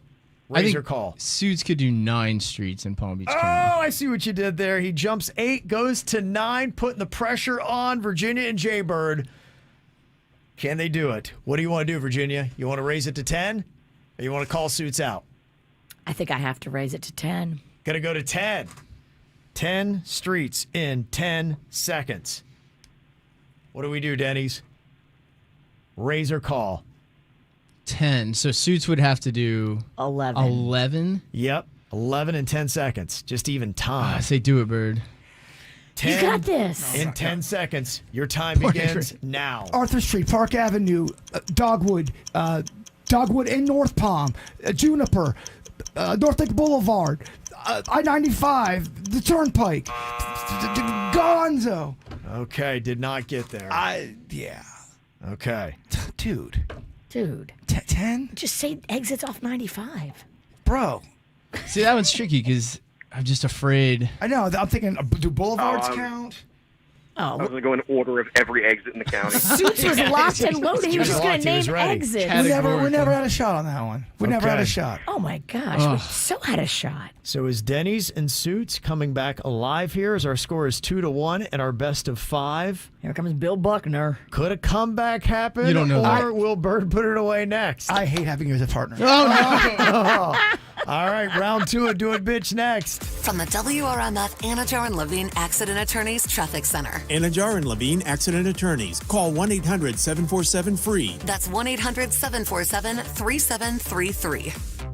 I think Razor call. Suits could do 9 streets in Palm Beach County. Oh, I see what you did there. He jumps 8, goes to 9, putting the pressure on Virginia and Jay Bird. Can they do it? What do you want to do, Virginia? You want to raise it to 10? Or you want to call Suits out? I think I have to raise it to 10. Going to go to 10. 10 streets in 10 seconds. What do we do, Denny's? Razor call. 10. So Suits would have to do 11. 11? Yep. 11 in 10 seconds. Just even time. I say do it, Bird. 10 You got this. In 10 seconds. Your time begins now. Arthur Street, Park Avenue, Dogwood in North Palm, Juniper, North Lake Boulevard, I-95, the Turnpike, Gonzo. Okay, did not get there. Yeah. Okay. Dude. 10? Just say exits off 95. Bro. See, that one's tricky because I'm just afraid. I know. I'm thinking, do boulevards count? I was going to go in order of every exit in the county. Suits was locked and loaded. He was just going to name exits. We never had a shot on that one. We never had a shot. Oh, my gosh. We so had a shot. So is Denny's and Suits coming back alive here as our score is 2-1 and our best of 5? Here comes Bill Buckner. Could a comeback happen? You don't know that. Or will Bird put it away next? I hate having you as a partner. Oh, all right, round 2 of Do It Bitch next. From the WRMF Anajar and Levine Accident Attorneys Traffic Center. Anajar and Levine Accident Attorneys. Call 1-800-747-FREE. That's 1-800-747-3733.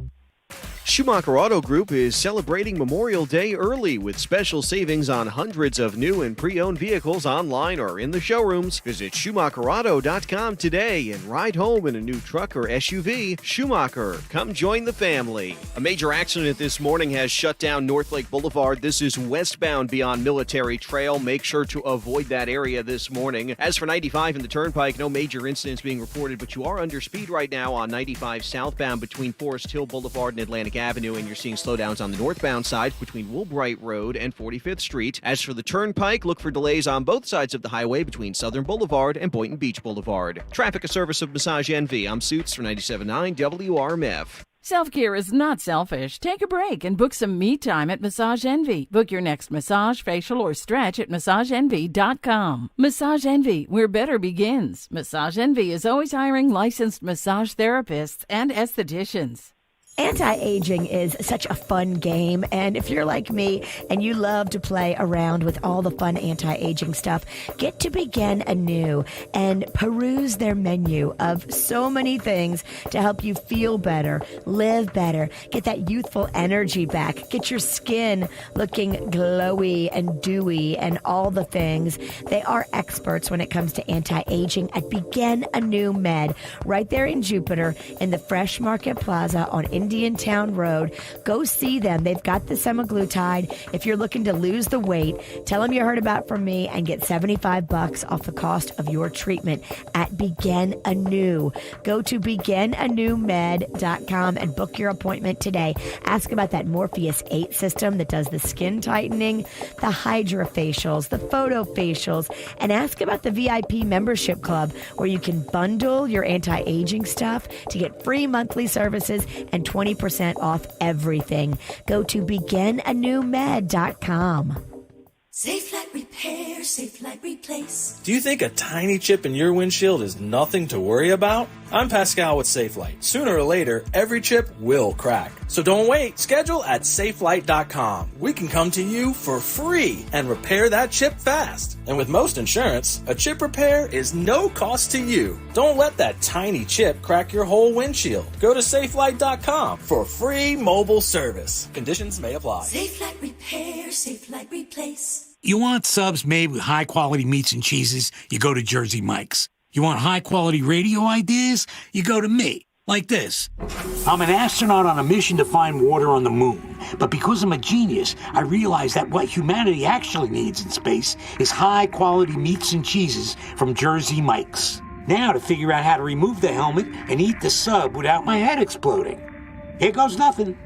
Schumacher Auto Group is celebrating Memorial Day early with special savings on hundreds of new and pre-owned vehicles online or in the showrooms. Visit SchumacherAuto.com today and ride home in a new truck or SUV. Schumacher, come join the family. A major accident this morning has shut down North Lake Boulevard. This is westbound beyond Military Trail. Make sure to avoid that area this morning. As for 95 and the Turnpike, no major incidents being reported, but you are under speed right now on 95 southbound between Forest Hill Boulevard and Atlantic Avenue, and you're seeing slowdowns on the northbound side between Woolbright Road and 45th Street. As for the Turnpike, look for delays on both sides of the highway between Southern Boulevard and Boynton Beach Boulevard. Traffic, a service of Massage Envy. I'm Suits for 97.9 WRMF. Self-care is not selfish. Take a break and book some me time at Massage Envy. Book your next massage, facial, or stretch at massageenvy.com. Massage Envy, where better begins. Massage Envy is always hiring licensed massage therapists and estheticians. Anti-aging is such a fun game, and if you're like me and you love to play around with all the fun anti-aging stuff, get to Begin Anew and peruse their menu of so many things to help you feel better, live better, get that youthful energy back, get your skin looking glowy and dewy and all the things. They are experts when it comes to anti-aging at Begin Anew Med, right there in Jupiter in the Fresh Market Plaza on Indian Town Road. Go see them. They've got the semaglutide. If you're looking to lose the weight, tell them you heard about from me and get $75 off the cost of your treatment at Begin Anew. Go to beginanewmed.com and book your appointment today. Ask about that Morpheus 8 system that does the skin tightening, the hydrofacials, the photo facials, and ask about the VIP membership club where you can bundle your anti-aging stuff to get free monthly services and 20% off everything. Go to beginanewmed.com. Safe Light Repair, Safe Light Replace. Do you think a tiny chip in your windshield is nothing to worry about? I'm Pascal with SafeLight. Sooner or later, every chip will crack. So don't wait. Schedule at safelight.com. We can come to you for free and repair that chip fast. And with most insurance, a chip repair is no cost to you. Don't let that tiny chip crack your whole windshield. Go to safelight.com for free mobile service. Conditions may apply. Safe Light Repair, Safe Light Replace. You want subs made with high-quality meats and cheeses? You go to Jersey Mike's. You want high-quality radio ideas? You go to me. Like this. I'm an astronaut on a mission to find water on the moon. But because I'm a genius, I realize that what humanity actually needs in space is high-quality meats and cheeses from Jersey Mike's. Now to figure out how to remove the helmet and eat the sub without my head exploding. Here goes nothing.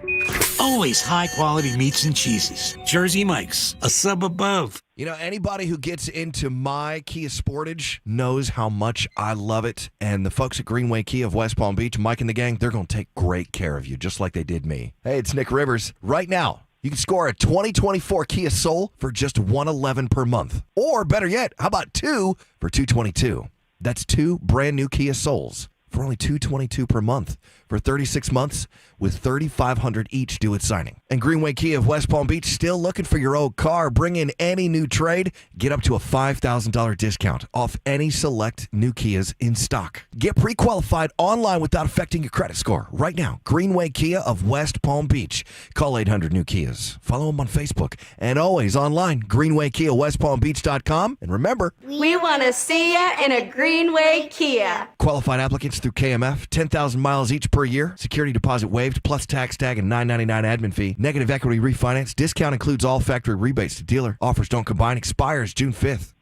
Always high-quality meats and cheeses. Jersey Mike's, a sub above. You know, anybody who gets into my Kia Sportage knows how much I love it. And the folks at Greenway Kia of West Palm Beach, Mike and the gang, they're going to take great care of you, just like they did me. Hey, it's Nick Rivers. Right now, you can score a 2024 Kia Soul for just $111 per month. Or better yet, how about two for $222? That's two brand new Kia Souls for only $222 per month for 36 months with $3,500 each due at signing. And Greenway Kia of West Palm Beach, still looking for your old car? Bring in any new trade. Get up to a $5,000 discount off any select new Kias in stock. Get pre-qualified online without affecting your credit score. Right now, Greenway Kia of West Palm Beach. Call 800-NEW-KIAs. Follow them on Facebook. And always online, GreenwayKiaWestPalmBeach.com. And remember, We want to see ya in a Greenway Kia. qualified applicants through KMF, 10,000 miles each per year. Security deposit waived, plus tax tag and $9.99 admin fee. Negative equity refinance. Discount includes all factory rebates to dealer. Offers don't combine. Expires June 5th.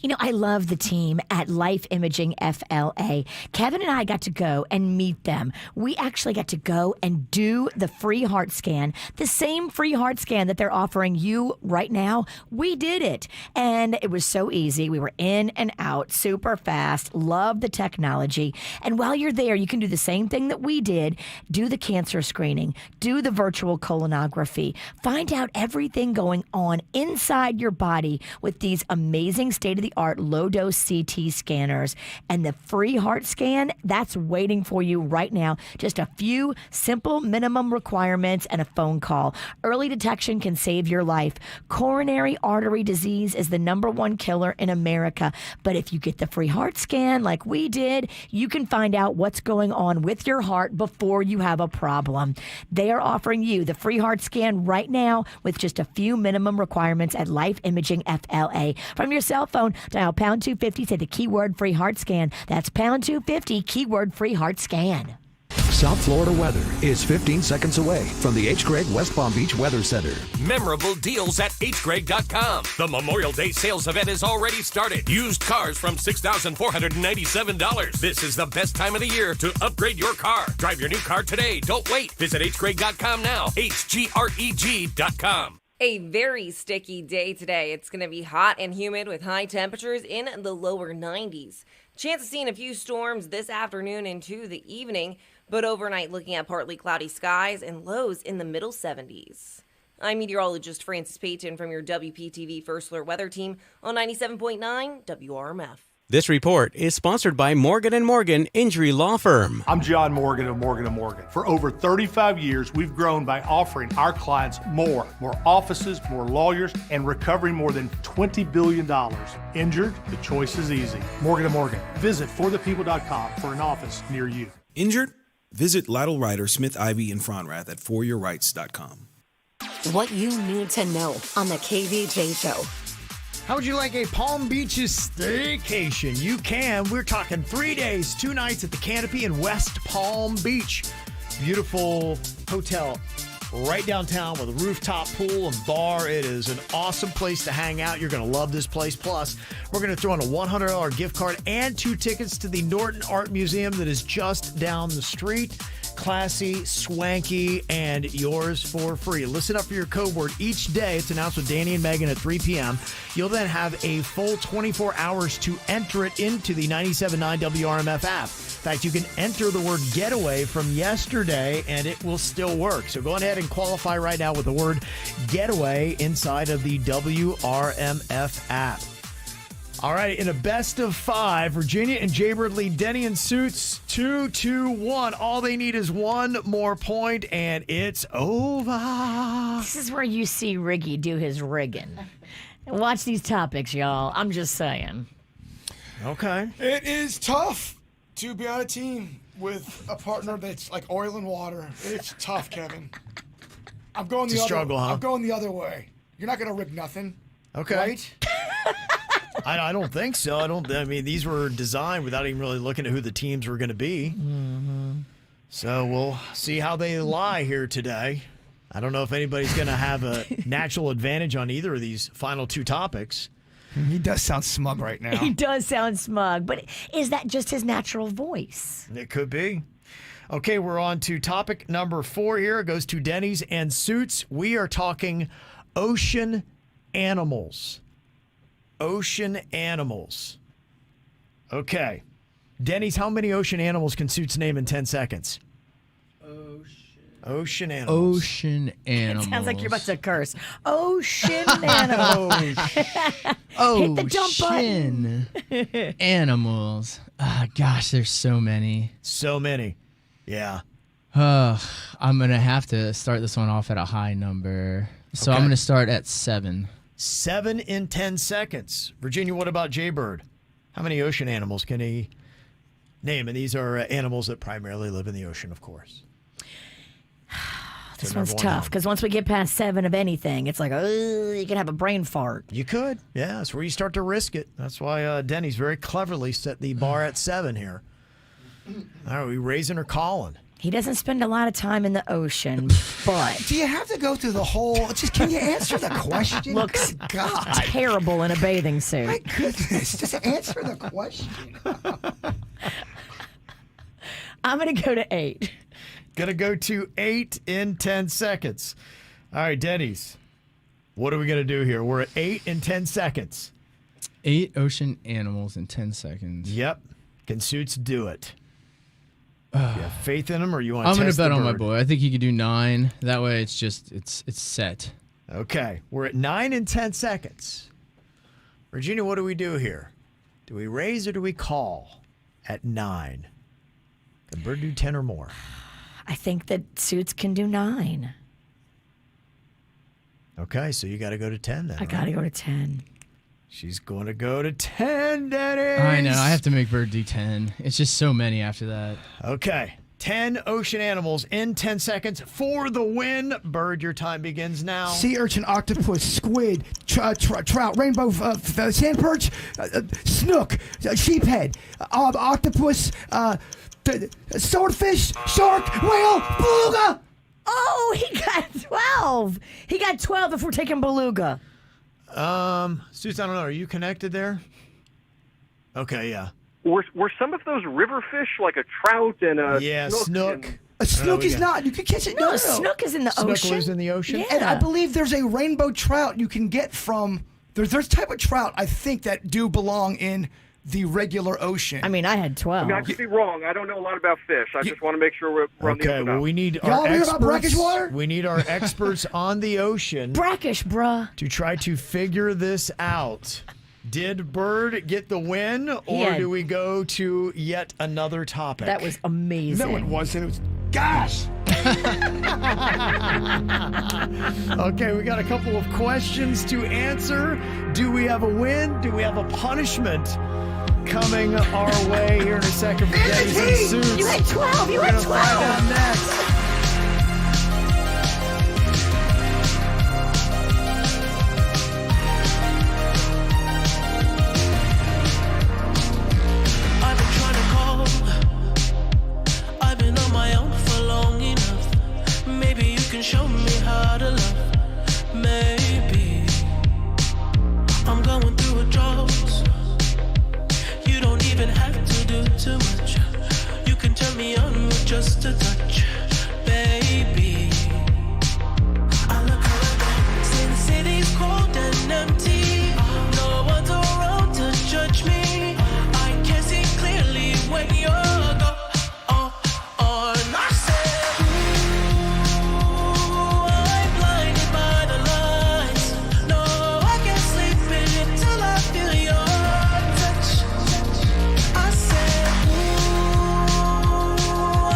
You know, I love the team at Life Imaging FLA. Kevin and I got to go and meet them. We actually got to go and do the free heart scan, the same free heart scan that they're offering you right now. We did it, and it was so easy. We were in and out super fast. Love the technology. And while you're there, you can do the same thing that we did. Do the cancer screening, do the virtual colonography, find out everything going on inside your body with these amazing state-of-the-art low-dose CT scanners. And the free heart scan, that's waiting for you right now. Just a few simple minimum requirements and a phone call. Early detection can save your life. Coronary artery disease is the #1 killer in America. But if you get the free heart scan like we did, you can find out what's going on with your heart before you have a problem. They are offering you the free heart scan right now with just a few minimum requirements at Life Imaging FLA. From your cell phone, dial pound 250, say the keyword free heart scan. That's pound 250, keyword free heart scan. South Florida weather is 15 seconds away from the H. Gregg West Palm Beach Weather Center. Memorable deals at hgregg.com. The Memorial Day sales event is already started. Used cars from $6,497. This is the best time of the year to upgrade your car. Drive your new car today. Don't wait. Visit hgregg.com now. hgreg.com. A very sticky day today. It's going to be hot and humid with high temperatures in the lower 90s. Chance of seeing a few storms this afternoon into the evening, but overnight looking at partly cloudy skies and lows in the middle 70s. I'm meteorologist Francis Payton from your WPTV First Alert Weather Team on 97.9 WRMF. This report is sponsored by Morgan & Morgan Injury Law Firm. I'm John Morgan of Morgan & Morgan. For over 35 years, we've grown by offering our clients more offices, more lawyers, and recovering more than $20 billion. Injured? The choice is easy. Morgan & Morgan. Visit forthepeople.com for an office near you. Injured? Visit Lytle Ryder, Smith, Ivy, and Fronrath at foryourrights.com. What you need to know on the KVJ Show. How would you like a Palm Beaches staycation? You can. We're talking 3 days, 2 nights at the Canopy in West Palm Beach. Beautiful hotel right downtown with a rooftop pool and bar. It is an awesome place to hang out. You're going to love this place. Plus, we're going to throw in a $100 gift card and 2 tickets to the Norton Art Museum that is just down the street. Classy, swanky, and yours for free. Listen up for your code word each day. It's announced with Danny and Megan at 3 p.m. You'll then have a full 24 hours to enter it into the 97.9 WRMF app. In fact, you can enter the word getaway from yesterday, and it will still work. So go ahead and qualify right now with the word getaway inside of the WRMF app. All right, in a best of 5, Virginia and Jaybird lead Denny and Suits 2-1. All they need is one more point, and it's over. This is where you see Riggy do his rigging. Watch these topics, y'all. I'm just saying. Okay. It is tough to be on a team with a partner that's like oil and water. It's tough, Kevin. I'm going the other struggle, huh? I'm going the other way. You're not going to rig nothing. Okay. Right? I don't think so. I mean, these were designed without even really looking at who the teams were going to be. Mm-hmm. So we'll see how they lie here today. I don't know if anybody's going to have a natural advantage on either of these final 2 topics. He does sound smug right now. He does sound smug, but is that just his natural voice? It could be. Okay, we're on to topic number 4 here. It goes to Denny's and Suits. We are talking ocean animals. Ocean animals. Okay. Denny's, how many ocean animals can Suits name in 10 seconds? Ocean animals. Ocean animals. It sounds like you're about to curse. Ocean animals. Hit the jump button. Animals. Gosh, there's so many. So many. Yeah. I'm going to have to start this one off at a high number. So I'm going to start at 7. 7 in 10 seconds. Virginia, what about Jaybird? How many ocean animals can he name? And these are animals that primarily live in the ocean, of course. This one's tough because once we get past 7 of anything, it's like, oh, you can have a brain fart. You could. Yeah, that's where you start to risk it. That's why Denny's very cleverly set the bar at 7 here. Are we raising or calling? He doesn't spend a lot of time in the ocean, but... Do you have to go through the whole... Can you answer the question? Looks God. terrible in a bathing suit. My goodness, just answer the question. I'm going to go to 8. Going to go to 8 in 10 seconds. All right, Denny's. What are we going to do here? We're at 8 in 10 seconds. 8 ocean animals in 10 seconds. Yep. Can Suits do it? You have faith in him, or you want to I'm test gonna bet the on my bird? boy. I think he could do 9. That way, it's just it's set. Okay, we're at 9 in 10 seconds. Virginia, what do we do here? Do we raise or do we call at 9? Can Bird do 10 or more? I think that Suits can do 9. Okay, so you got to go to 10 then. I got to go to 10. She's going to go to 10, Dennis. I know. I have to make Bird do 10. It's just so many after that. Okay. 10 ocean animals in 10 seconds for the win. Bird, your time begins now. Sea urchin, octopus, squid, trout, rainbow sand perch, snook, sheephead, octopus, swordfish, shark, whale, beluga. Oh, he got 12. He got 12 if we're taking beluga. Suits, I don't know. Are you connected there? Okay, yeah. Were some of those river fish like a trout and a snook? A snook is not. You can catch it. No, a snook is in the ocean. Snook lives in the ocean? Yeah. And I believe there's a rainbow trout you can get from. There's type of trout I think that do belong in the regular ocean. I mean, I had 12. I mean, I could be wrong. I don't know a lot about fish. I just want to make sure we're on the up Okay, and well, up. we need Y'all our hear about brackish experts. water? We need our experts on the ocean Brackish, bruh. to try to figure this out. Did Bird get the win, or do we go to yet another topic? That was amazing. No, it wasn't. It was. Gosh. Okay, we got a couple of questions to answer. Do we have a win? Do we have a punishment coming our way here in a second for Days and Suits? You had 12. You We're had gonna 12. find out next. I've been trying to call. I've been on my own for long enough. Maybe you can show me how to love. Maybe I'm going through a drought. You don't even have to do too much. You can turn me on with just a touch, baby. I look around, see the city's cold and empty. No one's around to judge me. I can see clearly when you're gone. And I said, ooh, I'm blinded by the lights. No, I can't sleep until I feel your touch. I said, ooh,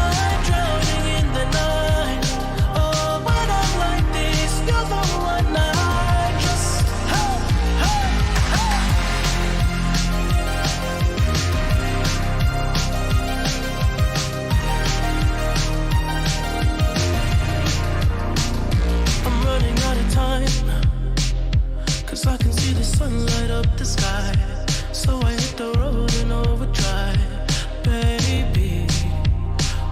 I'm drowning in the night. Oh, when I'm like this, you're the one I trust. Hey, hey, hey. I'm running out of time, 'cause I can see the sun light up the sky. So I hit the road in overdrive, baby.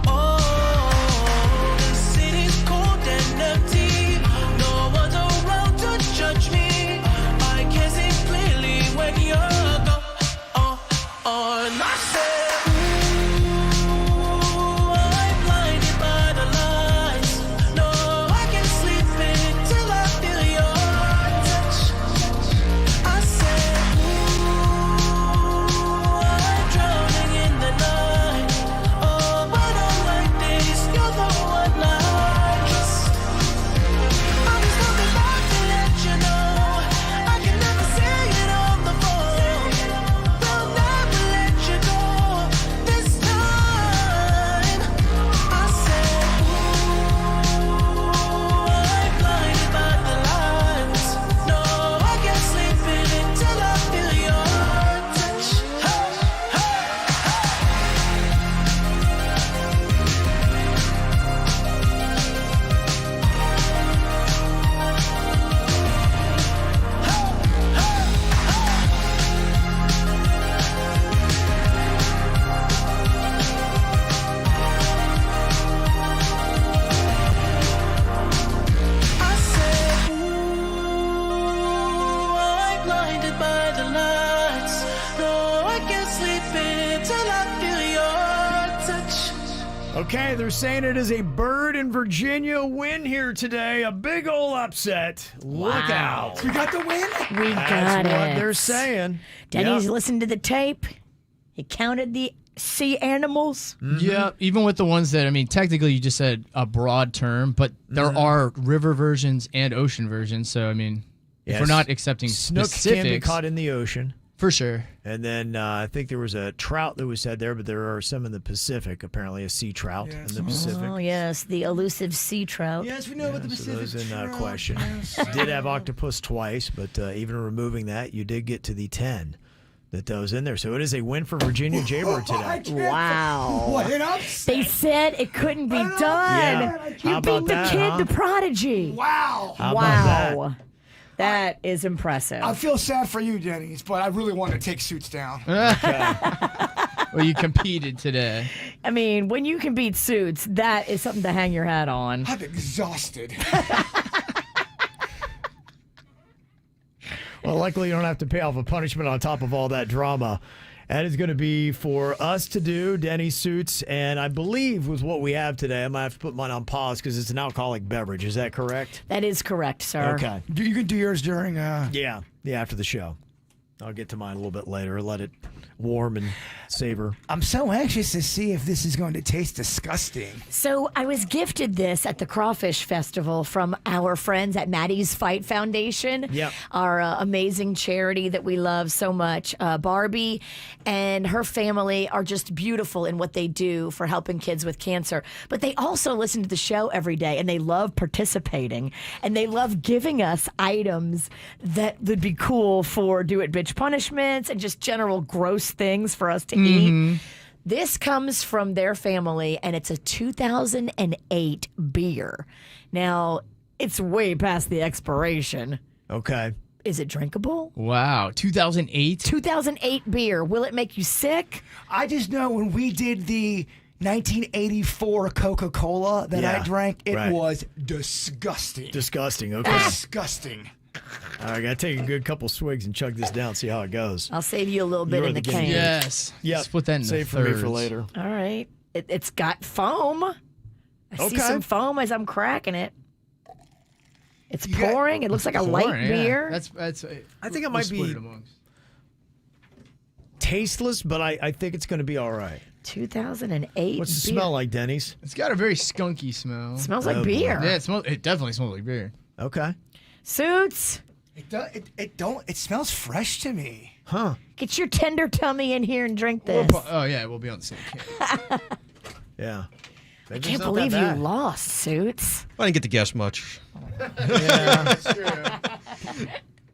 Oh, the city's cold and empty. No one's around to judge me. I can see clearly when you're gone. And I said, ooh, I'm blinded by the lights. No, I can't sleep until I feel your touch. I said, ooh, I'm drowning in the night. Oh, when I'm like this, you're the one I trust. I'm just coming back to let you know I can never say it on the phone. They'll never let you go this time. I said, ooh, I'm blinded by the lights. No, I can't sleep until I feel your touch. Hey, hey, I said, ooh, I'm blinded by the lights. No, I can't sleep until I feel your touch. Okay, they're saying it is a Bird in Virginia win here today. A big ole upset. Look out. We got the win. We That's got what it. they're saying. Denny's Yep. listened to the tape. He counted the sea animals. Yeah, even with the ones that, I mean, technically you just said a broad term, but there are river versions and ocean versions. So, I mean, if Yes. we're not accepting Snook specifics. can be caught in the ocean. For sure. And then I think there was a trout that was said there, but there are some in the Pacific, apparently a sea trout in the Pacific. Oh, yes, the elusive sea trout. Yes, we know about the So Pacific. those in trout. question. Yes. Did have octopus twice, but even removing that, you did get to the 10 that those in there. So it is a win for Virginia Jaybird today. Wow. What an upset. They said it couldn't be done. Yeah. You How beat about the that, kid, huh? the prodigy. Wow. How about Wow. That is impressive. I feel sad for you, Denny's, but I really want to take Suits down. Well, you competed today. I mean, when you can beat Suits, that is something to hang your hat on. I'm exhausted. Well, luckily you don't have to pay off a punishment on top of all that drama. That is going to be for us to do, Denny Suits, and I believe with what we have today, I might have to put mine on pause because it's an alcoholic beverage. Is that correct? That is correct, sir. Okay. You can do yours during. Yeah, after the show. I'll get to mine a little bit later. Let it warm and savor. I'm so anxious to see if this is going to taste disgusting. So I was gifted this at the Crawfish Festival from our friends at Maddie's Fight Foundation, our amazing charity that we love so much. Barbie and her family are just beautiful in what they do for helping kids with cancer. But they also listen to the show every day, and they love participating, and they love giving us items that would be cool for Do It Bitch punishments and just general gross things for us to eat. This comes from their family, and it's a 2008 beer. Now, it's way past the expiration. Okay. Is it drinkable? Wow, 2008? 2008 beer. Will it make you sick? I just know when we did the 1984 Coca-Cola that I drank, it was disgusting. Disgusting, okay. Disgusting. All right, I got to take a good couple swigs and chug this down, see how it goes. I'll save you a little bit You're in the guinea can. pig. Yes. Yeah. Split that in Save the for me for thirds. later. All right. It's got foam. I see Okay. some foam as I'm cracking it. It's pouring. It looks like a light Pouring, yeah. beer. That's. I think it we'll might split be it amongst. tasteless, but I think it's going to be all right. 2008 What's it beer. smell like, Denny's? It's got a very skunky smell. Smells like Oh, boy. beer. Yeah, it definitely smells like beer. Okay. Suits. It smells fresh to me. Huh. Get your tender tummy in here and drink this. Oh yeah, we'll be on the same can. Yeah. I can't believe you lost, Suits. I didn't get to guess much. Yeah.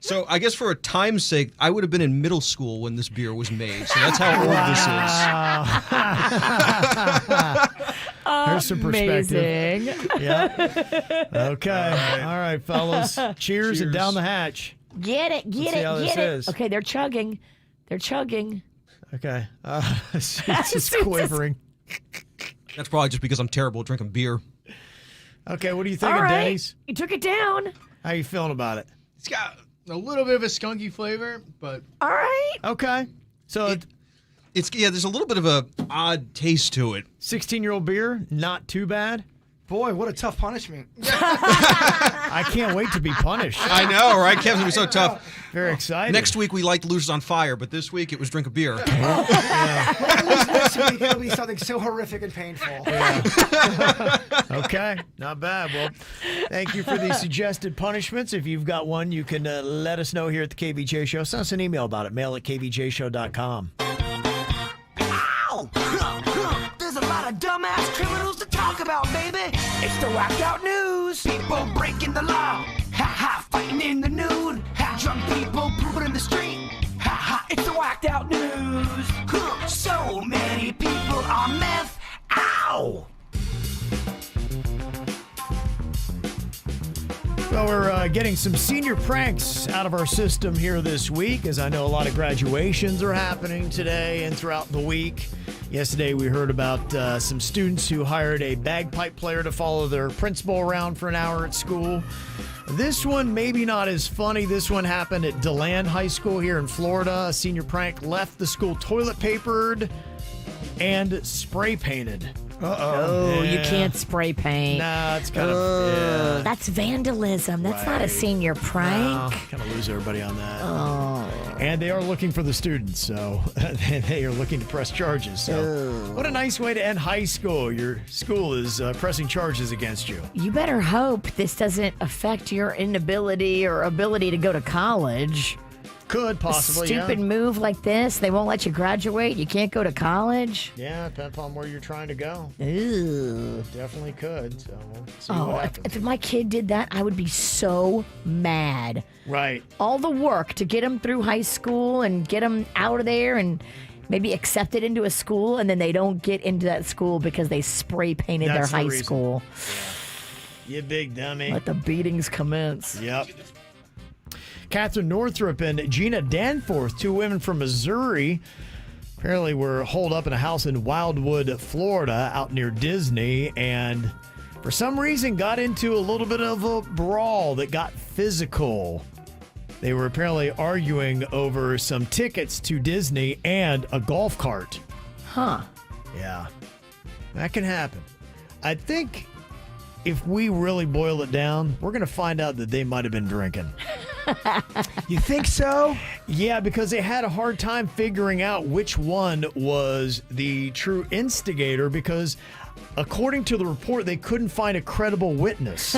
So I guess for a time's sake, I would have been in middle school when this beer was made. So that's how old this is. Here's some perspective. Amazing. Yeah. Okay. All right, fellas. Cheers and down the hatch. Get it, Let's see how this get it. is. Okay, they're chugging. They're chugging. Okay. Suits is quivering. That's probably just because I'm terrible at drinking beer. Okay, what do you All think, right. Denny's? You took it down. How you feeling about it? It's got a little bit of a skunky flavor, but All right. Okay. So There's a little bit of a odd taste to it. 16-year-old beer, not too bad. Boy, what a tough punishment. I can't wait to be punished. I know, right? Kevin's gonna be so tough. Very excited. Next week we light Losers on Fire, but this week it was drink a beer. Next week it'll be something so horrific and painful. Okay, not bad. Well, thank you for the suggested punishments. If you've got one, you can let us know here at the KVJ Show. Send us an email about it. Mail at kvjshow.com. There's a lot of dumbass criminals to talk about, baby. It's the whacked out news. People breaking the law. Ha ha, fighting in the nude. Ha, drunk people pooping in the street. Ha ha, it's the whacked out news. Huh, so many people on meth. Ow! Well, we're getting some senior pranks out of our system here this week, as I know a lot of graduations are happening today and throughout the week. Yesterday, we heard about some students who hired a bagpipe player to follow their principal around for an hour at school. This one, maybe not as funny. This one happened at DeLand High School here in Florida. A senior prank left the school toilet papered and spray painted. Oh, you can't spray paint. Nah, it's kind of... That's vandalism. That's not a senior prank. Kind of lose everybody on that. Oh. And they are looking for the students, so they are looking to press charges. So, what a nice way to end high school. Your school is pressing charges against you. You better hope this doesn't affect your inability or ability to go to college. Could possibly, Stupid move like this. They won't let you graduate. You can't go to college. Yeah, depends on where you're trying to go. Ew. Definitely could. So we'll see Oh, what if, happens. if my kid did that, I would be so mad. Right. All the work to get him through high school and get him out of there and maybe accepted into a school, and then they don't get into that school because they spray painted That's the their high reason. school. You big dummy. Let the beatings commence. Yep. Catherine Northrup and Gina Danforth, two women from Missouri, apparently were holed up in a house in Wildwood, Florida, out near Disney, and for some reason got into a little bit of a brawl that got physical. They were apparently arguing over some tickets to Disney and a golf cart. Huh. Yeah. That can happen. I think if we really boil it down, we're going to find out that they might have been drinking. You think so? Yeah, because they had a hard time figuring out which one was the true instigator because according to the report, they couldn't find a credible witness.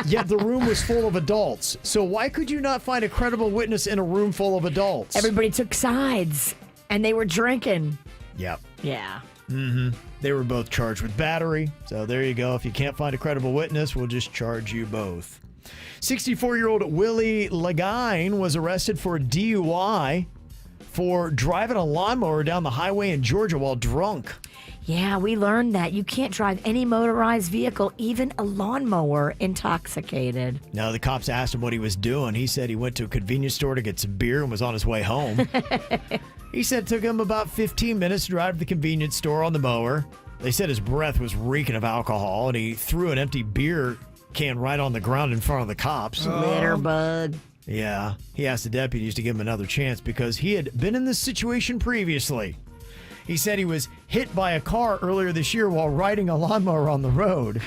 Yet the room was full of adults. So why could you not find a credible witness in a room full of adults? Everybody took sides, and they were drinking. Yep. Yeah. Mm-hmm. They were both charged with battery. So there you go. If you can't find a credible witness, we'll just charge you both. 64-year-old Willie Lagine was arrested for a DUI for driving a lawnmower down the highway in Georgia while drunk. Yeah, we learned that you can't drive any motorized vehicle, even a lawnmower, intoxicated. Now, the cops asked him what he was doing. He said he went to a convenience store to get some beer and was on his way home. He said it took him about 15 minutes to drive to the convenience store on the mower. They said his breath was reeking of alcohol, and he threw an empty beer can right on the ground in front of the cops. Litter bug. Yeah, he asked the deputies to give him another chance because he had been in this situation previously. He said he was hit by a car earlier this year while riding a lawnmower on the road.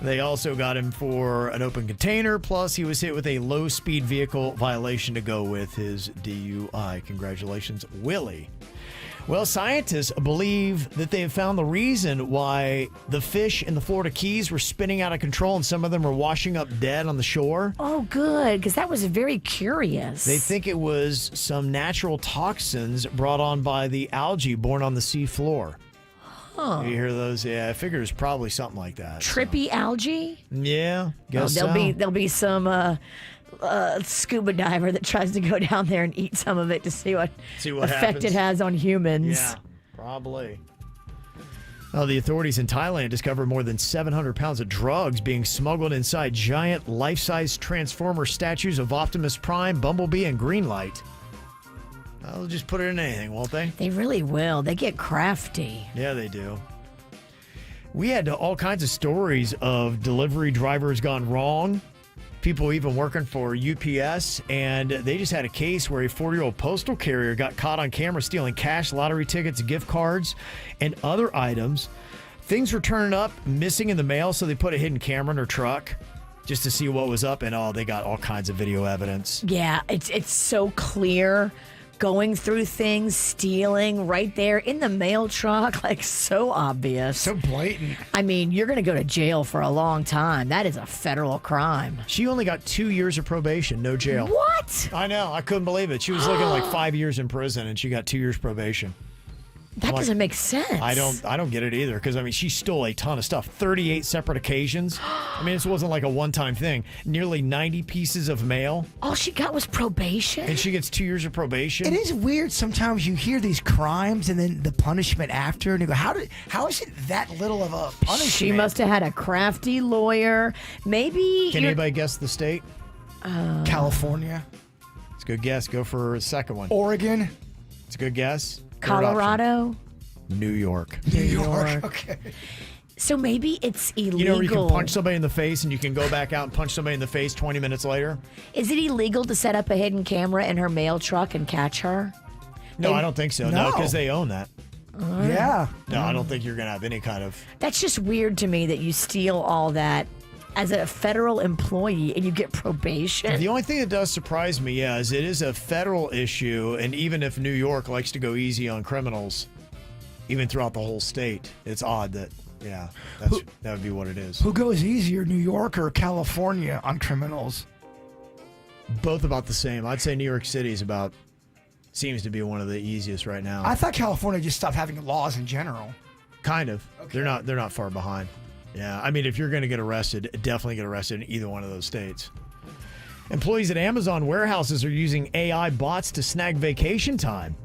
They also got him for an open container, plus he was hit with a low-speed vehicle violation to go with his DUI. Congratulations, Willie. Well, scientists believe that they have found the reason why the fish in the Florida Keys were spinning out of control and some of them were washing up dead on the shore. Oh, good, because that was very curious. They think it was some natural toxins brought on by the algae born on the sea floor. Huh. You hear those? Yeah, I figure it's probably something like that. Trippy algae? Yeah, guess there'll be some scuba diver that tries to go down there and eat some of it to see what effect happens. it has on humans. Yeah, probably. Well, the authorities in Thailand discovered more than 700 pounds of drugs being smuggled inside giant life-size Transformer statues of Optimus Prime, Bumblebee, and Greenlight. They'll just put it in anything, won't they? They really will. They get crafty. Yeah, they do. We had all kinds of stories of delivery drivers gone wrong, people even working for UPS, and they just had a case where a 40-year-old postal carrier got caught on camera stealing cash, lottery tickets, gift cards, and other items. Things were turning up, missing in the mail, so they put a hidden camera in her truck just to see what was up, and they got all kinds of video evidence. Yeah, it's so clear. Going through things, stealing right there in the mail truck, like so obvious. So blatant. I mean, you're going to go to jail for a long time. That is a federal crime. She only got 2 years of probation, no jail. What? I know. I couldn't believe it. She was looking like 5 years in prison, and she got 2 years probation. That doesn't make sense. I don't get it either because, I mean, she stole a ton of stuff. 38 separate occasions. I mean, this wasn't like a one-time thing. Nearly 90 pieces of mail. All she got was probation? And she gets 2 years of probation. It is weird sometimes you hear these crimes and then the punishment after, and you go, how is it that little of a punishment? She must have had a crafty lawyer. Maybe. Can anybody guess the state? California. It's a good guess. Go for a second one. Oregon. It's a good guess. Colorado. New York. New York. Okay. So maybe it's illegal. You know where you can punch somebody in the face and you can go back out and punch somebody in the face 20 minutes later? Is it illegal to set up a hidden camera in her mail truck and catch her? No, I don't think so. No, because they own that. Yeah. No, I don't think you're going to have any kind of... That's just weird to me that you steal all that as a federal employee and you get probation. The only thing that does surprise me, is it is a federal issue, and even if New York likes to go easy on criminals, even throughout the whole state, it's odd that, that would be what it is. Who goes easier, New York or California, on criminals? Both about the same. I'd say New York City seems to be one of the easiest right now. I thought California just stopped having laws in general. Kind of. Okay. They're not far behind. Yeah, I mean, if you're going to get arrested, definitely get arrested in either one of those states. Employees at Amazon warehouses are using AI bots to snag vacation time.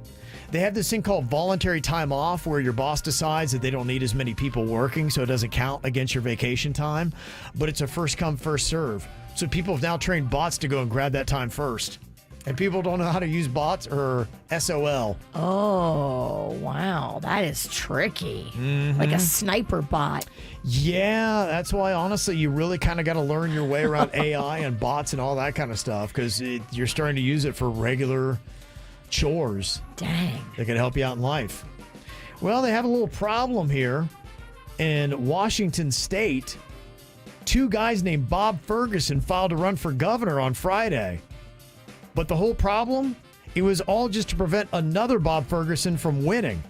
They have this thing called voluntary time off where your boss decides that they don't need as many people working, so it doesn't count against your vacation time, but it's a first come, first serve. So people have now trained bots to go and grab that time first. And people don't know how to use bots or SOL. Oh, wow. That is tricky. Like a sniper bot. Yeah, that's why, honestly, you really kind of got to learn your way around AI and bots and all that kind of stuff because you're starting to use it for regular chores. Dang. That can help you out in life. Well, they have a little problem here in Washington State. 2 guys named Bob Ferguson filed to run for governor on Friday. But the whole problem, it was all just to prevent another Bob Ferguson from winning.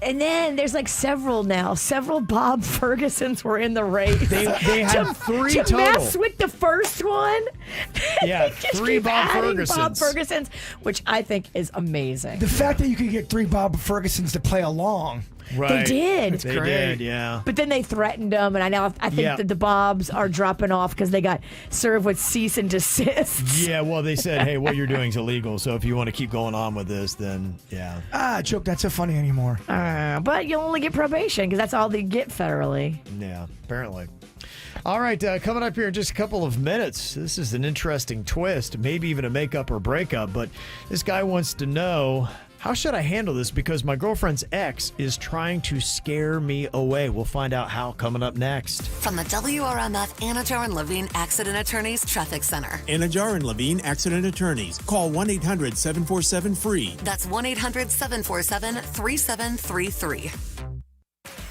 And then there's like several now. Several Bob Fergusons were in the race. They had 3 to total. mess with the first one. Yeah, Just 3 keep Bob adding Fergusons. Bob Fergusons, which I think is amazing. The fact that you could get 3 Bob Fergusons to play along. Right. They did. They did, yeah. But then they threatened them, and I think that the Bobs are dropping off because they got served with cease and desist. Yeah, well, they said, hey, what you're doing is illegal, so if you want to keep going on with this, then, yeah. Joke, that's so funny anymore. But you'll only get probation because that's all they get federally. Yeah, apparently. All right, coming up here in just a couple of minutes, this is an interesting twist, maybe even a makeup or breakup, but this guy wants to know, how should I handle this? Because my girlfriend's ex is trying to scare me away. We'll find out how coming up next. From the WRMF Anajar and Levine Accident Attorneys Traffic Center. Anajar and Levine Accident Attorneys. Call 1-800-747-FREE. That's 1-800-747-3733.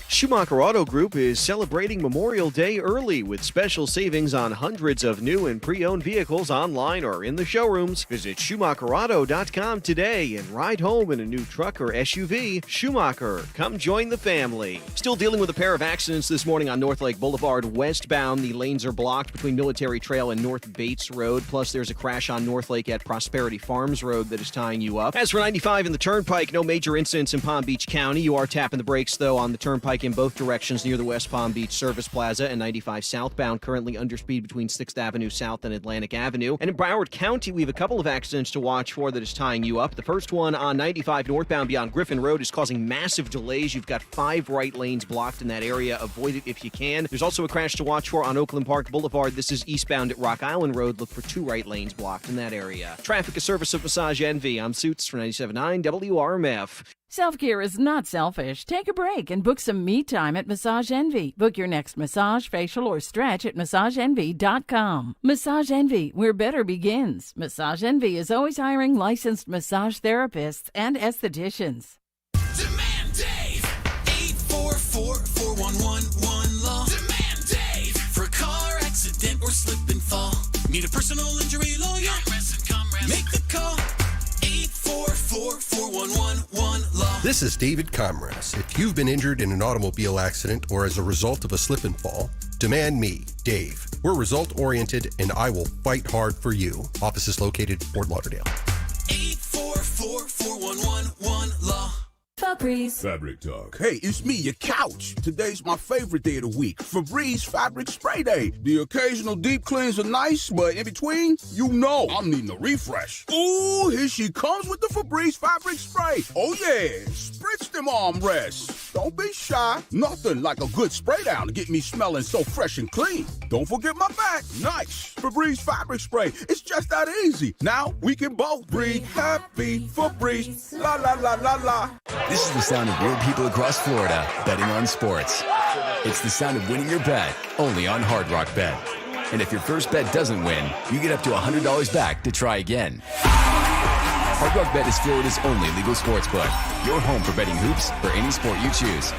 Schumacher Auto Group is celebrating Memorial Day early with special savings on hundreds of new and pre-owned vehicles online or in the showrooms. Visit SchumacherAuto.com today and ride home in a new truck or SUV. Schumacher, come join the family. Still dealing with a pair of accidents this morning on North Lake Boulevard westbound. The lanes are blocked between Military Trail and North Bates Road. Plus, there's a crash on North Lake at Prosperity Farms Road that is tying you up. As for 95 in the Turnpike, no major incidents in Palm Beach County. You are tapping the brakes, though, on the Turnpike in both directions near the West Palm Beach Service Plaza, and 95 southbound currently under speed between 6th Avenue South and Atlantic Avenue. And in Broward County, we have a couple of accidents to watch for that is tying you up. The first one on 95 northbound beyond Griffin Road is causing massive delays. You've got 5 right lanes blocked in that area. Avoid it if you can. There's also a crash to watch for on Oakland Park Boulevard. This is eastbound at Rock Island Road. Look for 2 right lanes blocked in that area. Traffic, a service of Massage Envy. I'm Suits for 97.9 WRMF. Self-care is not selfish. Take a break and book some me time at Massage Envy. Book your next massage, facial, or stretch at MassageEnvy.com. Massage Envy, where better begins. Massage Envy is always hiring licensed massage therapists and estheticians. Demand Dave. 844-411-1law. Demand Dave. For car accident or slip and fall. Need a personal injury lawyer? Make the call. 844-411-1law. This is David Comras. If you've been injured in an automobile accident or as a result of a slip and fall, demand me, Dave. We're result-oriented, and I will fight hard for you. Office is located in Fort Lauderdale. 844-411-1law. Febreze Fabric Talk. Hey, it's me, your couch. Today's my favorite day of the week, Febreze Fabric Spray Day. The occasional deep cleans are nice, but in between, you know I'm needing a refresh. Ooh, here she comes with the Febreze Fabric Spray. Oh yeah, spritz them armrests. Don't be shy. Nothing like a good spray down to get me smelling so fresh and clean. Don't forget my back. Nice. Febreze Fabric Spray. It's just that easy. Now we can both breathe happy. Febreze. La la la la la. This is the sound of real people across Florida betting on sports. It's the sound of winning your bet, only on Hard Rock Bet. And if your first bet doesn't win, you get up to $100 back to try again. Hard Rock Bet is Florida's only legal sports book. Your home for betting hoops for any sport you choose.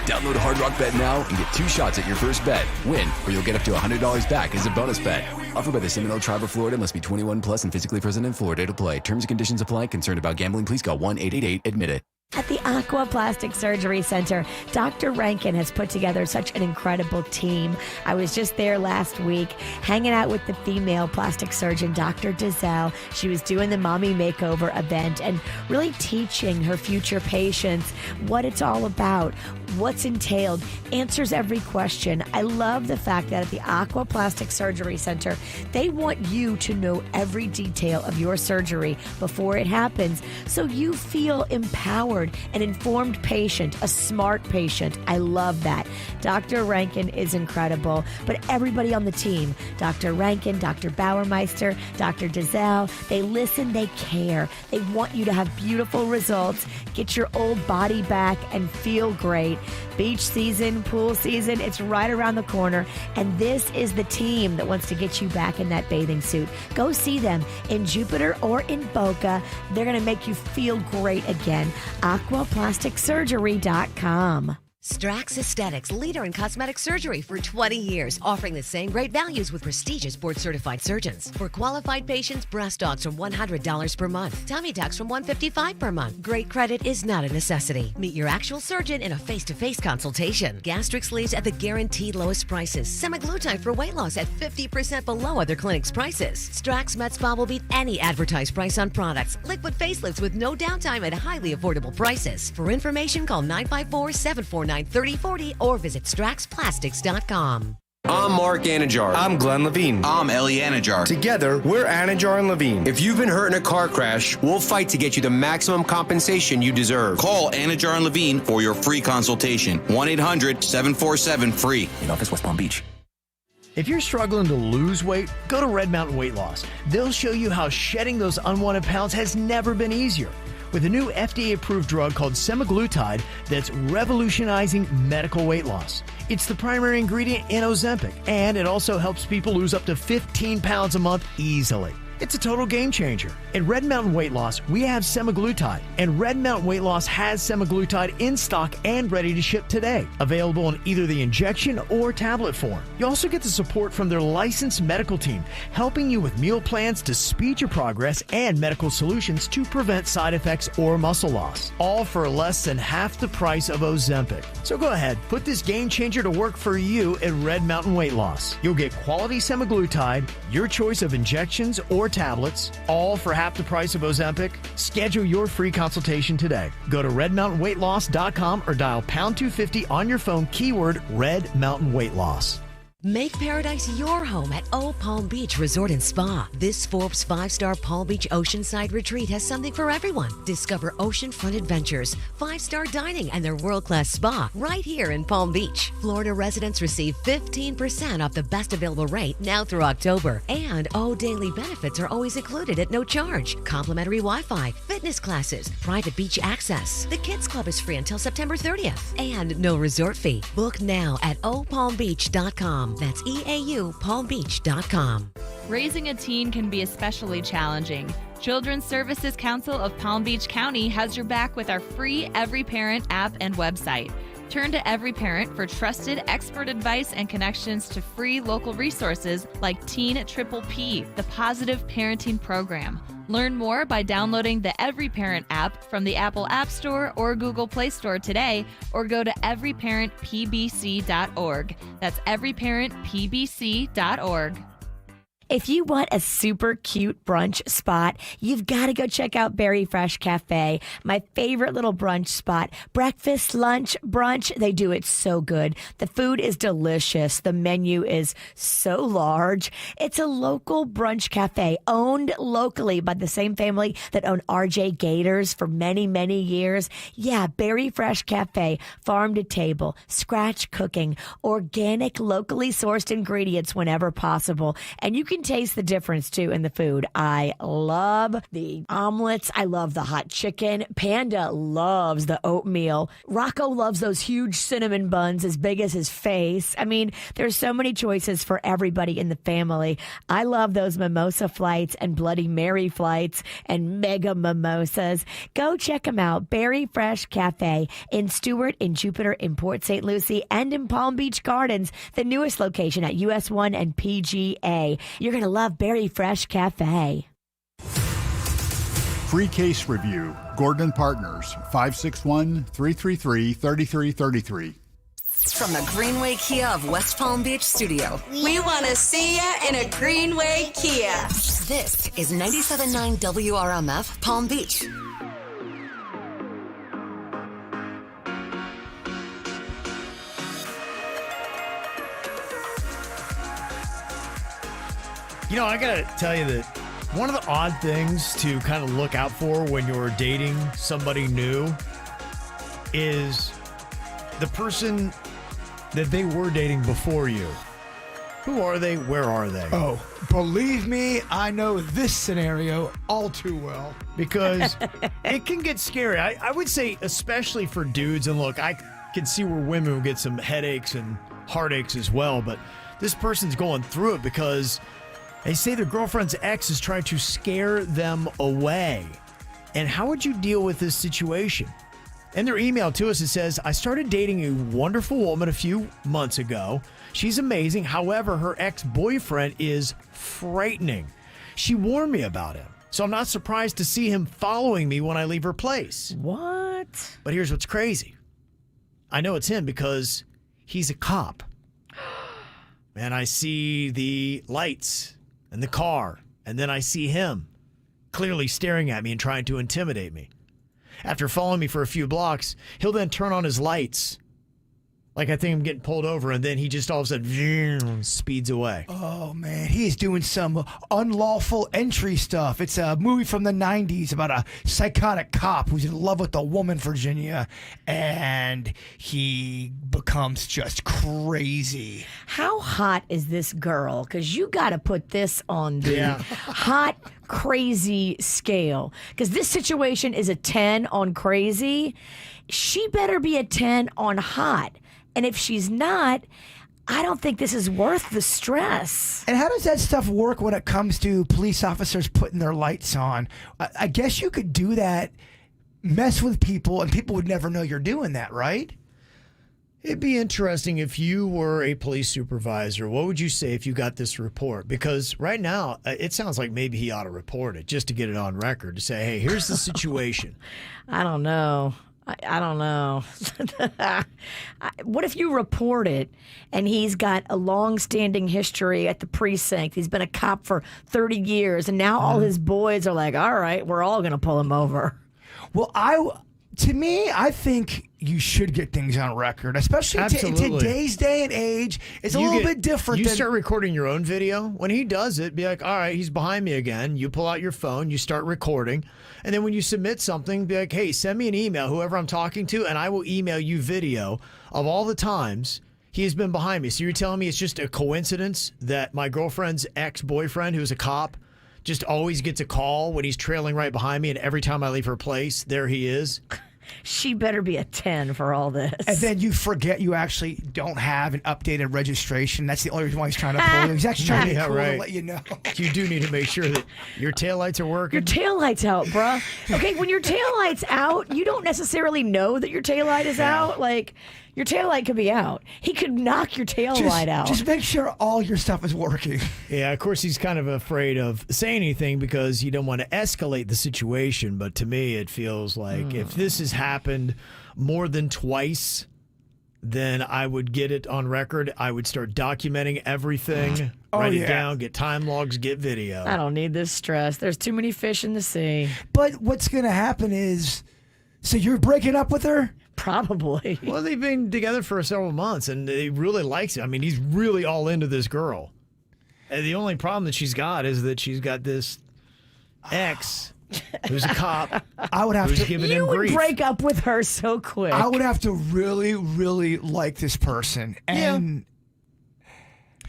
Download Hard Rock Bet now and get 2 shots at your first bet. Win, or you'll get up to $100 back as a bonus bet. Offered by the Seminole Tribe of Florida. Must be 21 plus and physically present in Florida to play. Terms and conditions apply. Concerned about gambling? Please call 1-888-ADMIT-IT. At the Aqua Plastic Surgery Center, Dr. Rankin has put together such an incredible team. I was just there last week hanging out with the female plastic surgeon, Dr. Dizelle. She was doing the Mommy Makeover event and really teaching her future patients what it's all about, what's entailed, answers every question. I love the fact that at the Aqua Plastic Surgery Center, they want you to know every detail of your surgery before it happens so you feel empowered, an informed patient, a smart patient. I love that. Dr. Rankin is incredible, but everybody on the team, Dr. Rankin, Dr. Bauermeister, Dr. Dizelle, they listen, they care. They want you to have beautiful results, get your old body back, and feel great. Beach season, pool season, it's right around the corner, and this is the team that wants to get you back in that bathing suit. Go see them in Jupiter or in Boca. They're going to make you feel great again. aquaplasticsurgery.com. Strax Aesthetics, leader in cosmetic surgery for 20 years, offering the same great values with prestigious board-certified surgeons. For qualified patients, breast dogs from $100 per month, tummy tucks from $155 per month. Great credit is not a necessity. Meet your actual surgeon in a face-to-face consultation. Gastric sleeves at the guaranteed lowest prices. Semaglutide for weight loss at 50% below other clinics' prices. Strax Med Spa will beat any advertised price on products. Liquid facelifts with no downtime at highly affordable prices. For information, call 954-749-3040 or visit straxplastics.com. I'm Mark Anajar. I'm Glenn Levine. I'm Ellie Anajar. Together, we're Anajar and Levine. If you've been hurt in a car crash, we'll fight to get you the maximum compensation you deserve. Call Anajar and Levine for your free consultation. 1-800-747-FREE. In office, West Palm Beach. If you're struggling to lose weight, go to Red Mountain Weight Loss. They'll show you how shedding those unwanted pounds has never been easier. With a new FDA-approved drug called semaglutide that's revolutionizing medical weight loss. It's the primary ingredient in Ozempic, and it also helps people lose up to 15 pounds a month easily. It's a total game changer. At Red Mountain Weight Loss, we have semaglutide, and Red Mountain Weight Loss has semaglutide in stock and ready to ship today, available in either the injection or tablet form. You also get the support from their licensed medical team, helping you with meal plans to speed your progress and medical solutions to prevent side effects or muscle loss, all for less than half the price of Ozempic. So go ahead, put this game changer to work for you at Red Mountain Weight Loss. You'll get quality semaglutide, your choice of injections or tablets, all for half the price of Ozempic. Schedule your free consultation today. Go to redmountainweightloss.com or dial pound 250 on your phone, keyword Red Mountain Weight Loss. Make paradise your home at O Palm Beach Resort and Spa. This Forbes 5-star Palm Beach Oceanside retreat has something for everyone. Discover oceanfront adventures, 5-star dining, and their world-class spa right here in Palm Beach. Florida residents receive 15% off the best available rate now through October. And O Daily benefits are always included at no charge. Complimentary Wi-Fi, fitness classes, private beach access. The Kids Club is free until September 30th. And no resort fee. Book now at opalmbeach.com. That's EAUPalmBeach.com. Raising a teen can be especially challenging. Children's Services Council of Palm Beach County has your back with our free Every Parent app and website. Turn to Every Parent for trusted expert advice and connections to free local resources like Teen Triple P, the Positive Parenting Program. Learn more by downloading the Every Parent app from the Apple App Store or Google Play Store today, or go to everyparentpbc.org. That's everyparentpbc.org. If you want a super cute brunch spot, you've got to go check out Berry Fresh Cafe, my favorite little brunch spot. Breakfast, lunch, brunch, they do it so good. The food is delicious. The menu is so large. It's a local brunch cafe owned locally by the same family that owned RJ Gators for many, many years. Yeah, Berry Fresh Cafe, farm to table, scratch cooking, organic, locally sourced ingredients whenever possible. And you can taste the difference too in the food. I love the omelets. I love the hot chicken. Panda loves the oatmeal. Rocco loves those huge cinnamon buns as big as his face. I mean, there's so many choices for everybody in the family. I love those mimosa flights and Bloody Mary flights and mega mimosas. Go check them out. Berry Fresh Cafe in Stewart, in Jupiter, in Port St. Lucie, and in Palm Beach Gardens, the newest location at US 1 and PGA. You're going to love Berry Fresh Cafe. Free case review. Gordon Partners, 561-333-3333. From the Greenway Kia of West Palm Beach studio. We want to see ya in a Greenway Kia. This is 97.9 WRMF Palm Beach. You know, I gotta tell you that one of the odd things to kind of look out for when you're dating somebody new is the person that they were dating before you. Who are they? Where are they? Oh, believe me, I know this scenario all too well. Because it can get scary. I would say, especially for dudes, and look, I can see where women will get some headaches and heartaches as well, but this person's going through it because they say their girlfriend's ex is trying to scare them away. And how would you deal with this situation? In their email to us, it says, I started dating a wonderful woman a few months ago. She's amazing. However, her ex-boyfriend is frightening. She warned me about him, so I'm not surprised to see him following me when I leave her place. What? But here's what's crazy. I know it's him because he's a cop. And I see the lights and the car, and then I see him clearly staring at me and trying to intimidate me. After following me for a few blocks, he'll then turn on his lights. Like I think I'm getting pulled over, and then he just all of a sudden speeds away. Oh, man. He is doing some unlawful entry stuff. It's a movie from the 90s about a psychotic cop who's in love with a woman, Virginia, and he becomes just crazy. How hot is this girl? Because you got to put this on the hot, crazy scale. Because this situation is a 10 on crazy. She better be a 10 on hot. And if she's not, I don't think this is worth the stress. And how does that stuff work when it comes to police officers putting their lights on? I guess you could do that, mess with people, and people would never know you're doing that, right? It'd be interesting if you were a police supervisor. What would you say if you got this report? Because right now, it sounds like maybe he ought to report it just to get it on record to say, hey, here's the situation. I don't know. I don't know. What if you report it and he's got a long-standing history at the precinct? He's been a cop for 30 years, and now all his boys are like, all right, we're all going to pull him over. Well, to me, I think you should get things on record, especially in today's day and age. It's a little bit different. You start recording your own video. When he does it, be like, all right, he's behind me again. You pull out your phone, you start recording. And then when you submit something, be like, hey, send me an email, whoever I'm talking to, and I will email you video of all the times he has been behind me. So you're telling me it's just a coincidence that my girlfriend's ex-boyfriend, who's a cop, just always gets a call when he's trailing right behind me, and every time I leave her place, there he is? She better be a 10 for all this. And then you forget you actually don't have an updated registration. That's the only reason why he's trying to pull you. He's actually trying to be cool to let you know. You do need to make sure that your taillights are working. Your taillight's out, bruh. Okay, when your taillight's out, you don't necessarily know that your taillight is out. Like, your taillight could be out. He could knock your taillight out. Just make sure all your stuff is working. Yeah, of course, he's kind of afraid of saying anything because he don't want to escalate the situation. But to me, it feels like if this has happened more than twice, then I would get it on record. I would start documenting everything, write it down, get time logs, get video. I don't need this stress. There's too many fish in the sea. But what's going to happen is, so you're breaking up with her? Probably. Well, they've been together for several months, and he really likes it. I mean, he's really all into this girl. And the only problem that she's got is that she's got this ex who's a cop. I would have to give him You would grief. break up with her so quick. I would have to really, really like this person. And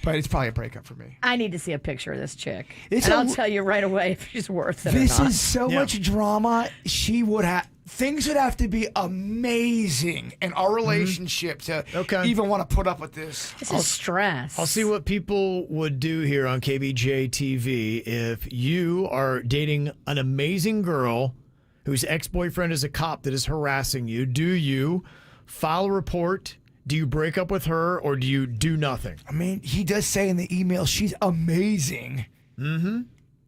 but it's probably a breakup for me. I need to see a picture of this chick. It's and I'll tell you right away if she's worth it or This not. is so much drama. She would have things would have to be amazing in our relationship to even want to put up with this. This is stress. I'll see what people would do here on KVJ-TV if you are dating an amazing girl whose ex-boyfriend is a cop that is harassing you. Do you file a report? Do you break up with her, or do you do nothing? I mean, he does say in the email she's amazing. Mm-hmm.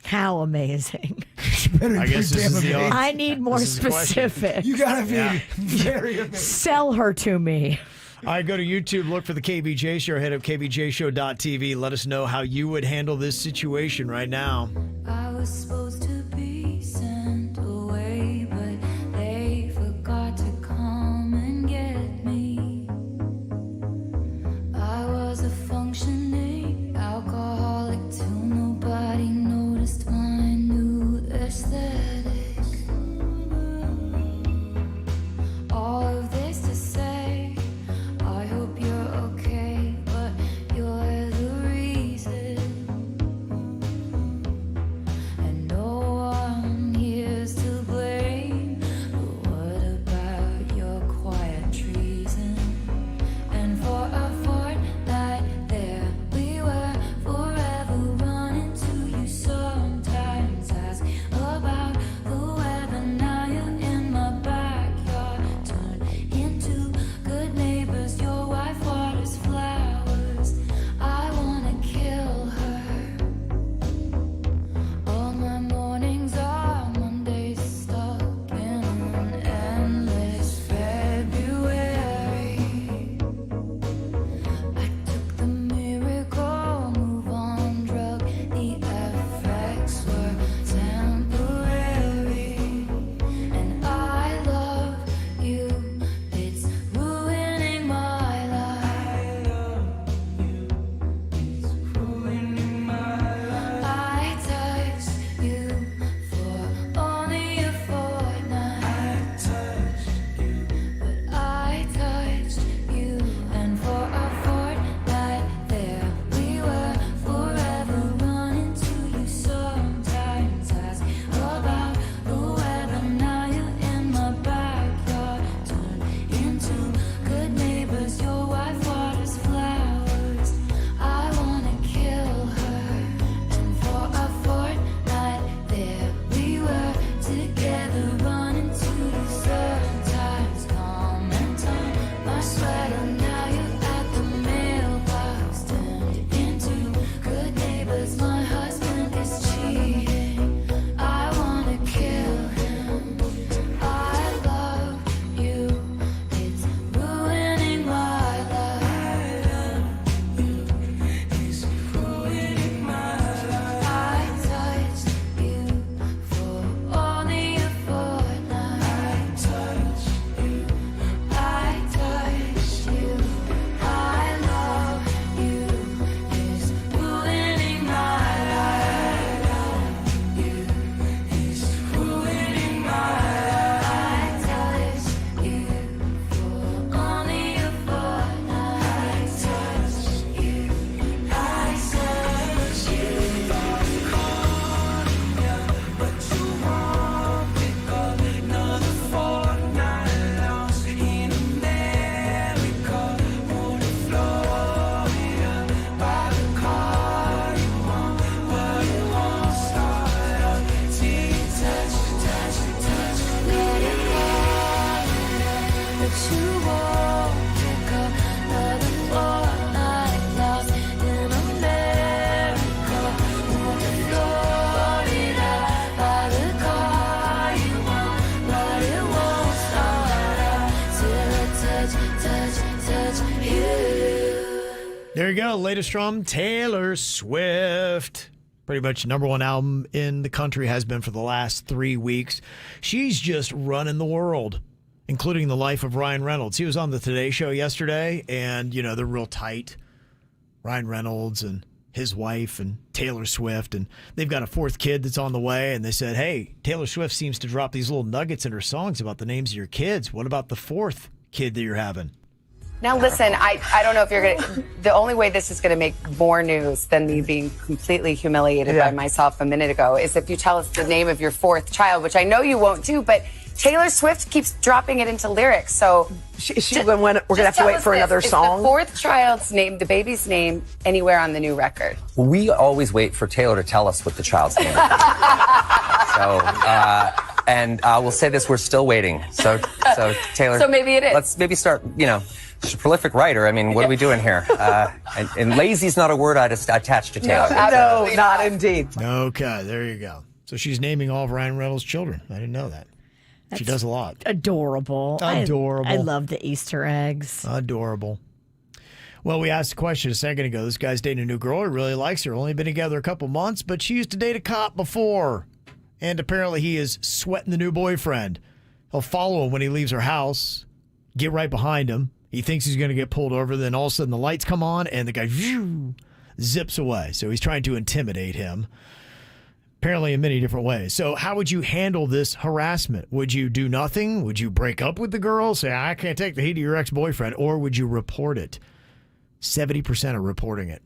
How amazing. better I guess be this is damn the amazing. I need more This is the question. specific. You gotta be very amazing. Sell her to me. All right, go to YouTube, look for the KVJ Show, head up kvjshow.tv. Let us know how you would handle this situation right now. I was supposed to be sent away, but they forgot to come and get me. I was a functioning alcoholic till nobody noticed my new aesthetic. All of this to say, I hope you're okay, but you're the reason. And no one here's to blame. But what about your quiet treason? And for a fortnight there we were, forever running to you. Sometimes ask about the weather. Now you're in my backyard, turn into good neighbors. Your wife waters flowers. I wanna kill her. All my mornings are Mondays, stuck in an endless February. I took the miracle move on drug. The effects were temporary. And I love you. It's ruining my life. I touched you for only a fortnight. But I touched you, and for a fortnight there we were, forever running to you. Sometimes ask about the weather. Now you're in my backyard, turn into good neighbors. Your wife waters flowers. I wanna kill her. And for a fortnight there we were, together running to you. Sometimes comment on my sweater. Now you're at the mailbox, turned into good neighbors. My husband is cheating. I wanna kill him. I love you. It's ruining my life. It's ruining my life. I touched you for only a fortnight. I touched you. I touched you. I love you. It's ruining my life. It's ruining my life. I touched you for only a fortnight. I touched you. I touched you. But you won't pick up another fortnight lost in America or Florida. By the car you want, but it won't start up till you touch, let it go. But you won't pick up another fortnight lost in America or Florida. By the car you want, but it won't start up till I touch you. There you go. Latest from Taylor Swift. Pretty much number one album in the country, has been for the last 3 weeks. She's just running the world, including the life of Ryan Reynolds. He was on the Today Show yesterday, and, you know, they're real tight. Ryan Reynolds and his wife and Taylor Swift, and they've got a fourth kid that's on the way, and they said, hey, Taylor Swift seems to drop these little nuggets in her songs about the names of your kids. What about the fourth kid that you're having? Now, listen, I don't know if you're going to... The only way this is going to make more news than me being completely humiliated by myself a minute ago is if you tell us the name of your fourth child, which I know you won't do, but Taylor Swift keeps dropping it into lyrics, so... We're going to have to wait for another song? Is the fourth child's name, the baby's name, anywhere on the new record? Well, we always wait for Taylor to tell us what the child's name is. And we'll say this, we're still waiting. So Taylor... So maybe it is. Let's maybe start, she's a prolific writer. I mean, what are we doing here? And lazy's not a word I'd attach to Taylor. No, not indeed. Okay, there you go. So she's naming all of Ryan Reynolds' children. I didn't know that. She does a lot. Adorable. Adorable. I love the Easter eggs. Adorable. Well, we asked a question a second ago. This guy's dating a new girl. He really likes her. Only been together a couple months, but she used to date a cop before. And apparently he is sweating the new boyfriend. He'll follow him when he leaves her house, get right behind him. He thinks he's going to get pulled over. Then all of a sudden the lights come on and the guy zips away. So he's trying to intimidate him. Apparently in many different ways. So how would you handle this harassment? Would you do nothing? Would you break up with the girl? Say, I can't take the heat of your ex-boyfriend. Or would you report it? 70% are reporting it.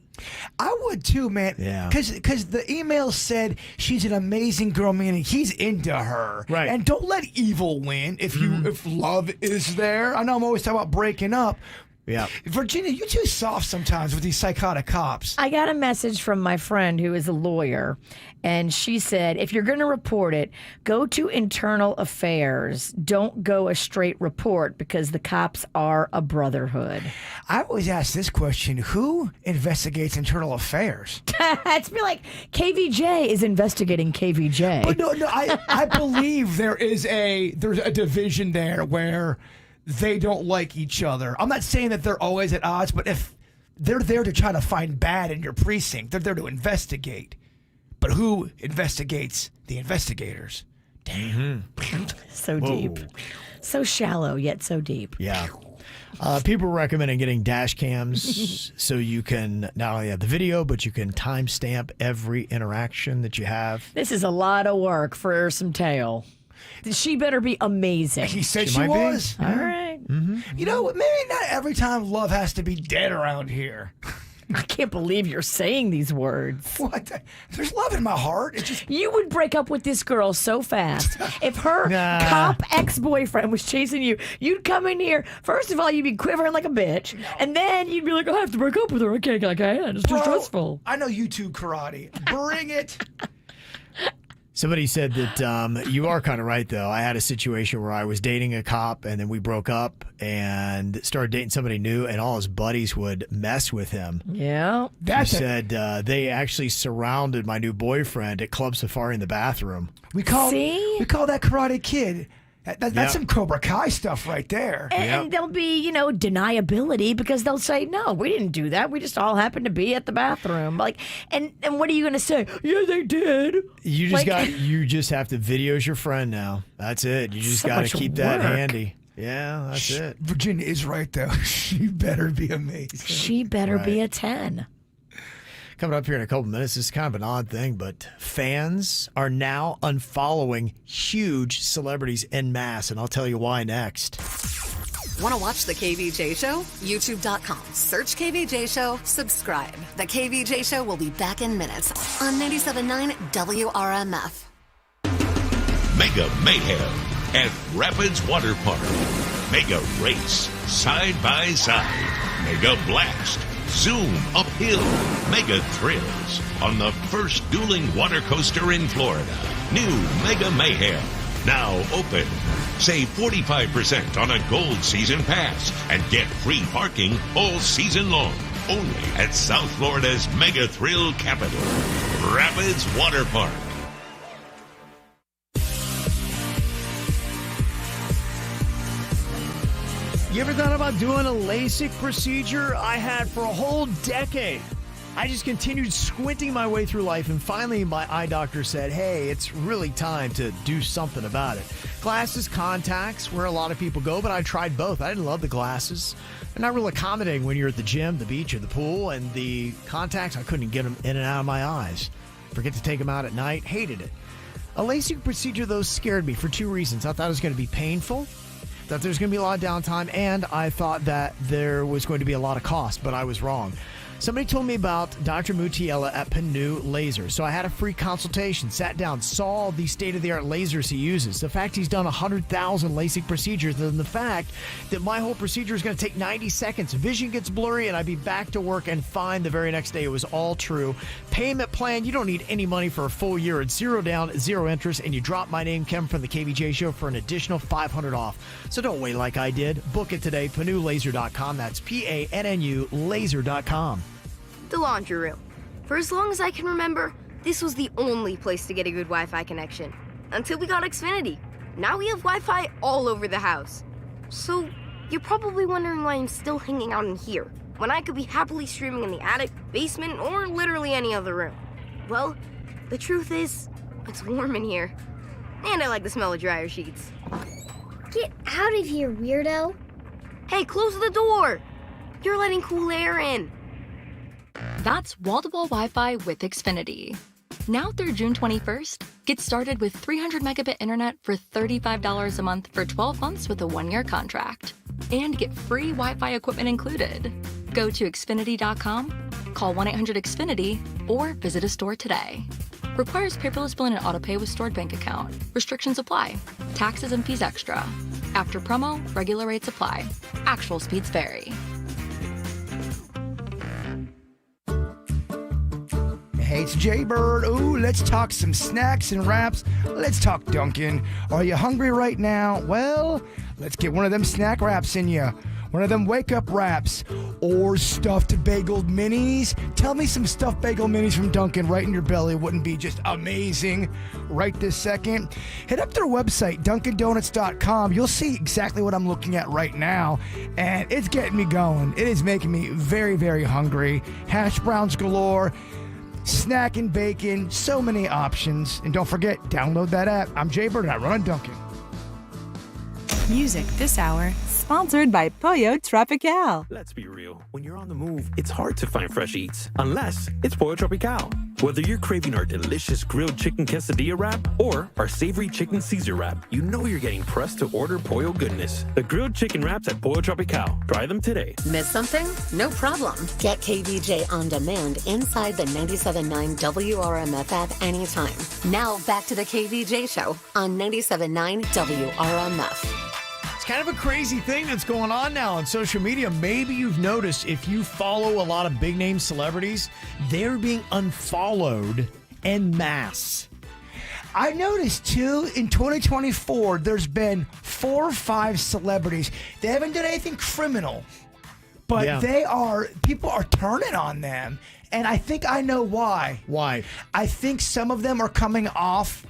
I would too, man. Yeah. Because the email said she's an amazing girl, meaning he's into her. Right. And don't let evil win if love is there. I know I'm always talking about breaking up. Yeah. Virginia, you're too soft sometimes with these psychotic cops. I got a message from my friend who is a lawyer, and she said, if you're going to report it, go to internal affairs. Don't go a straight report because the cops are a brotherhood. I always ask this question, who investigates internal affairs? It's be like KVJ is investigating KVJ. But no, I believe there's a division there where they don't like each other. I'm not saying that they're always at odds, but if they're there to try to find bad in your precinct, they're there to investigate. But who investigates the investigators? Damn. So deep. So shallow, yet so deep. Yeah. People are recommending getting dash cams so you can not only have the video, but you can timestamp every interaction that you have. This is a lot of work for some tail. She better be amazing. He said she was. All right. Mm-hmm. You know, maybe not every time love has to be dead around here. I can't believe you're saying these words. What? There's love in my heart. It's just you would break up with this girl so fast. If her cop ex-boyfriend was chasing you, you'd come in here. First of all, you'd be quivering like a bitch, and then you'd be like, I have to break up with her. I can't. It's too stressful. I know YouTube karate. Bring it. Somebody said that you are kind of right, though. I had a situation where I was dating a cop, and then we broke up and started dating somebody new, and all his buddies would mess with him. Yeah. He said they actually surrounded my new boyfriend at Club Safari in the bathroom. We call that Karate Kid. That's some Cobra Kai stuff right there. And there'll be, deniability because they'll say, no, we didn't do that. We just all happened to be at the bathroom. Like, and what are you going to say? Yeah, they did. You just have to video's your friend now. That's it. You just got to keep that handy. Yeah, that's it. Virginia is right, though. She better be amazing. She better be a 10. Coming up here in a couple minutes, this is kind of an odd thing, but fans are now unfollowing huge celebrities en masse, and I'll tell you why next. Want to watch The KVJ Show? YouTube.com. Search KVJ Show, subscribe. The KVJ Show will be back in minutes on 97.9 WRMF. Mega Mayhem at Rapids Water Park. Mega Race, side by side. Mega Blast. Zoom uphill, Mega Thrills on the first dueling water coaster in Florida. New Mega Mayhem, now open. Save 45% on a gold season pass and get free parking all season long. Only at South Florida's Mega Thrill capital, Rapids Water Park. You ever thought about doing a LASIK procedure? I had for a whole decade. I just continued squinting my way through life, and finally my eye doctor said, hey, it's really time to do something about it. Glasses, contacts, where a lot of people go, but I tried both. I didn't love the glasses. They're not real accommodating when you're at the gym, the beach, or the pool, and the contacts, I couldn't get them in and out of my eyes. Forget to take them out at night. Hated it. A LASIK procedure, though, scared me for two reasons. I thought it was going to be painful, that there's going to be a lot of downtime, and I thought that there was going to be a lot of cost, but I was wrong. Somebody told me about Dr. Mutiella at Panu Laser, so I had a free consultation, sat down, saw the state-of-the-art lasers he uses, the fact he's done 100,000 LASIK procedures, and the fact that my whole procedure is going to take 90 seconds. Vision gets blurry, and I'd be back to work and fine the very next day. It was all true. Payment plan, you don't need any money for a full year. It's 0 down, 0 interest, and you drop my name, Kevin from the KVJ Show, for an additional $500 off. So don't wait like I did. Book it today, PanuLaser.com. That's PANNU laser.com. The laundry room. For as long as I can remember, this was the only place to get a good Wi-Fi connection. Until we got Xfinity. Now we have Wi-Fi all over the house. So, you're probably wondering why I'm still hanging out in here, when I could be happily streaming in the attic, basement, or literally any other room. Well, the truth is, it's warm in here. And I like the smell of dryer sheets. Get out of here, weirdo. Hey, close the door! You're letting cool air in. That's wall-to-wall Wi-Fi with Xfinity. Now through June 21st, get started with 300 megabit internet for $35 a month for 12 months with a 1-year contract. And get free Wi-Fi equipment included. Go to Xfinity.com, call 1-800-XFINITY, or visit a store today. Requires paperless billing and autopay with stored bank account. Restrictions apply. Taxes and fees extra. After promo, regular rates apply. Actual speeds vary. Hey, it's Jay-Bird. Ooh, let's talk some snacks and wraps. Let's talk Dunkin'. Are you hungry right now? Well, let's get one of them snack wraps in you. One of them wake-up wraps. Or stuffed bagel minis. Tell me some stuffed bagel minis from Dunkin' right in your belly wouldn't be just amazing right this second. Hit up their website, DunkinDonuts.com. You'll see exactly what I'm looking at right now. And it's getting me going. It is making me very, very hungry. Hash browns galore. Snack and bacon, so many options. And don't forget, download that app. I'm Jay-Bird and I run on Dunkin'. Music this hour, sponsored by Pollo Tropical. Let's be real. When you're on the move, it's hard to find fresh eats. Unless it's Pollo Tropical. Whether you're craving our delicious grilled chicken quesadilla wrap or our savory chicken Caesar wrap, you know you're getting pressed to order Pollo goodness. The grilled chicken wraps at Pollo Tropical. Try them today. Miss something? No problem. Get KVJ on demand inside the 97.9 WRMF app anytime. Now back to the KVJ show on 97.9 WRMF. Kind of a crazy thing that's going on now on social media. Maybe you've noticed if you follow a lot of big name celebrities, they're being unfollowed en masse. I noticed too in 2024 there's been 4 or 5 celebrities. They haven't done anything criminal, but people are turning on them, and I think I know why. Why? I think some of them are coming off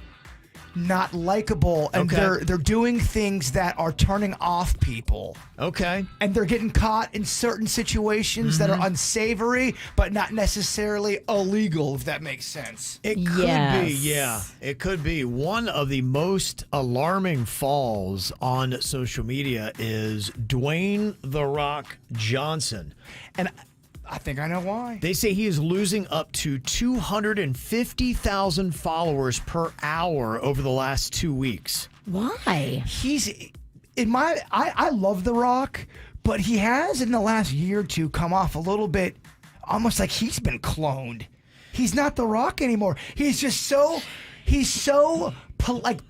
not likable, and they're doing things that are turning off people. Okay. And they're getting caught in certain situations that are unsavory, but not necessarily illegal, if that makes sense. It could be, yeah. It could be. One of the most alarming falls on social media is Dwayne "The Rock" Johnson. And I think I know why. They say he is losing up to 250,000 followers per hour over the last 2 weeks. Why? I love The Rock, but he has in the last year or two come off a little bit almost like he's been cloned. He's not The Rock anymore. He's so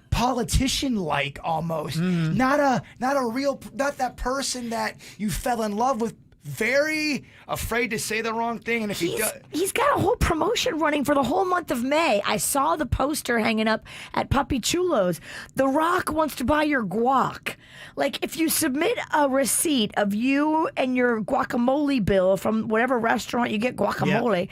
politician-like almost. Not that person that you fell in love with. Very afraid to say the wrong thing, and if he does, he's got a whole promotion running for the whole month of May. I saw the poster hanging up at Puppy Chulo's. The Rock wants to buy your guac. Like, if you submit a receipt of you and your guacamole bill from whatever restaurant you get guacamole,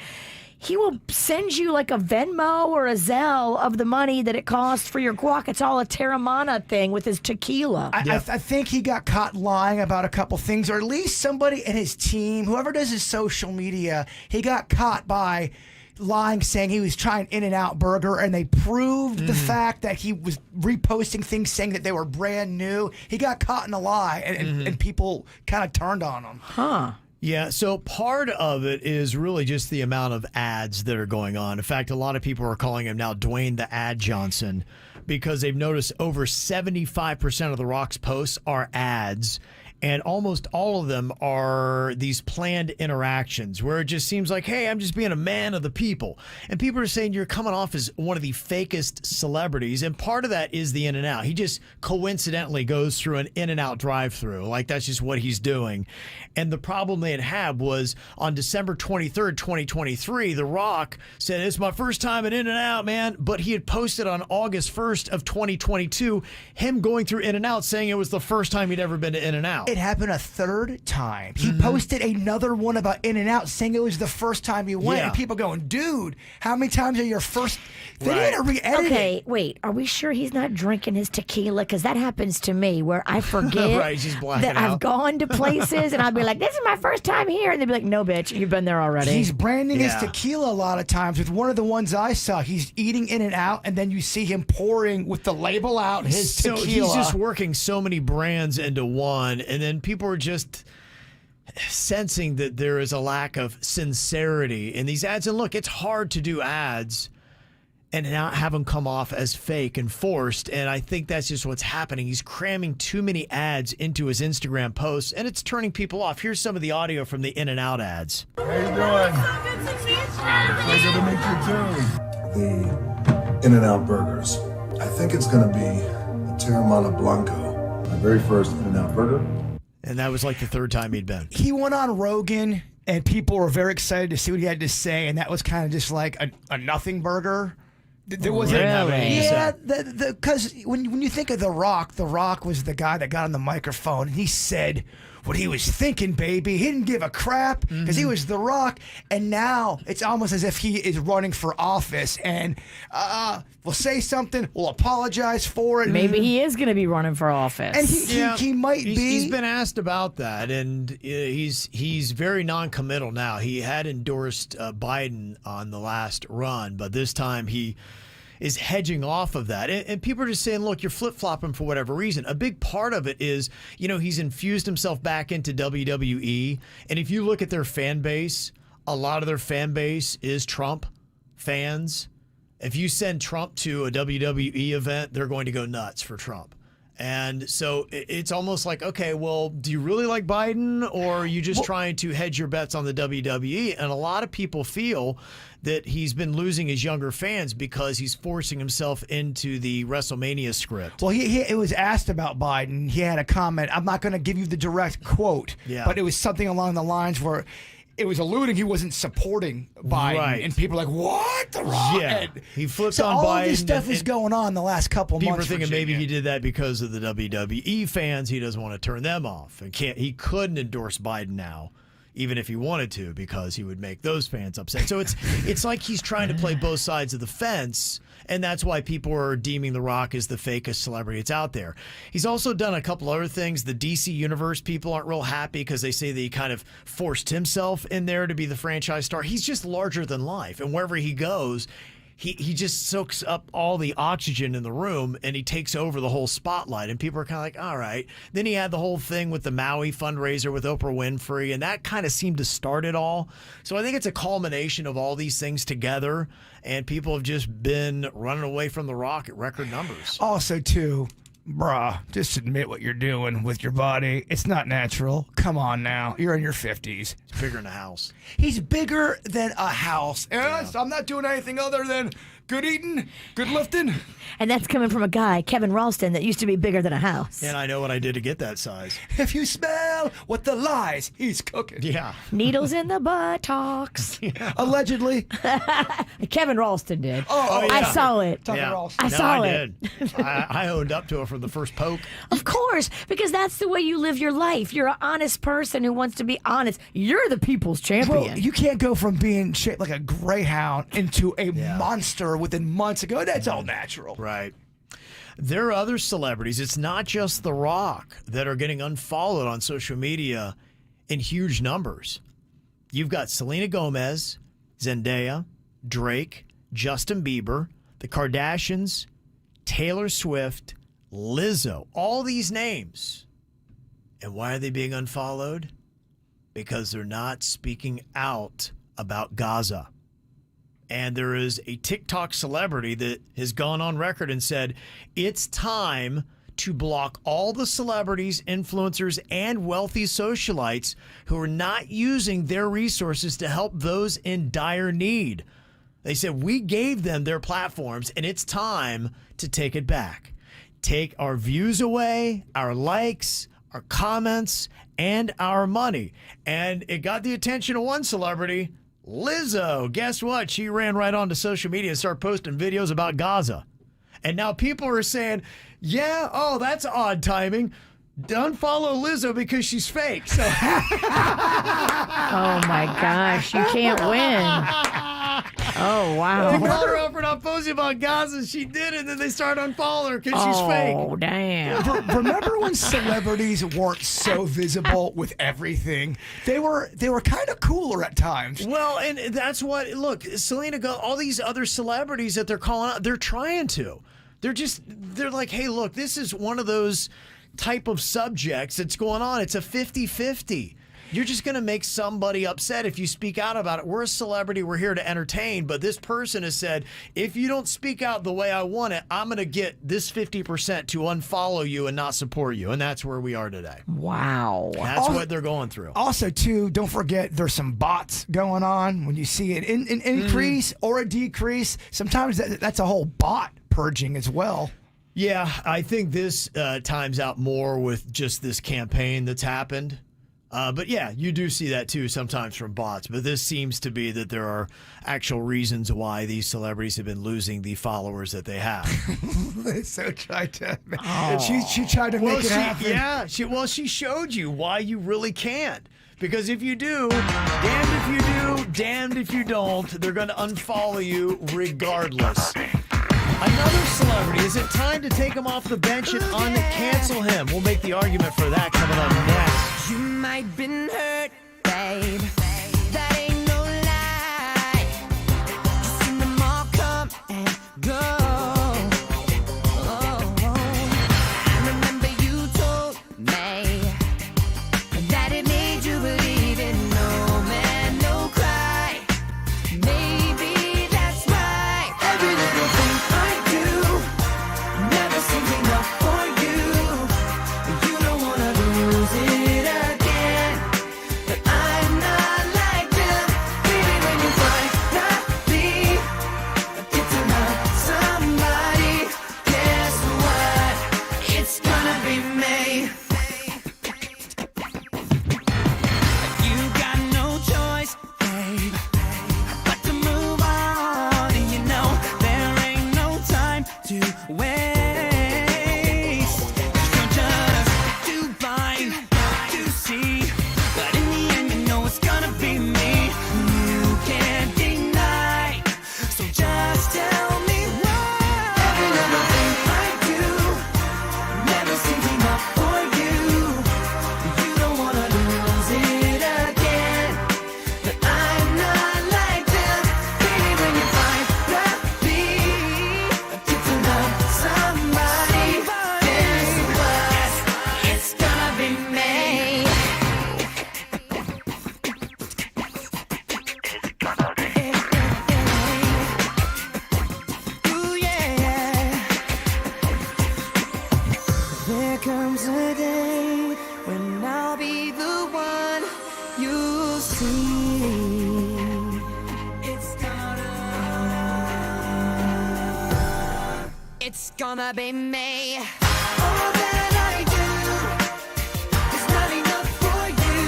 he will send you like a Venmo or a Zelle of the money that it costs for your guac. It's all a Terramana thing with his tequila. I think he got caught lying about a couple things, or at least somebody in his team, whoever does his social media, he got caught by lying, saying he was trying In-N-Out Burger, and they proved the fact that he was reposting things saying that they were brand new. He got caught in a lie, and people kind of turned on him. Huh. Yeah, so part of it is really just the amount of ads that are going on. In fact, a lot of people are calling him now Dwayne the Ad Johnson because they've noticed over 75% of The Rock's posts are ads. And almost all of them are these planned interactions where it just seems like, hey, I'm just being a man of the people. And people are saying you're coming off as one of the fakest celebrities. And part of that is the In-N-Out. He just coincidentally goes through an In-N-Out drive-thru. Like, that's just what he's doing. And the problem they had was on December 23rd, 2023, The Rock said, it's my first time at In-N-Out, man. But he had posted on August 1st of 2022 him going through In-N-Out saying it was the first time he'd ever been to In-N-Out. It happened a third time. He posted another one about In-N-Out saying it was the first time he went. Yeah. And people going, dude, how many times are your first... They need to re-edit Okay, it. wait. Are we sure he's not drinking his tequila? Because that happens to me where I forget Right, she's blacking that out. I've gone to places and I'll be like, this is my first time here. And they'll be like, no, bitch, you've been there already. He's branding his Yeah. tequila a lot of times. With one of the ones I saw, he's eating In-N-Out, and then you see him pouring with the label out his So tequila. he's just working so many brands into one, and then people are just sensing that there is a lack of sincerity in these ads. And look, it's hard to do ads and not have them come off as fake and forced. And I think that's just what's happening. He's cramming too many ads into his Instagram posts, and it's turning people off. Here's some of the audio from the In-N-Out ads. How you doing? Pleasure to meet you too. The In-N-Out burgers. I think it's going to be a Terramana Blanco, my very first In-N-Out burger. And that was like the third time he'd been. He went on Rogan, and people were very excited to see what he had to say, and that was kind of just like a nothing burger. There wasn't, Really? yeah, because when you think of The Rock was the guy that got on the microphone and he said what he was thinking, baby. He didn't give a crap because he was The Rock, and now it's almost as if he is running for office and we'll say something, we'll apologize for it. Maybe he is going to be running for office. And he might be. He's been asked about that, and he's very non-committal now. He had endorsed Biden on the last run, but this time he is hedging off of that. And people are just saying, look, you're flip-flopping for whatever reason. A big part of it is, he's infused himself back into WWE. And if you look at their fan base, a lot of their fan base is Trump fans. If you send Trump to a WWE event, they're going to go nuts for Trump. And so it's almost like, okay, well, do you really like Biden, or are you just trying to hedge your bets on the WWE? And a lot of people feel that he's been losing his younger fans because he's forcing himself into the WrestleMania script. Well, it was asked about Biden. He had a comment. I'm not going to give you the direct quote, but it was something along the lines where it was alluding he wasn't supporting Biden. Right. And people are like, what? The Rock? Yeah. And He flipped so on all Biden. of this stuff is going on the last couple People months. are thinking Virginia. maybe he did that because of the WWE fans. He doesn't want to turn them off. And he couldn't endorse Biden now, even if he wanted to, because he would make those fans upset. So it's like he's trying to play both sides of the fence, and that's why people are deeming The Rock as the fakest celebrity that's out there. He's also done a couple other things. The DC Universe people aren't real happy because they say that he kind of forced himself in there to be the franchise star. He's just larger than life, and wherever he goes, he just soaks up all the oxygen in the room, and he takes over the whole spotlight. And people are kind of like, all right. Then he had the whole thing with the Maui fundraiser with Oprah Winfrey, and that kind of seemed to start it all. So I think it's a culmination of all these things together, and people have just been running away from The Rock at record numbers. Also, too, bruh, just admit what you're doing with your body. It's not natural. Come on now. You're in your 50s. It's bigger than a house. He's bigger than a house. And I'm not doing anything other than good eating, good lifting. And that's coming from a guy, Kevin Ralston, that used to be bigger than a house. And I know what I did to get that size. If you smell what the lies he's cooking. Yeah. Needles in the buttocks. Allegedly. Kevin Ralston did. Oh, I yeah. saw it. Yeah. I No, saw I it. did. I owned up to it from the first poke. Of course, because that's the way you live your life. You're an honest person who wants to be honest. You're the people's champion. Well, you can't go from being shaped like a greyhound into a monster within months ago. That's all natural. Right. There are other celebrities. It's not just The Rock that are getting unfollowed on social media in huge numbers. You've got Selena Gomez, Zendaya, Drake, Justin Bieber, the Kardashians, Taylor Swift, Lizzo, all these names. And why are they being unfollowed? Because they're not speaking out about Gaza. And there is a TikTok celebrity that has gone on record and said, it's time to block all the celebrities, influencers, and wealthy socialites who are not using their resources to help those in dire need. They said, we gave them their platforms, and it's time to take it back. Take our views away, our likes, our comments, and our money. And it got the attention of one celebrity, Lizzo. Guess what? She ran right onto social media and started posting videos about Gaza. And now people are saying, yeah, oh, that's odd timing. unfollow Lizzo because she's fake. So. Oh my gosh, you can't win. Oh, wow. They called her up for not posting about Gaza. She did it, and then they started unfollowing her because she's fake. Oh, damn. Remember when celebrities weren't so visible with everything? They were kind of cooler at times. Well, and that's what, look, Selena, all these other celebrities that they're calling out, they're trying to. They're like, hey, look, this is one of those type of subjects that's going on. It's a 50-50. You're just going to make somebody upset if you speak out about it. We're a celebrity. We're here to entertain. But this person has said, if you don't speak out the way I want it, I'm going to get this 50% to unfollow you and not support you. And that's where we are today. Wow. That's what they're going through. Also, too, don't forget there's some bots going on. When you see an increase or a decrease, sometimes that's a whole bot purging as well. Yeah, I think this times out more with just this campaign that's happened. But yeah, you do see that too sometimes from bots. But this seems to be that there are actual reasons why these celebrities have been losing the followers that they have. So tried to. She tried to make it happen. Yeah, she showed you why you really can't. Because if you do, damned if you do, damned if you don't, they're going to unfollow you regardless. Another celebrity. Is it time to take him off the bench and uncancel him? We'll make the argument for that coming up next. You might been hurt, babe. That ain't no lie. You seen them all come and go. I remember you told me that it made you believe in no man, no cry. Maybe that's right. Every little thing I do never seems enough for you. You don't wanna lose it again, but I'm not like them. Baby, when you finally get to love somebody, guess what? It's gonna be me. You got no choice, babe, but to move on. And you know there ain't no time to waste. 'Cause you're just too blind to see. But in the end, you know it's gonna be me. You can't deny. So just tell me why. Every little thing I do never seems enough for you. You don't wanna lose it again, but I'm not like them. Baby, when you finally get to love somebody, guess what? It's gonna be me. Ooh, yeah. There comes a day when I'll be the one you see. It's gonna be me. All that I do is not enough for you.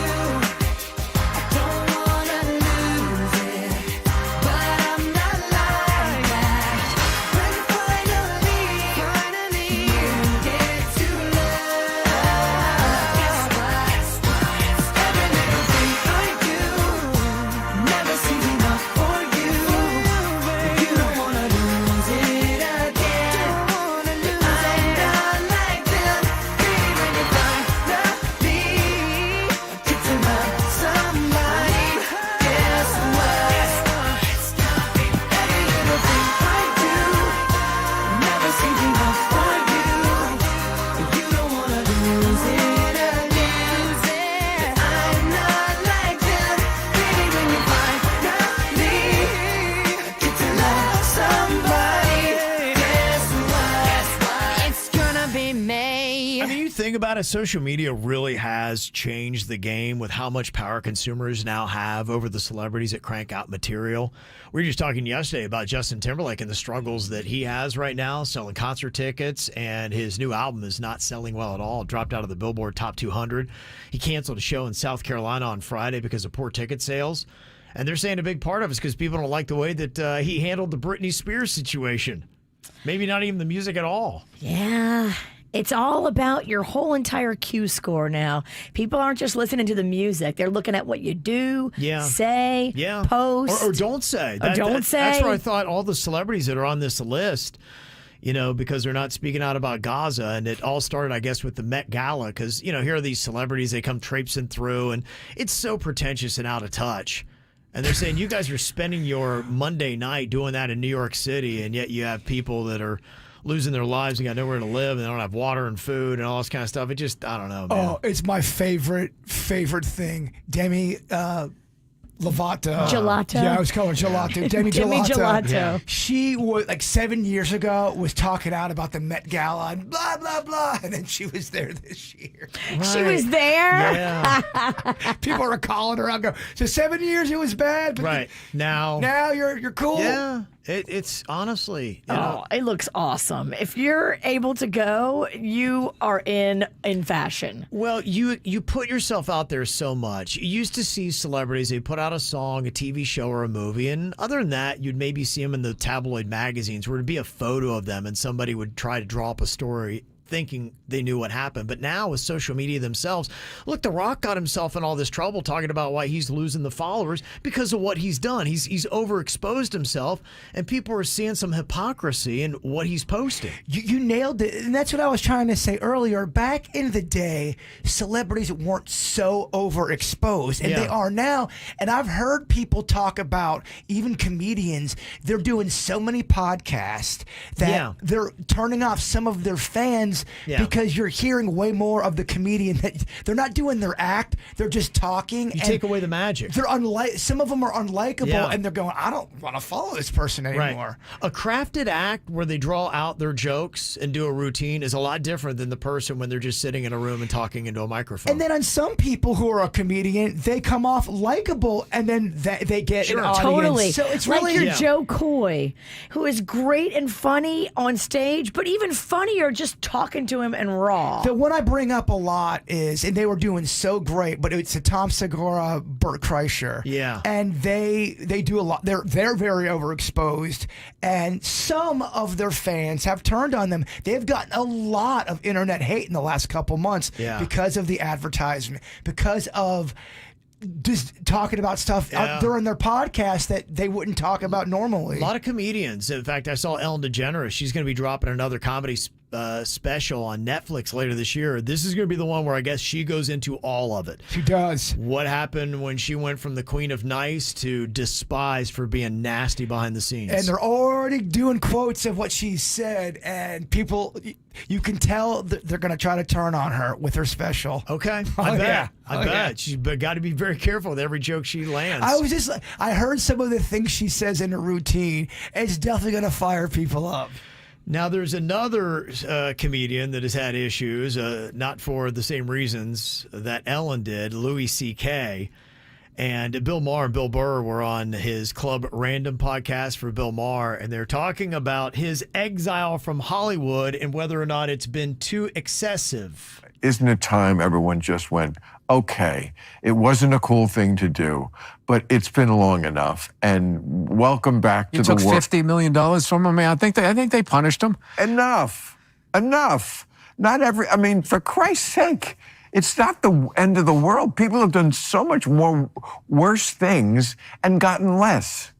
I don't wanna lose it, but I'm not like that. When finally you get to love, guess what? Every little thing I do never seems enough for you. You don't wanna lose it again. I'm not like them. Baby, when you finally get to love somebody, guess what? Every little thing I do never seems enough for you. You don't wanna lose it again. I'm not like them. Baby, when you finally get to love somebody, guess what? It's gonna be me. I mean, you think about it, social media really has changed the game with how much power consumers now have over the celebrities that crank out material. We were just talking yesterday about Justin Timberlake and the struggles that he has right now selling concert tickets, and his new album is not selling well at all. It dropped out of the Billboard Top 200. He canceled a show in South Carolina on Friday because of poor ticket sales. And they're saying a big part of it is because people don't like the way that he handled the Britney Spears situation. Maybe not even the music at all. Yeah. It's all about your whole entire Q score now. People aren't just listening to the music. They're looking at what you do, say, post. Or don't say. That's where I thought all the celebrities that are on this list, because they're not speaking out about Gaza. And it all started, I guess, with the Met Gala. Because, here are these celebrities, they come traipsing through. And it's so pretentious and out of touch. And they're saying, you guys are spending your Monday night doing that in New York City. And yet you have people that are losing their lives and got nowhere to live, and they don't have water and food and all this kind of stuff. It just, I don't know, man. Oh, it's my favorite thing. Demi Lovato. Gelato. Yeah, I was calling her Gelato. Demi Gelato. Yeah. She was, 7 years ago, was talking out about the Met Gala and blah, blah, blah. And then she was there this year. Right. She was there? Yeah. People are calling her out, go, so 7 years it was bad. But right. Now you're cool. Yeah. It's honestly, it looks awesome. If you're able to go, you are in fashion. Well, you put yourself out there so much. You used to see celebrities, they put out a song, a TV show, or a movie, and other than that, you'd maybe see them in the tabloid magazines where it'd be a photo of them and somebody would try to draw up a story thinking they knew what happened. But now with social media themselves, look, The Rock got himself in all this trouble talking about why he's losing the followers because of what he's done. He's overexposed himself, and people are seeing some hypocrisy in what he's posting. You nailed it, and that's what I was trying to say earlier. Back in the day, celebrities weren't so overexposed, and they are now. And I've heard people talk about, even comedians, they're doing so many podcasts that they're turning off some of their fans because you're hearing way more of the comedian. That they're not doing their act; they're just talking. You take away the magic. They're some of them are unlikable, and they're going, "I don't want to follow this person anymore." Right. A crafted act where they draw out their jokes and do a routine is a lot different than the person when they're just sitting in a room and talking into a microphone. And then on some people who are a comedian, they come off likable, and then they get an audience. Totally. So it's like really your Joe Coy, who is great and funny on stage, but even funnier just talking to him and raw. The one I bring up a lot is, and they were doing so great, but it's a Tom Segura, Bert Kreischer. Yeah. And they do a lot. They're very overexposed, and some of their fans have turned on them. They've gotten a lot of internet hate in the last couple months because of the advertisement, because of just talking about stuff during their podcast that they wouldn't talk about normally. A lot of comedians. In fact, I saw Ellen DeGeneres. She's going to be dropping another comedy special on Netflix later this year. This is going to be the one where I guess she goes into all of it. She does. What happened when she went from the Queen of Nice to despised for being nasty behind the scenes. And they're already doing quotes of what she said, and people, you can tell that they're going to try to turn on her with her special. Okay. I bet. I bet. She's got to be very careful with every joke she lands. I heard some of the things she says in her routine. It's definitely going to fire people up. Now, there's another comedian that has had issues, not for the same reasons that Ellen did, Louis C.K., and Bill Maher and Bill Burr were on his Club Random podcast for Bill Maher, and they're talking about his exile from Hollywood and whether or not it's been too excessive. Isn't it time everyone just went, okay, it wasn't a cool thing to do, but it's been long enough, and welcome back to the world. You took $50 million from him? I think they punished him. Enough. Not for Christ's sake, it's not the end of the world. People have done so much more worse things and gotten less.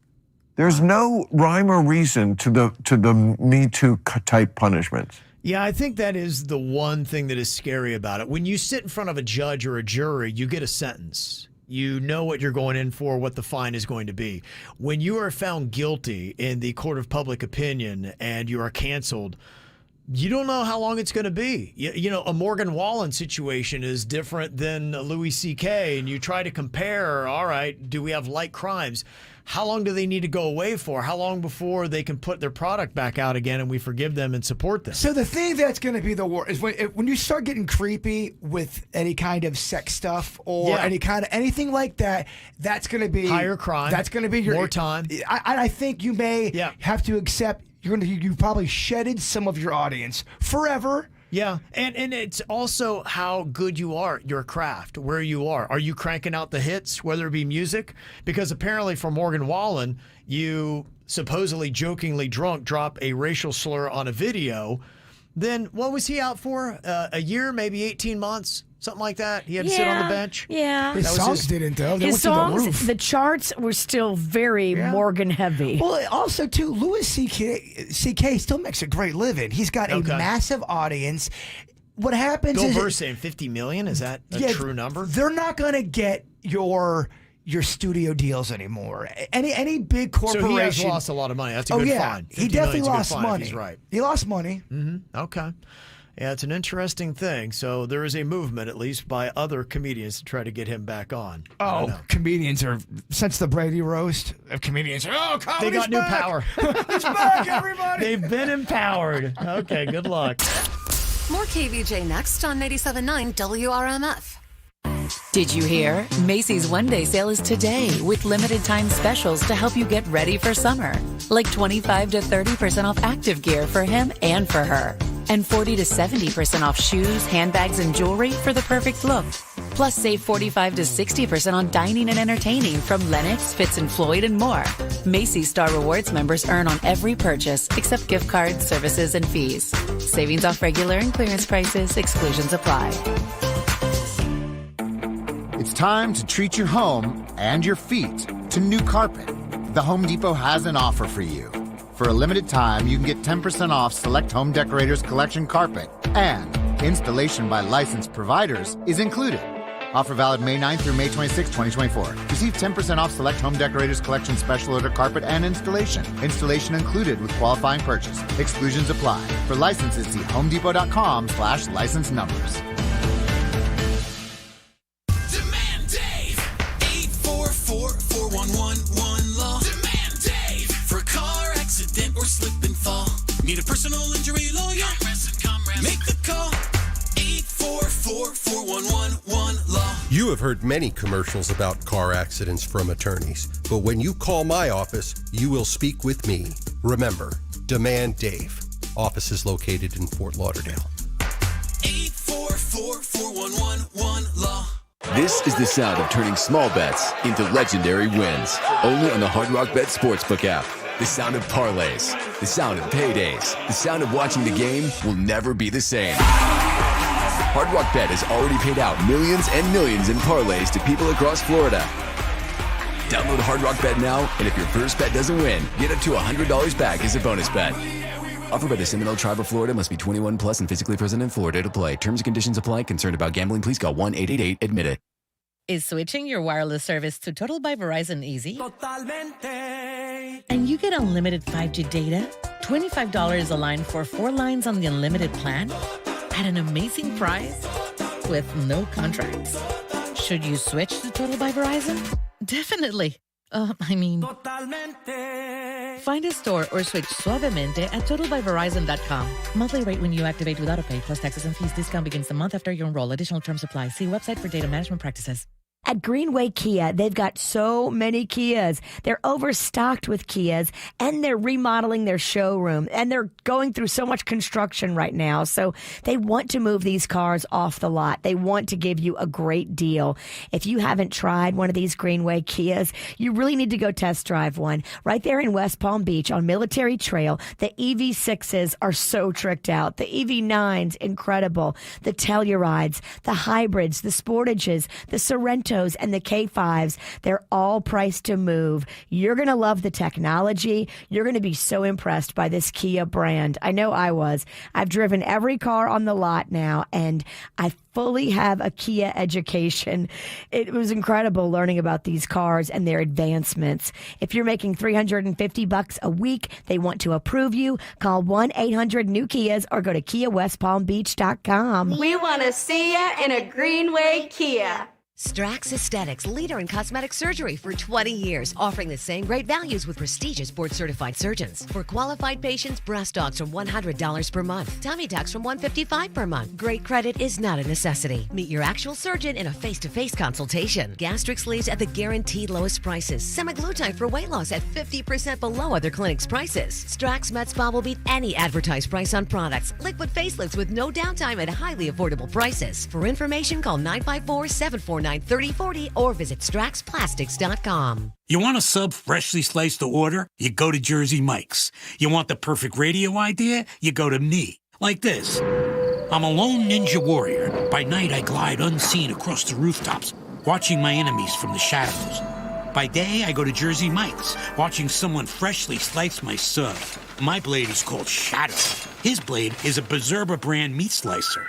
There's no rhyme or reason to the Me Too type punishments. Yeah, I think that is the one thing that is scary about it. When you sit in front of a judge or a jury, you get a sentence. You know what you're going in for, what the fine is going to be. When you are found guilty in the court of public opinion and you are canceled, you don't know how long it's going to be. You know, a Morgan Wallen situation is different than a Louis C.K., and you try to compare, all right, do we have light crimes? How long do they need to go away for? How long before they can put their product back out again and we forgive them and support them? So the thing that's going to be the worst is when you start getting creepy with any kind of sex stuff or anything like that, that's going to be higher crime. That's going to be more time. I think you may have to accept you probably shedded some of your audience forever. Yeah, and it's also how good you are at your craft, where you are. Are you cranking out the hits, whether it be music? Because apparently for Morgan Wallen, you supposedly jokingly drunk drop a racial slur on a video then what was he out for? A year, maybe 18 months? Something like that. He had to sit on the bench. Yeah. His songs didn't, though. They His went songs, to the roof. the charts were still very Morgan heavy. Well, also, too, Louis C.K. still makes a great living. He's got a massive audience. What happens Bill is... Burr's saying 50 million? Is that a true number? They're not going to get your studio deals anymore. Any big corporation... So he has lost a lot of money. That's a good find. He definitely lost money. He's right. He lost money. Mm-hmm. Okay. Yeah, it's an interesting thing. So there is a movement, at least by other comedians, to try to get him back on. Oh, comedians are, since the Brady roast, comedians are, they got new power. It's back, everybody. They've been empowered. Okay, good luck. More KVJ next on 97.9 WRMF. Did you hear? Macy's one-day sale is today with limited time specials to help you get ready for summer. Like 25 to 30% off active gear for him and for her. And 40 to 70% off shoes, handbags, and jewelry for the perfect look. Plus, save 45 to 60% on dining and entertaining from Lennox, Fitz & Floyd, and more. Macy's Star Rewards members earn on every purchase except gift cards, services, and fees. Savings off regular and clearance prices. Exclusions apply. It's time to treat your home and your feet to new carpet. The Home Depot has an offer for you. For a limited time, you can get 10% off select Home Decorators Collection carpet, and installation by licensed providers is included. Offer valid May 9th through May 26, 2024. Receive 10% off select Home Decorators Collection special order carpet and installation. Installation included with qualifying purchase. Exclusions apply. For licenses, see homedepot.com/license numbers. Demand Dave. 844-4111-LAW. Demand Dave. For a car accident or slip and fall. Need a personal injury lawyer? Make the call. 844-4111-LAW. You have heard many commercials about car accidents from attorneys, but when you call my office, you will speak with me. Remember, Demand Dave. Office is located in Fort Lauderdale. 844-4111-LAW. This is the sound of turning small bets into legendary wins. Only on the Hard Rock Bet Sportsbook app. The sound of parlays. The sound of paydays. The sound of watching the game will never be the same. Hard Rock Bet has already paid out millions and millions in parlays to people across Florida. Download Hard Rock Bet now, and if your first bet doesn't win, get up to $100 back as a bonus bet. Offered by the Seminole Tribe of Florida. Must be 21 plus and physically present in Florida to play. Terms and conditions apply. Concerned about gambling? Please call 1-888-ADMIT-IT. Is switching your wireless service to Total by Verizon easy? And you get unlimited 5G data, $25 a line for 4 lines on the unlimited plan, at an amazing price with no contracts. Should you switch to Total by Verizon? Definitely. Find a store or switch suavemente at totalbyverizon.com. Monthly rate when you activate with autopay plus taxes and fees. Discount begins the month after you enroll. Additional terms apply. See website for data management practices. At Greenway Kia, they've got so many Kias. They're overstocked with Kias, and they're remodeling their showroom, and they're going through so much construction right now. So they want to move these cars off the lot. They want to give you a great deal. If you haven't tried one of these Greenway Kias, you really need to go test drive one. Right there in West Palm Beach on Military Trail, the EV6s are so tricked out. The EV9s, incredible. The Tellurides, the hybrids, the Sportages, the Sorrentos, and the K5s, they're all priced to move. You're going to love the technology. You're going to be so impressed by this Kia brand. I know I was. I've driven every car on the lot now, and I fully have a Kia education. It was incredible learning about these cars and their advancements. If you're making $350 a week, they want to approve you. Call 1-800-NEW-KIAs or go to KiaWestPalmBeach.com. We want to see ya in a Greenway Kia. Strax Aesthetics, leader in cosmetic surgery for 20 years, offering the same great values with prestigious board-certified surgeons. For qualified patients, breast dogs from $100 per month, tummy tucks from $155 per month. Great credit is not a necessity. Meet your actual surgeon in a face-to-face consultation. Gastric sleeves at the guaranteed lowest prices. Semaglutide for weight loss at 50% below other clinics' prices. Strax Med Spa will beat any advertised price on products. Liquid facelifts with no downtime at highly affordable prices. For information, call 954-749-3040 or visit StraxPlastics.com. You want a sub freshly sliced to order? You go to Jersey Mike's. You want the perfect radio idea? You go to me. Like this. I'm a lone ninja warrior. By night, I glide unseen across the rooftops, watching my enemies from the shadows. By day, I go to Jersey Mike's, watching someone freshly slice my sub. My blade is called Shadow. His blade is a Berserker brand meat slicer.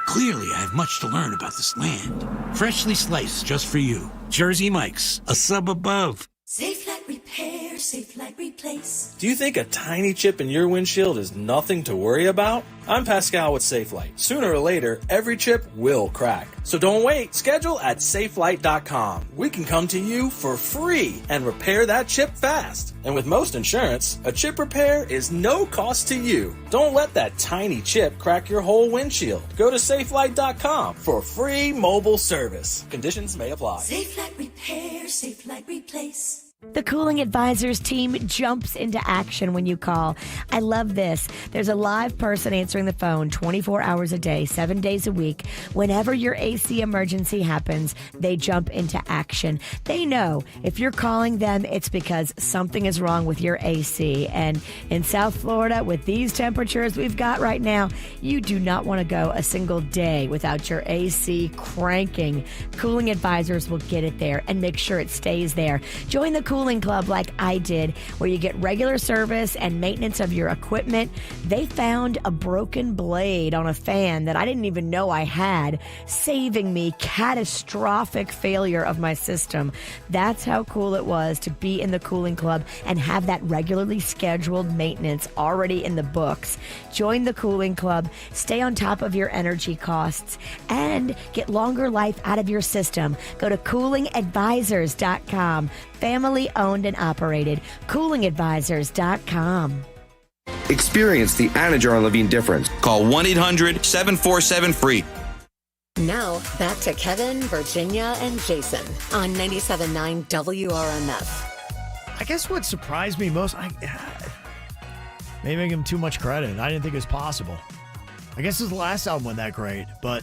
Clearly, I have much to learn about this land. Freshly sliced just for you. Jersey Mike's, a sub above. Safe like repair, safe like replace. Do you think a tiny chip in your windshield is nothing to worry about? I'm Pascal with SafeLight. Sooner or later, every chip will crack. So don't wait. Schedule at safelight.com. We can come to you for free and repair that chip fast. And with most insurance, a chip repair is no cost to you. Don't let that tiny chip crack your whole windshield. Go to safelight.com for free mobile service. Conditions may apply. Safe like repair, safe like replace. The Cooling Advisors team jumps into action when you call. I love this. There's a live person answering the phone 24 hours a day, 7 days a week. Whenever your AC emergency happens, they jump into action. They know if you're calling them, it's because something is wrong with your AC. And in South Florida, with these temperatures we've got right now, you do not want to go a single day without your AC cranking. Cooling Advisors will get it there and make sure it stays there. Join the Cooling Club like I did, where you get regular service and maintenance of your equipment. They found a broken blade on a fan that I didn't even know I had, saving me catastrophic failure of my system. That's how cool it was to be in the Cooling Club and have that regularly scheduled maintenance already in the books. Join the Cooling Club, stay on top of your energy costs, and get longer life out of your system. Go to coolingadvisors.com. Family owned and operated. Coolingadvisors.com. Experience the Anajar and Levine difference. Call 1-800-747-FREE. Now, back to Kevin, Virginia, and Jason on 97.9 WRMF. I guess what surprised me most, maybe I give him too much credit. I didn't think it was possible. I guess his last album wasn't that great, but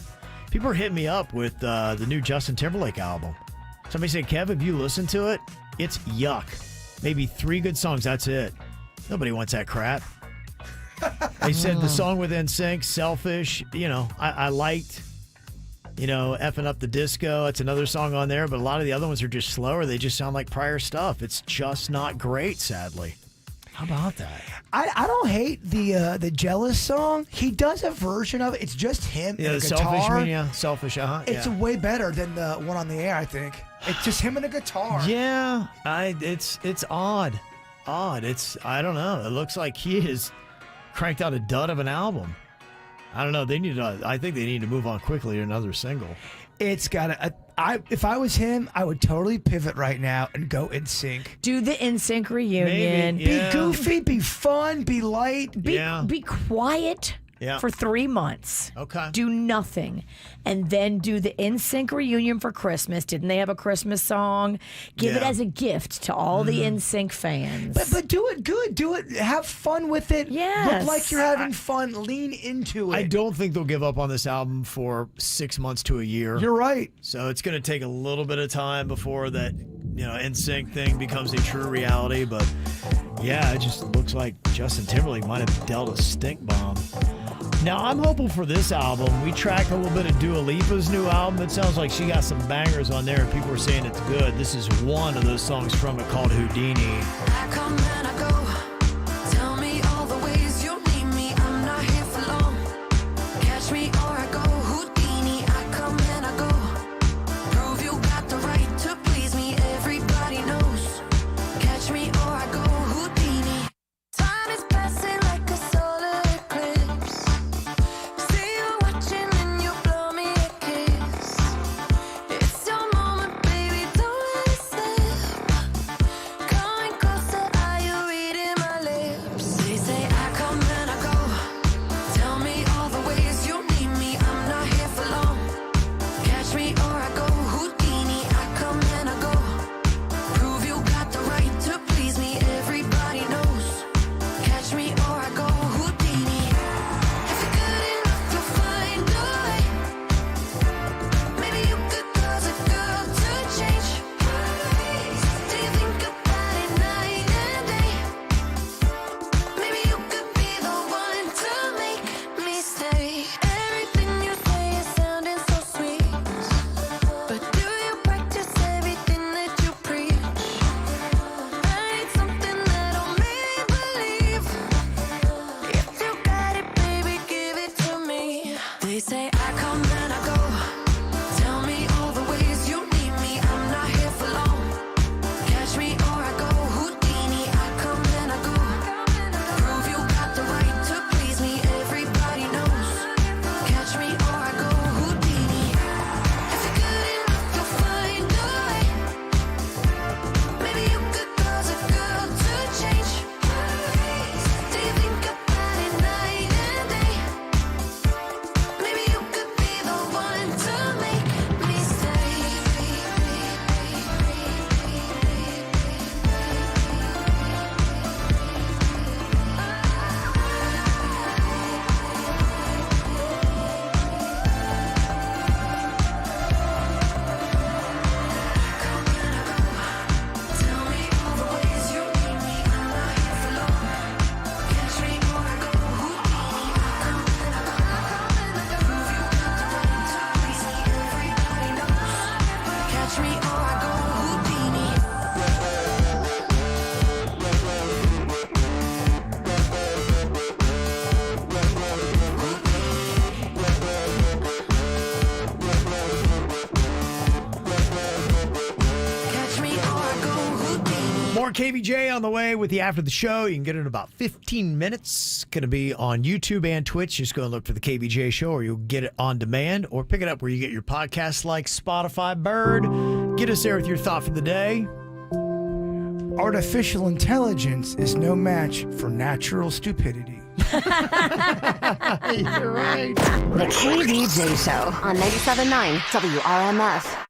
people are hitting me up with the new Justin Timberlake album. Somebody said, Kev, have you listened to it? It's yuck. Maybe 3 good songs, that's it. Nobody wants that crap. They said the song with NSYNC, Selfish, I liked, Effing Up the Disco. It's another song on there, but a lot of the other ones are just slower. They just sound like prior stuff. It's just not great, sadly. How about that? I don't hate the Jealous song. He does a version of it. It's just him and a guitar. Selfish, It's way better than the one on the air, I think. It's just him and a guitar. Yeah, it's odd. I don't know. It looks like he has cranked out a dud of an album. I don't know. I think they need to move on quickly to another single. It's got if I was him, I would totally pivot right now and go NSYNC. Do the NSYNC reunion. Maybe, yeah. Be goofy, be fun, be light. Be quiet for 3 months. Okay. Do nothing. And then do the NSYNC reunion for Christmas. Didn't they have a Christmas song? Give it as a gift to all the NSYNC fans. But do it good. Do it. Have fun with it. Yes. Look like you're having fun. Lean into it. I don't think they'll give up on this album for 6 months to a year. You're right. So it's going to take a little bit of time before that, NSYNC thing becomes a true reality. But yeah, it just looks like Justin Timberlake might have dealt a stink bomb. Now, I'm hopeful for this album. We tracked a little bit of Dua Lipa's new album. It sounds like she got some bangers on there, and people are saying it's good. This is one of those songs from it called Houdini. I come and I go. Tell me all the ways you need me. I'm not here for long. Catch me or I go. Houdini. I come and I go. Prove you got the right to please me. Everybody knows. Catch me or I go. Houdini. Time is passing like a solar eclipse. See you watching and you blow me a kiss. It's your moment, baby. Don't let it slip. Coming closer, are you reading my More KVJ on the way with the after the show. You can get it in about 15 minutes. Going to be on YouTube and Twitch. Just go and look for the KVJ show, or you'll get it on demand, or pick it up where you get your podcasts like Spotify, Bird. Get us there with your thought for the day. Artificial intelligence is no match for natural stupidity. You're right. The KVJ Show on 97.9 WRMF.